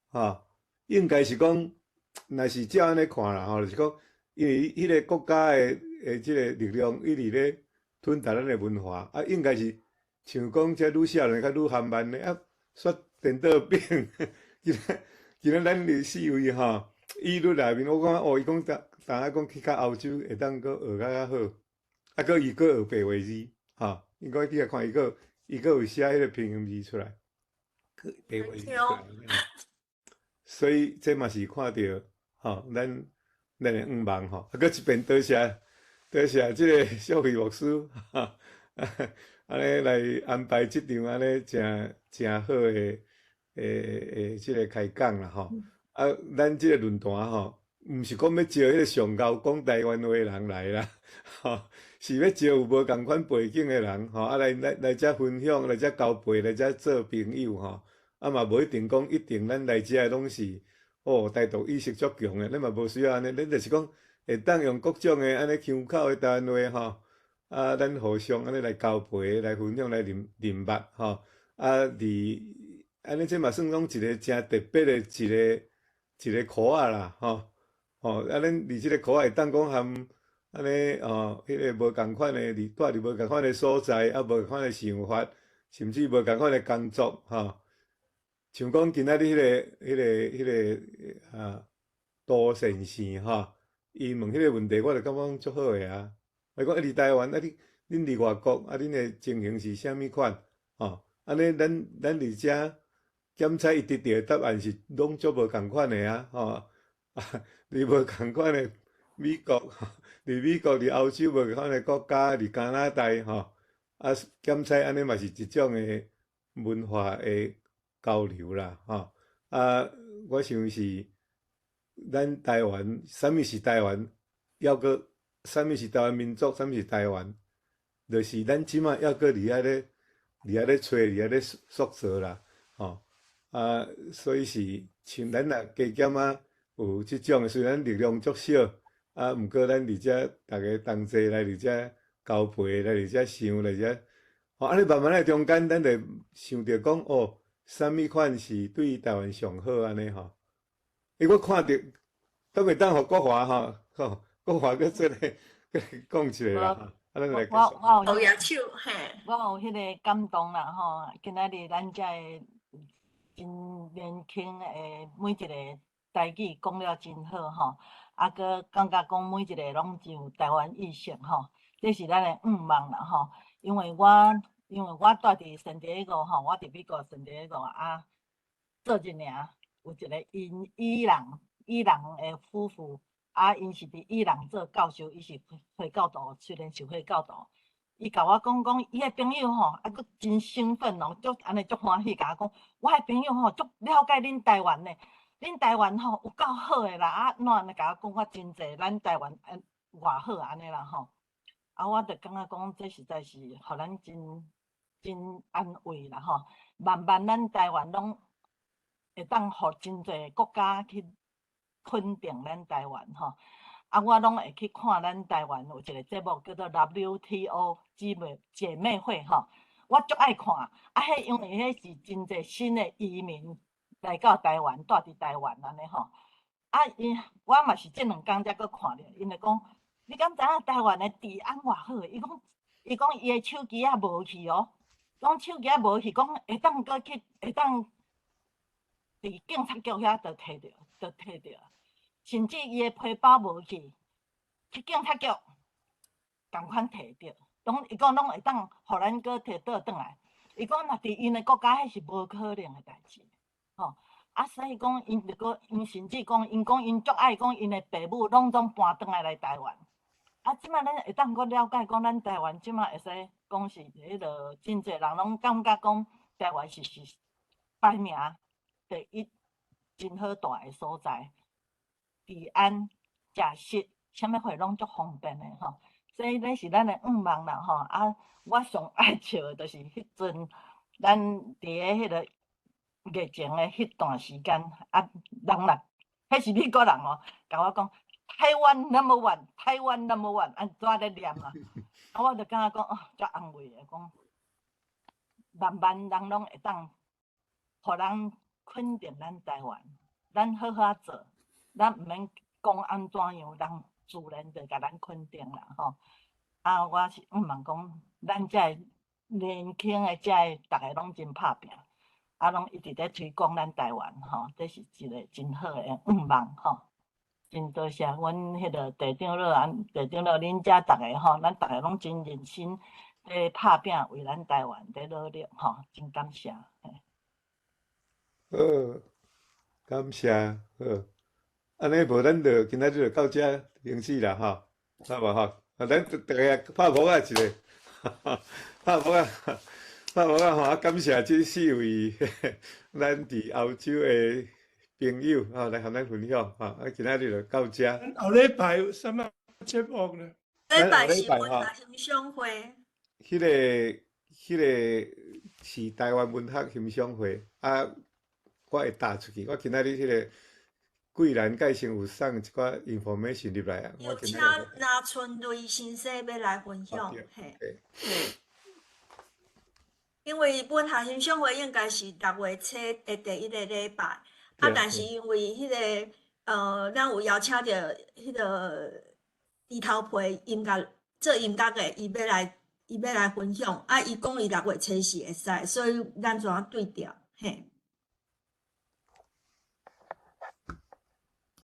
吼，应该是讲，若是照安尼看啦，吼，就是讲，因为迄个国家诶即个力量一直咧吞踏咱诶文化，啊，应该是像讲遮愈少年较愈含慢咧，啊，煞颠倒变。今仔咱伫四位吼，议律内面，我感觉哦，伊讲当下讲去到欧洲会当搁学较好，啊，搁伊搁学白话字，吼，应该去看伊搁有写迄个拼音字出来，白话字出来。所以这嘛是看到吼，咱诶愿望吼，啊，搁一遍多谢即个小慧牧师哈，安尼来安排即场安尼真好诶即个开讲啦吼。啊，咱即个论坛吼，毋是讲要招迄个上高讲台湾话诶人来啦，吼，是要招有无共款背景诶人吼，啊来遮分享，来遮交陪，来遮做朋友吼。啊嘛无一定讲一定咱来遮诶拢是哦台独意识足强诶，咱嘛无需要安尼，咱就是讲会当用各种诶安尼腔口诶台湾话吼，啊咱互相安尼来交陪，来分享，来认捌吼，啊安尼这嘛算讲一个真特别诶一个课仔啦，吼，啊，咱伫即个课仔会当讲含安尼迄个无共款诶，住伫无共款诶所在，啊，无共款诶想法，甚至无共款诶工作，吼，像讲今仔日迄个杜先生吼，伊问迄个问题，我就感觉足好诶啊。我讲伫台湾啊，恁伫外国啊，恁诶情形是啥物款？吼，安尼咱伫遮。检测伊得到诶答案是拢足无共款诶啊，吼，啊，伫无共款诶美国，伫美国、伫欧洲无共款诶国家，伫加拿大吼，啊，检测安尼嘛是一种诶文化诶交流啦，吼，啊，我想是咱台湾，啥物是台湾，抑搁啥物是台湾民族，啥物是台湾，就是咱即马抑搁伫遐咧找，伫遐咧塑造啦，吼。啊，所以是像咱若加减啊，有即种诶，虽然力量足小，啊，毋过咱伫遮逐个同齐来伫遮交陪，来伫遮想，来遮安尼慢慢来中间，咱就想着讲哦，啥物款是对台湾上好安尼吼。因为我看着，都袂当互国华国华搁做咧讲一下啦吼，咱来继续。摇摇手，嘿，我有迄个感动啦吼，今仔日咱遮个真年轻诶，每一个台语讲了真好吼，搁感觉讲每一个拢真有台湾意识吼，这是咱诶愿望啦吼。因为我住伫圣地亚哥吼，我伫美国圣地亚哥做一年，有一个伊朗诶夫妇，因是伫伊朗做教授，伊是回教徒，虽然是回教徒。伊甲我讲，伊诶朋友吼，佫真兴奋哦，安尼足欢喜，甲我讲，我诶朋友吼足了解恁台湾诶，恁台湾吼有够好诶啦，怎安尼甲我讲我真济，咱台湾偌好安尼啦吼。我就感觉讲，这实在是互咱真安慰啦吼。慢慢咱台湾拢会当互真济国家去肯定咱台湾吼。我拢会去看咱台湾有一个节目叫做 WTO 姐妹会吼，我足爱看。迄因为迄是真济新的移民来到台湾，住伫台湾安尼吼。我嘛是这2天才搁看着，因为讲。你敢知影台湾的治安偌好？伊讲伊的手机无去哦，讲手机无去，讲会当搁去，会当伫警察局遐就摕着，甚至伊的皮包无去，去警察局共款摕着，伊讲拢会当互咱搁摕倒转来。伊讲若伫因的国家，迄是无可能的代志，吼。所以讲因甚至讲因足爱讲因的爸母拢总搬转来台湾。即摆咱会当搁了解讲，咱台湾即摆会使讲是迄落真济人拢感觉讲台湾是排名第一真好大诶所在，治安、食食，啥物货拢足方便诶吼。所以这是咱诶愿望啦吼。我上爱笑诶就是迄阵，咱伫咧迄个疫情诶迄段时间，人啦，迄是美国人哦，甲我讲。台湾 No.1， 台湾 No.1， 安怎咧念啊？我就感觉讲哦，足安慰诶，讲慢慢人拢会当，互人肯定咱台湾，咱好好做，咱毋免讲安怎样，人自然就甲咱肯定啦吼。我是愿望讲，咱遮年轻诶，遮逐个拢真拍拼，拢一直咧推广咱台湾吼，这是一个真好诶愿望吼。真多谢阮迄个地长老恁遮逐个吼，咱逐个拢真认真咧拍拼，为咱台湾咧努力吼，真感谢。好，感谢好，安尼无咱就今仔日就到遮停止啦吼，好无吼？咱逐个拍鼓啊一个，拍鼓吼！感谢这4位咱伫欧洲诶朋友来和咱分享今仔日就到遮。后礼拜有啥物节目呢？礼拜是文化欣赏会。迄个是台湾文学欣赏会我会打出去。我今仔日迄个桂兰介先有送一寡 information 入来有请那春瑞先生要来分享，嘿。因为文学欣赏会应该是6月初的第1个礼拜，但是因为迄个咱有邀请到迄个猪头皮做音乐的，伊要来分享，伊讲伊6月初是会使，所以咱怎对调，嘿。